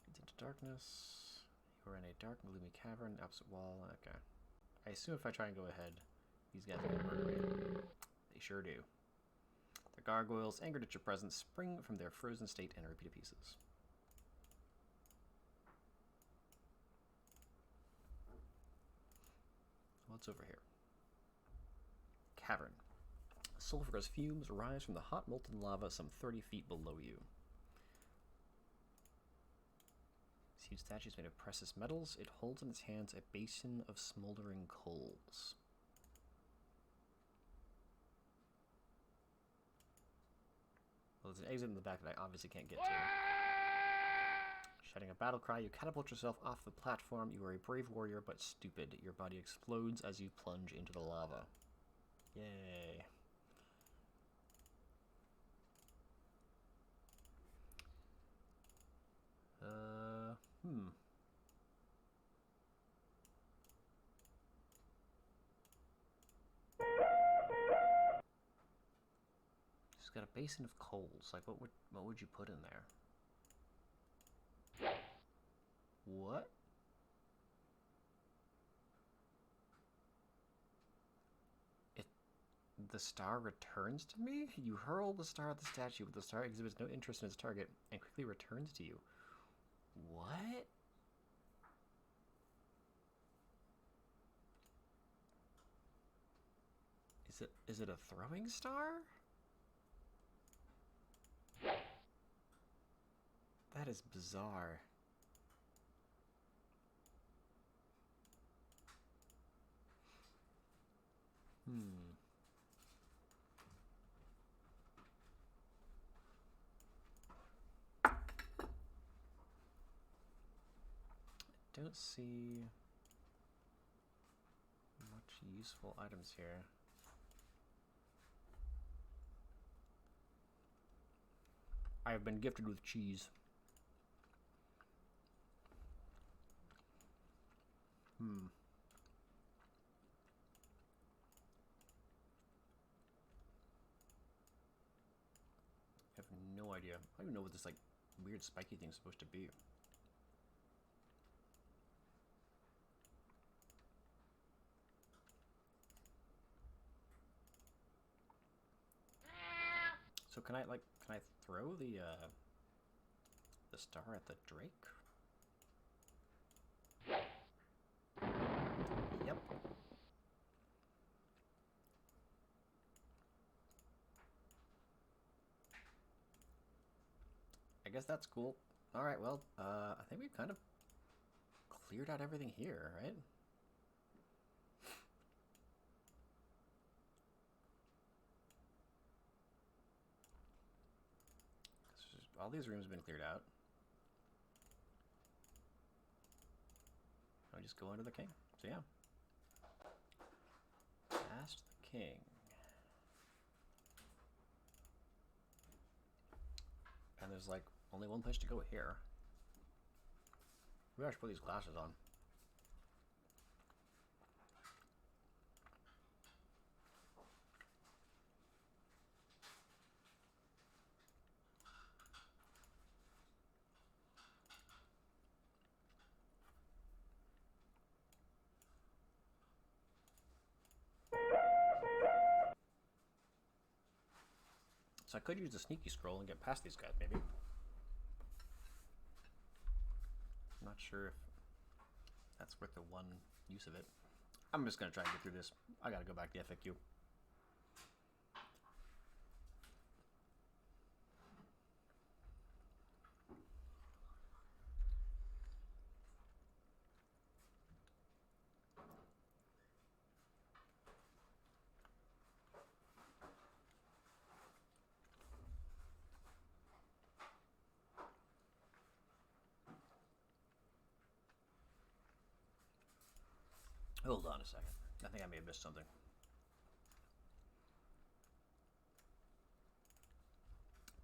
Leads into darkness. You are in a dark and gloomy cavern, opposite wall. Okay. I assume if I try and go ahead, these guys are going to murder me. They sure do. The gargoyles, angered at your presence, spring from their frozen state and rip you to pieces. What's over here? Cavern. Sulphurous fumes rise from the hot molten lava some 30 feet below you. This huge statue is made of precious metals. It holds in its hands a basin of smoldering coals. Well, there's an exit in the back that I obviously can't get to. Shouting a battle cry, you catapult yourself off the platform. You are a brave warrior, but stupid. Your body explodes as you plunge into the lava. Yay. Just got a basin of coals. Like, what would you put in there? What? The star returns to me? You hurl the star at the statue, but the star exhibits no interest in its target and quickly returns to you. What? Is it a throwing star? That is bizarre. Don't see much useful items here. I have been gifted with cheese. I have no idea. I don't even know what this, like, weird spiky thing's supposed to be. So can I throw the star at the drake? Yep. I guess that's cool. Alright, well, I think we've kind of cleared out everything here, right? all these rooms have been cleared out. I'll just go into the king. So yeah. Past the king. And there's like only one place to go here. We gotta put these glasses on. So I could use the sneaky scroll and get past these guys, maybe. I'm not sure if that's worth the one use of it. I'm just gonna try and get through this. I gotta go back to the FAQ. Hold on a second. I think I may have missed something.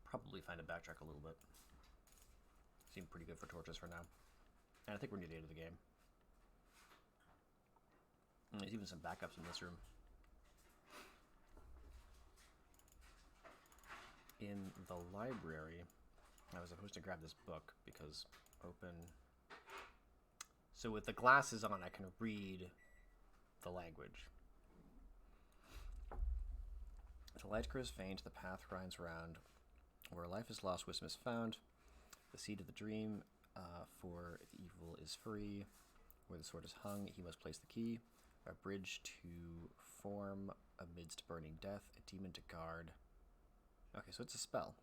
Probably find a backtrack a little bit. Seemed pretty good for torches for now. And I think we're near the end of the game. And there's even some backups in this room. In the library, I was supposed to grab this book because open... So with the glasses on, I can read the language. The light grows faint, the path winds round. Where life is lost, wisdom is found. The seed of the dream, for the evil is free. Where the sword is hung, he must place the key. A bridge to form amidst burning death, a demon to guard. Okay, so it's a spell.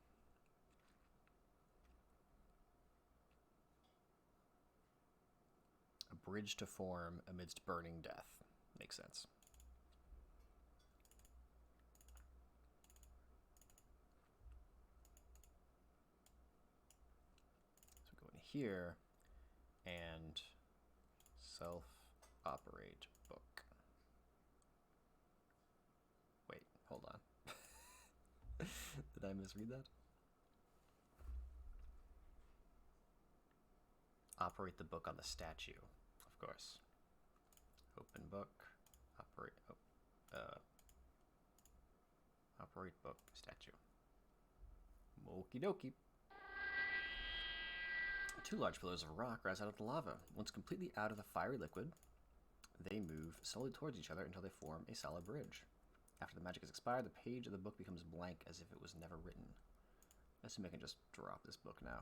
A bridge to form amidst burning death. Makes sense. So go in here and self-operate book. Wait, hold on. Did I misread that? Operate the book on the statue, of course. Open book, operate, operate book, statue. Okie dokie. Two large pillars of rock rise out of the lava. Once completely out of the fiery liquid, they move slowly towards each other until they form a solid bridge. After the magic is expired, the page of the book becomes blank as if it was never written. I assume I can just drop this book now.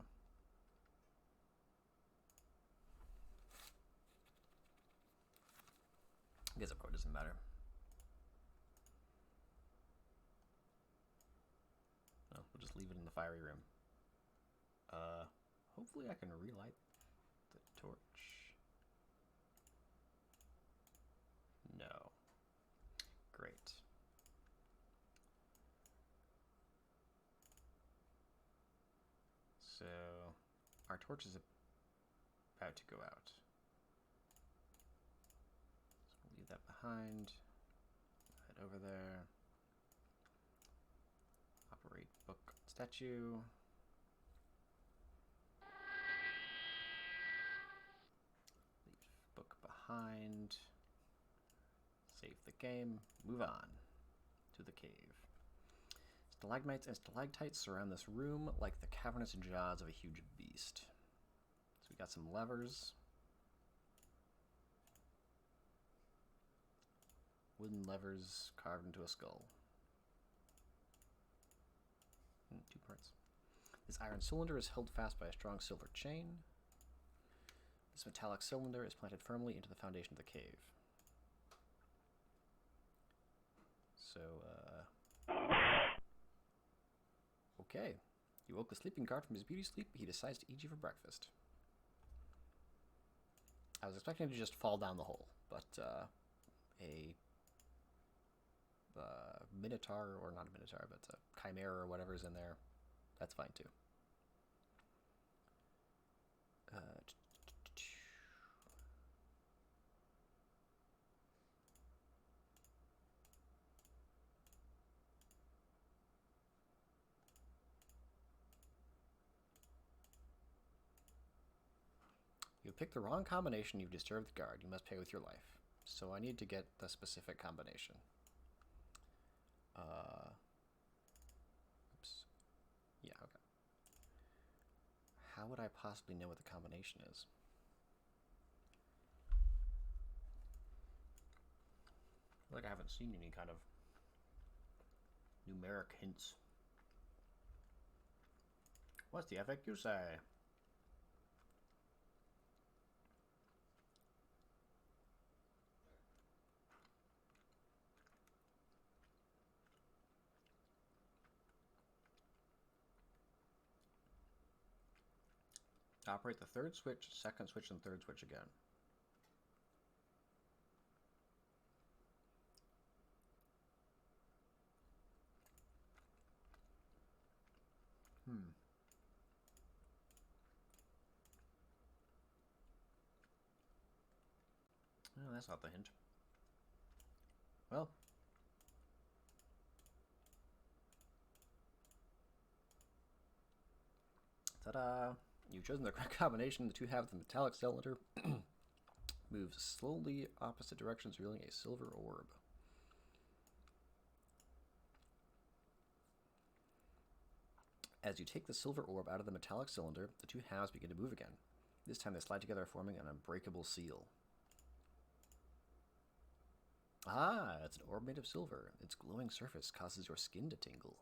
I guess it probably doesn't matter. No, we'll just leave it in the fiery room. Hopefully I can relight the torch. No. Great. So, our torch is about to go out. So we'll leave that behind. Head over there. Operate book statue. Leave book behind. Save the game. Move on to the cave. Stalagmites and stalactites surround this room like the cavernous jaws of a huge beast. So we got some levers. Wooden levers carved into a skull. 2 parts. This iron cylinder is held fast by a strong silver chain. This metallic cylinder is planted firmly into the foundation of the cave. So, okay. You woke the sleeping guard from his beauty sleep, but he decides to eat you for breakfast. I was expecting to just fall down the hole, but a minotaur, or not a minotaur, but a chimera or whatever is in there, that's fine too. You picked the wrong combination. You've disturbed the guard. You must pay with your life. So I need to get the specific combination. Oops. Yeah, okay. How would I possibly know what the combination is? Like I haven't seen any kind of numeric hints. What's the FAQ say? Operate the third switch, second switch, and third switch again. Oh, that's not the hint. Well. Ta-da! You've chosen the correct combination. The two halves of the metallic cylinder moves slowly opposite directions, revealing a silver orb. As you take the silver orb out of the metallic cylinder, the two halves begin to move again. This time they slide together, forming an unbreakable seal. Ah, it's an orb made of silver. Its glowing surface causes your skin to tingle.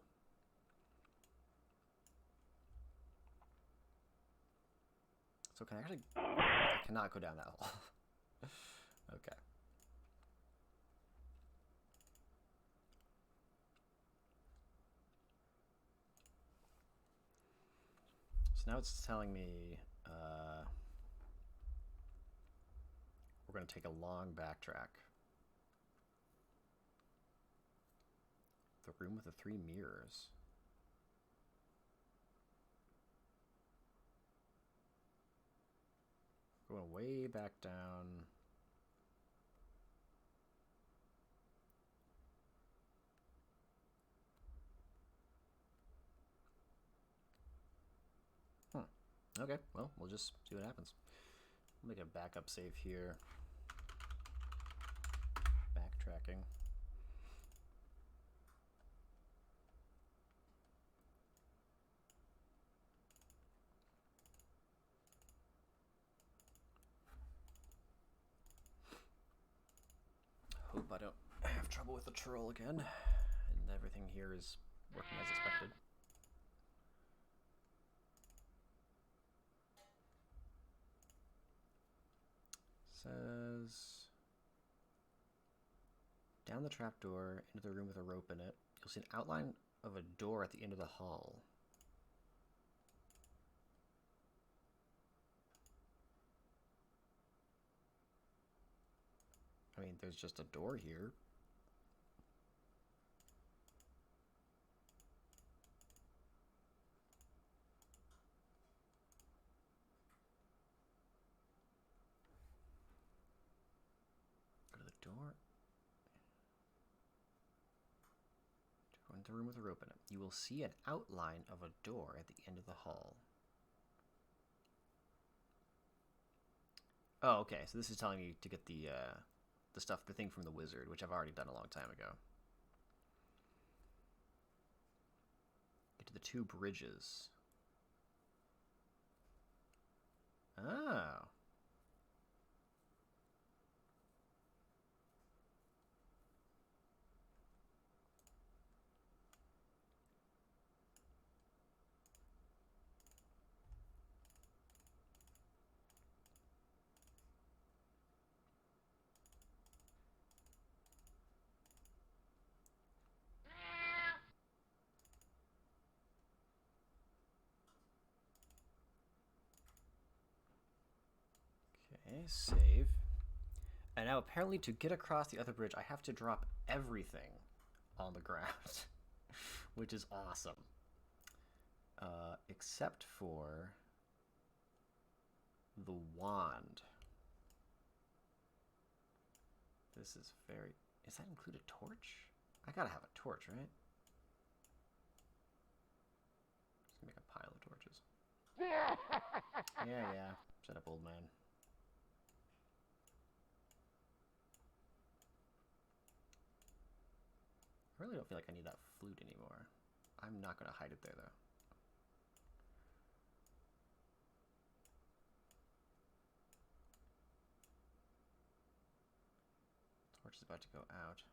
So can I actually... I cannot go down that hole. Okay. So now it's telling me we're going to take a long backtrack. The room with the 3 mirrors. Going way back down. Okay, well, we'll just see what happens. I'll make a backup save here. Backtracking. Hope I don't have trouble with the troll again, and everything here is working as expected. Says down the trapdoor into the room with a rope in it. You'll see an outline of a door at the end of the hall. I mean, there's just a door here. Go to the door. Go into the room with a rope in it. You will see an outline of a door at the end of the hall. Oh, okay. So this is telling me to get the stuff, the thing from the wizard, which I've already done a long time ago. Get to the 2 bridges. Oh. Okay, save. And now apparently to get across the other bridge, I have to drop everything on the ground, which is awesome. Except for the wand. This is very... Does that include a torch? I gotta have a torch, right? Just gonna make a pile of torches. Yeah. Shut up, old man. I really don't feel like I need that flute anymore. I'm not gonna hide it there, though. Torch is about to go out.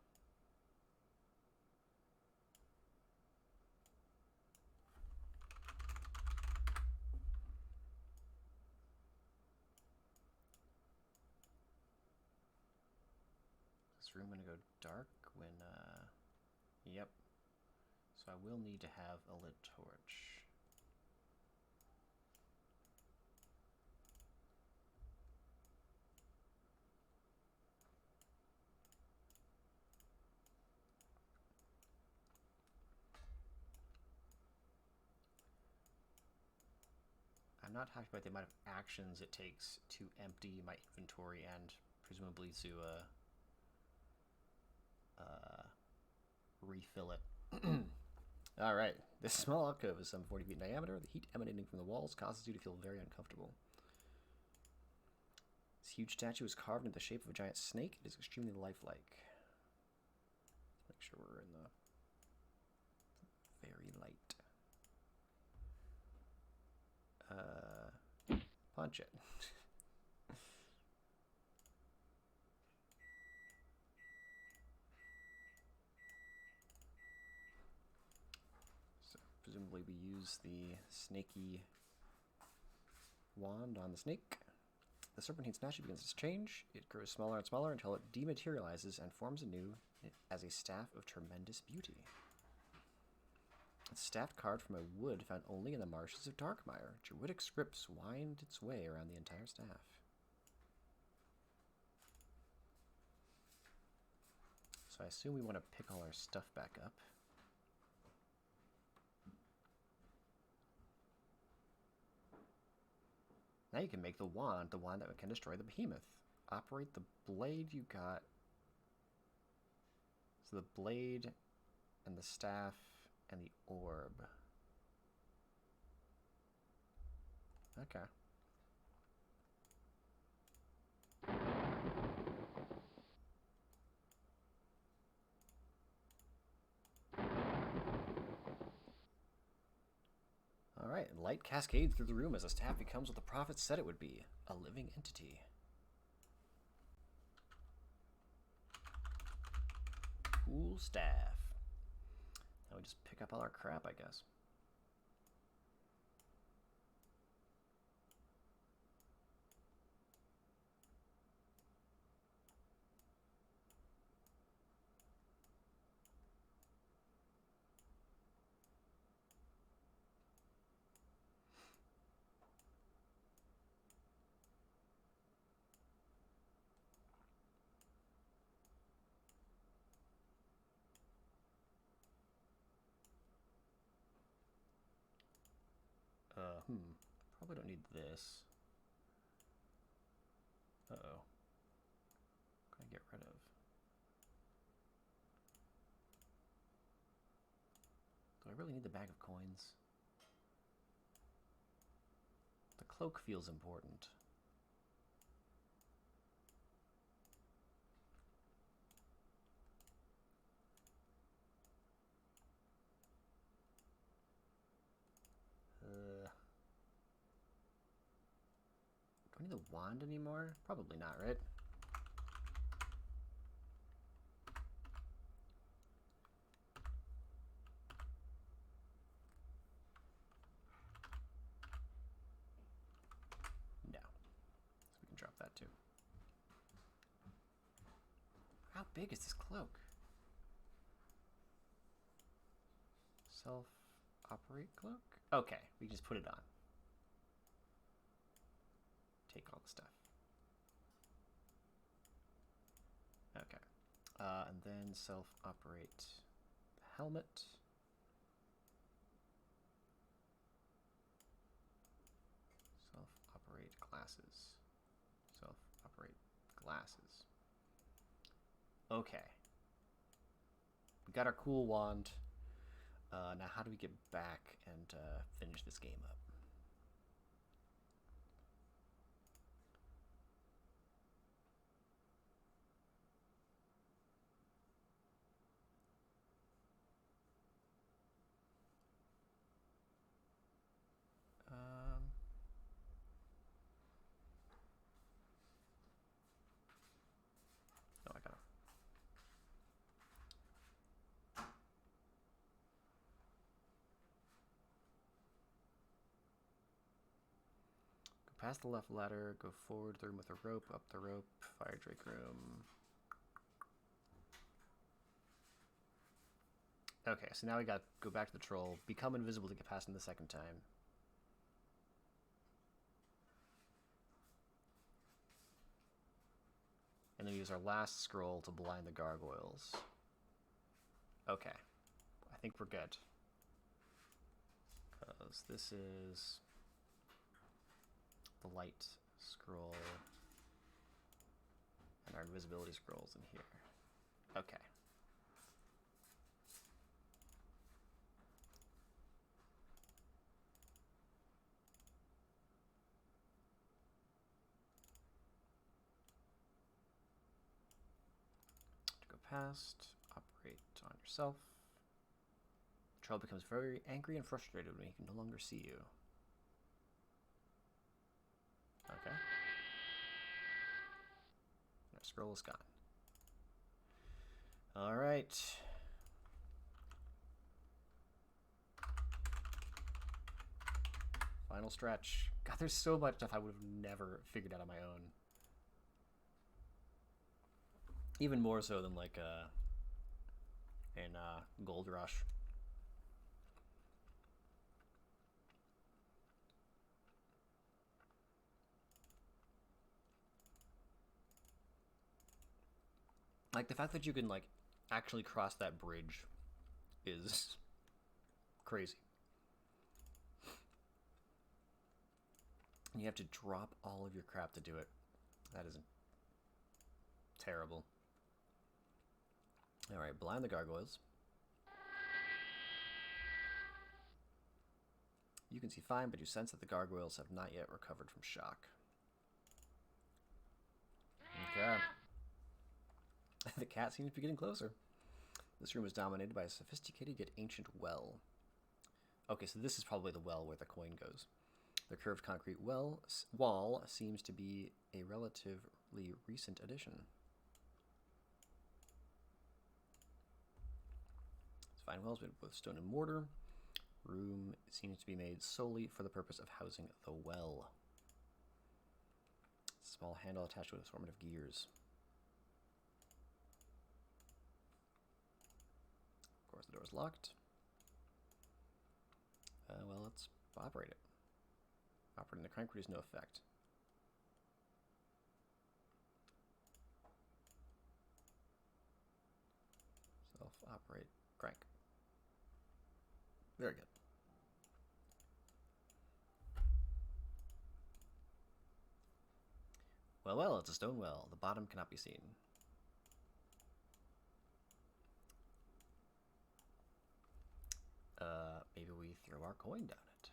Is this room gonna go dark when, Yep. So I will need to have a lit torch. I'm not happy about the amount of actions it takes to empty my inventory and presumably to refill it. Alright, this small alcove is some 40 feet in diameter. The heat emanating from the walls causes you to feel very uncomfortable. This huge statue is carved into the shape of a giant snake. It is extremely lifelike. Let's make sure we're in the very light. Punch it. So presumably we use the snaky wand on the snake. The serpentine statue begins its change. It grows smaller and smaller until it dematerializes and forms anew as a staff of tremendous beauty. It's staff carved from a wood found only in the marshes of Darkmire. Druidic scripts wind its way around the entire staff. So I assume we want to pick all our stuff back up. Now you can make the wand that can destroy the behemoth. Operate the blade you got. So the blade and the staff and the orb. Okay. Alright, light cascades through the room as the staff becomes what the prophets said it would be, a living entity. Cool staff. Now we just pick up all our crap, I guess. Probably don't need this. Uh-oh. What can I get rid of? Do I really need the bag of coins? The cloak feels important. Do I need the wand anymore? Probably not, right? No. So we can drop that too. How big is this cloak? Self-operate cloak? Okay, we can just put it on. Take all the stuff. Okay. And then self-operate the helmet. Self-operate glass glasses. Self-operate glasses. Okay. We got our cool wand. Now how do we get back and finish this game up? No, I gotta. Go past the left ladder, go forward through with a rope, up the rope, fire drake room. Okay, so now we got go back to the troll, become invisible to get past him the second time. And then use our last scroll to blind the gargoyles. Okay. I think we're good. Because this is the light scroll. And our invisibility scroll's in here. Okay. Past, operate on yourself. The troll becomes very angry and frustrated when he can no longer see you. Okay. Our scroll is gone. Alright. Final stretch. God, there's so much stuff I would have never figured out on my own. Even more so than like in Gold Rush. Like the fact that you can like actually cross that bridge is crazy. And you have to drop all of your crap to do it. That is terrible. Alright, blind the gargoyles. You can see fine, but you sense that the gargoyles have not yet recovered from shock. Okay. The cat seems to be getting closer. This room is dominated by a sophisticated yet ancient well. Okay, so this is probably the well where the coin goes. The curved concrete wall seems to be a relatively recent addition. This fine well is made with stone and mortar. Room seems to be made solely for the purpose of housing the well. Small handle attached to an assortment of gears. Of course, the door is locked. Well, let's operate it. Operating the crank produces no effect. Self-operate crank. Very good. Well, well, it's a stone well. The bottom cannot be seen. Maybe we throw our coin down it.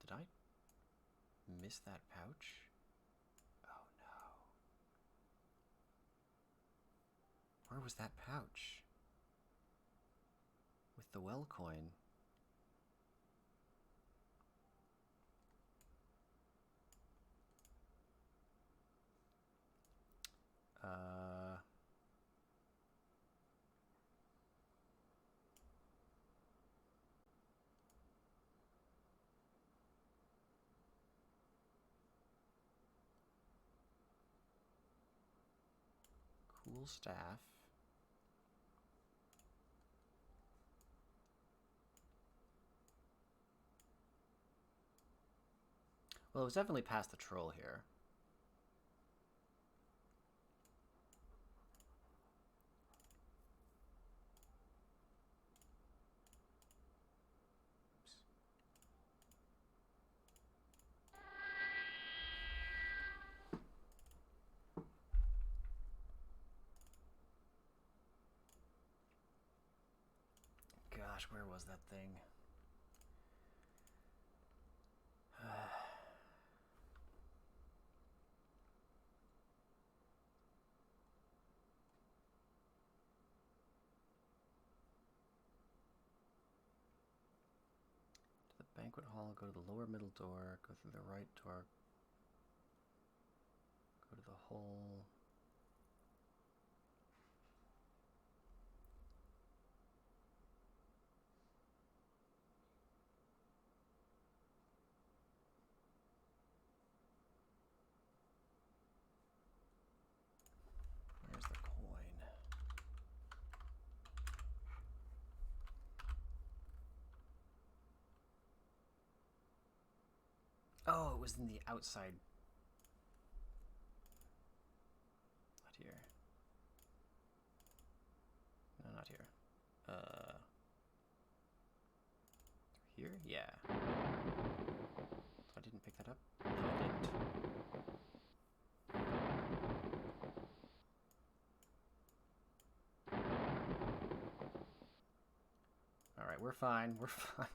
Did I miss that pouch? Oh no. Where was that pouch? With the well coin. Cool staff. Well, it was definitely past the troll here. gosh, where was that thing? To the banquet hall, go to the lower middle door, go through the right door, go to the hole. Where's the coin? Oh, it was in the outside. Not here. No, not here. Here? Yeah. So I didn't pick that up? No, I didn't. Alright, we're fine. We're fine.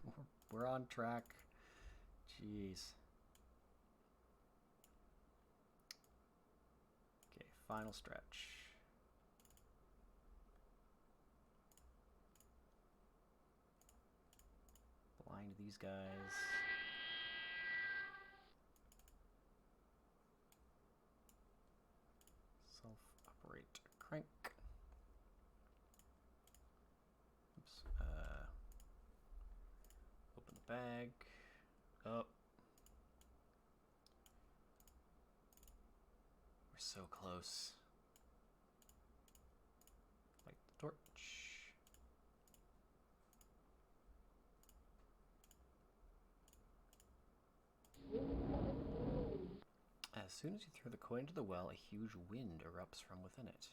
We're on track. Jeez. Okay, final stretch. Blind these guys. Self-operate crank. Oops. Open the bag. Oh. We're so close. Light the torch. As soon as you throw the coin into the well, a huge wind erupts from within it.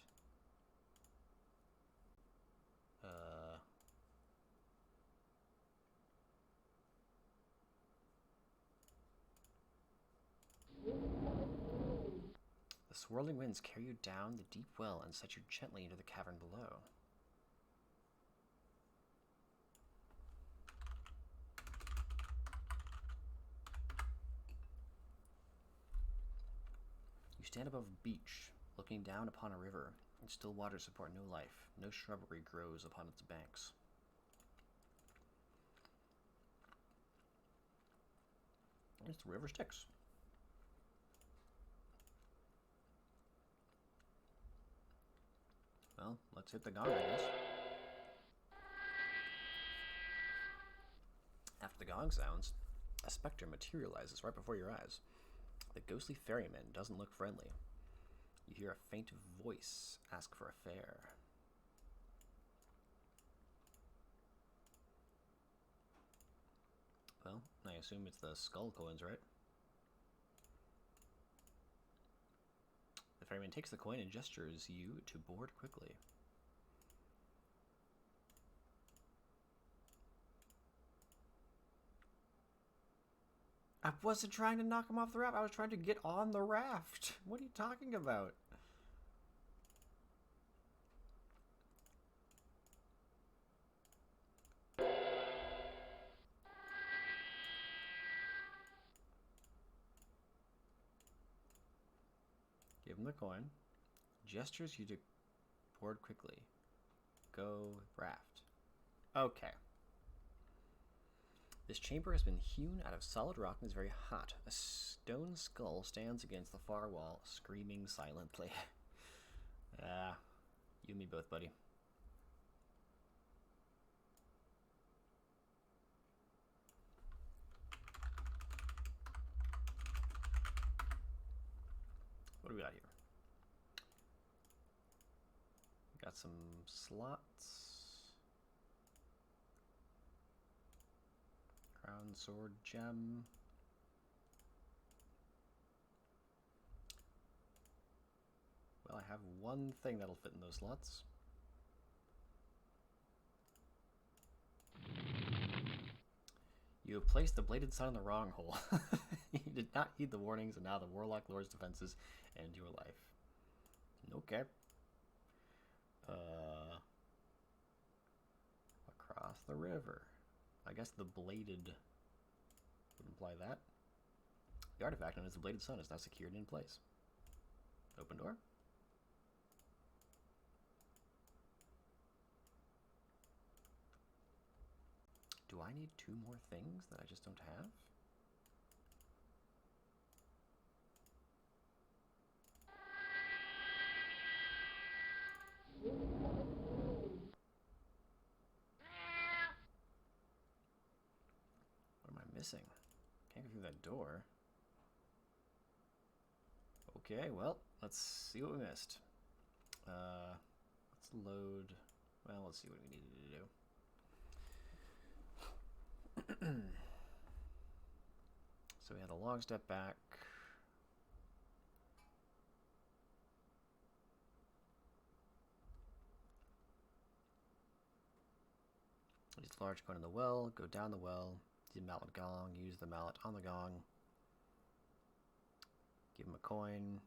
The swirling winds carry you down the deep well and set you gently into the cavern below. You stand above a beach, looking down upon a river, and still waters support no life. No shrubbery grows upon its banks. It's the river Styx. Well, let's hit the gong, I guess. After the gong sounds, a specter materializes right before your eyes. The ghostly ferryman doesn't look friendly. You hear a faint voice ask for a fare. Well, I assume it's the skull coins, right? The ferryman takes the coin and gestures you to board quickly. I wasn't trying to knock him off the raft. I was trying to get on the raft. What are you talking about? Give him the coin. Gestures you to board quickly. Go raft. Okay. This chamber has been hewn out of solid rock and is very hot. A stone skull stands against the far wall, screaming silently. You and me both, buddy. What do we got here? We got some slots. Crown, sword, gem. Well, I have one thing that'll fit in those slots. You have placed the bladed sun in the wrong hole. You did not heed the warnings, and now the Warlock Lord's defenses end your life. Okay. Across the river. I guess the bladed would imply that. The artifact known as the Bladed Sun is now secured in place. Open door. Do I need 2 more things that I just don't have? What am I missing? Can't go through that door. Okay, well, let's see what we missed. Let's load... Well, let's see what we needed to do. So we had a long step back. Use the large coin in the well, go down the well, use the mallet gong, use the mallet on the gong, give him a coin,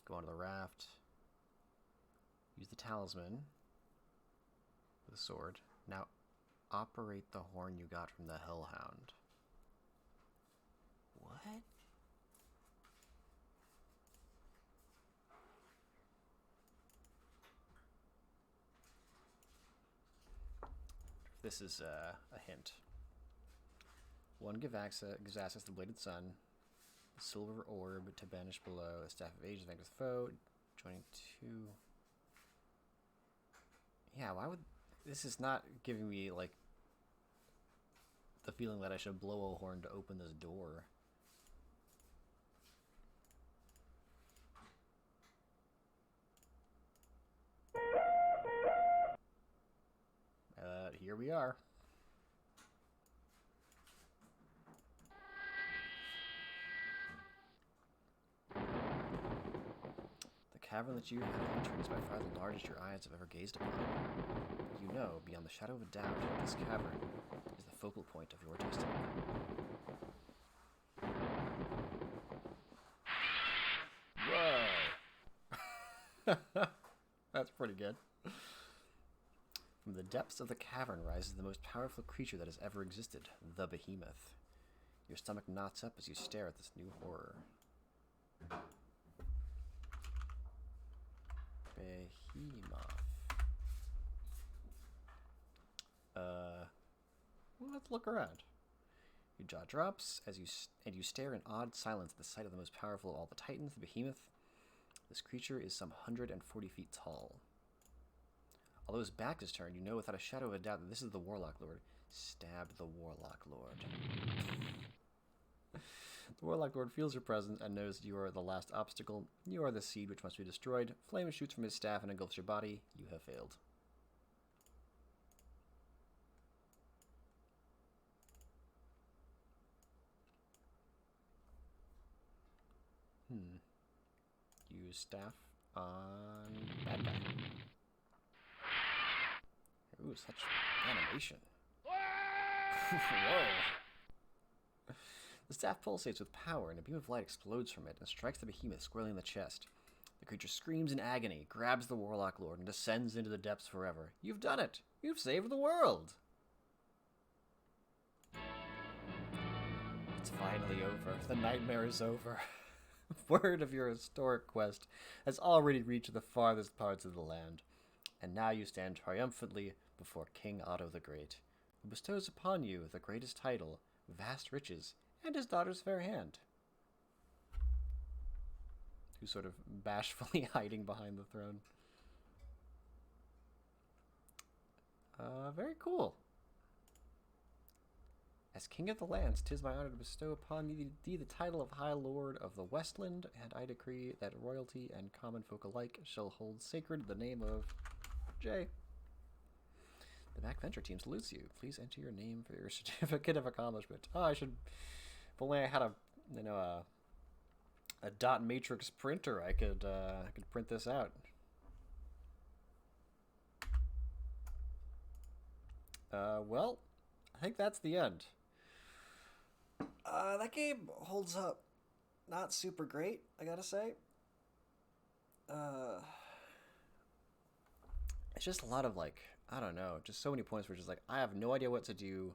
go onto the raft, use the talisman with a sword. Now operate the horn you got from the Hellhound. What? This is a hint. 1 gives access to the Bladed Sun, a silver orb to banish below, a staff of age to vanquish foe, joining 2. Yeah, why would... This is not giving me, like, the feeling that I should blow a horn to open this door. Here we are. The cavern that you have entered is by far the largest your eyes have ever gazed upon. You know, beyond the shadow of a doubt, that this cavern is the focal point of your destiny. Whoa! That's pretty good. From the depths of the cavern rises the most powerful creature that has ever existed, the Behemoth. Your stomach knots up as you stare at this new horror. Behemoth. Well, let's look around. Your jaw drops as you stare in awed silence at the sight of the most powerful of all the Titans, the Behemoth. This creature is some 140 feet tall. Although his back is turned, you know without a shadow of a doubt that this is the Warlock Lord. Stab the Warlock Lord. The Warlock Lord feels your presence and knows you are the last obstacle. You are the seed which must be destroyed. Flame shoots from his staff and engulfs your body. You have failed. Use staff on bad guy. Ooh, such animation. Whoa. The staff pulsates with power, and a beam of light explodes from it and strikes the Behemoth squarely in the chest. The creature screams in agony, grabs the Warlock Lord, and descends into the depths forever. You've done it! You've saved the world! It's finally over. The nightmare is over. Word of your historic quest has already reached the farthest parts of the land, and now you stand triumphantly before King Otto the Great, who bestows upon you the greatest title, vast riches, and his daughter's fair hand. Who's sort of bashfully hiding behind the throne. Very cool. As King of the Lands, 'tis my honor to bestow upon thee the title of High Lord of the Westland, and I decree that royalty and common folk alike shall hold sacred the name of Jay. The Backventure team salutes you. Please enter your name for your certificate of accomplishment. Oh, I should... If only I had a dot matrix printer, I could print this out. Well, I think that's the end. That game holds up. Not super great, I gotta say. It's just a lot of, like, I don't know, just so many points where it's just like I have no idea what to do.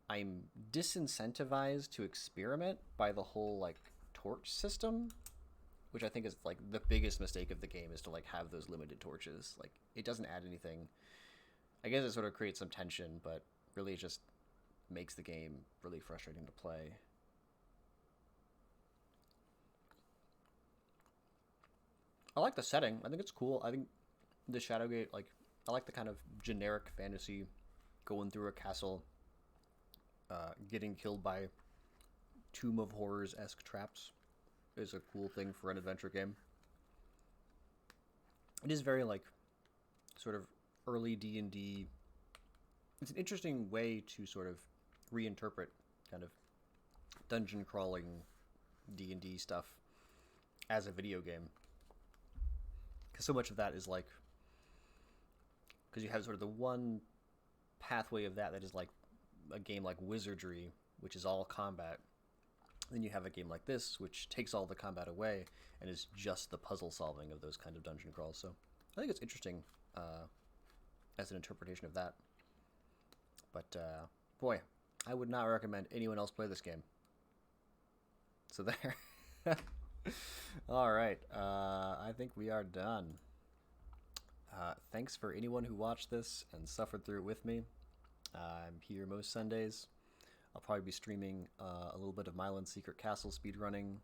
I'm disincentivized to experiment by the whole like torch system, which I think is like the biggest mistake of the game is to like have those limited torches. Like it doesn't add anything. I guess it sort of creates some tension, but really it just makes the game really frustrating to play. I like the setting. I think it's cool. I think the Shadowgate, like, I like the kind of generic fantasy going through a castle, getting killed by Tomb of Horrors esque traps is a cool thing for an adventure game. It is very like sort of early D&D. It's an interesting way to sort of reinterpret kind of dungeon crawling D&D stuff as a video game. Because so much of that is like, because you have sort of the one pathway of that is like a game like Wizardry, which is all combat. Then you have a game like this, which takes all the combat away and is just the puzzle solving of those kind of dungeon crawls. So I think it's interesting as an interpretation of that. But boy, I would not recommend anyone else play this game. So there. All right, I think we are done. Thanks for anyone who watched this and suffered through it with me. I'm here most Sundays. I'll probably be streaming a little bit of Mylan's Secret Castle speedrunning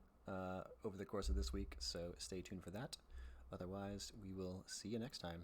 over the course of this week, so stay tuned for that. Otherwise, we will see you next time.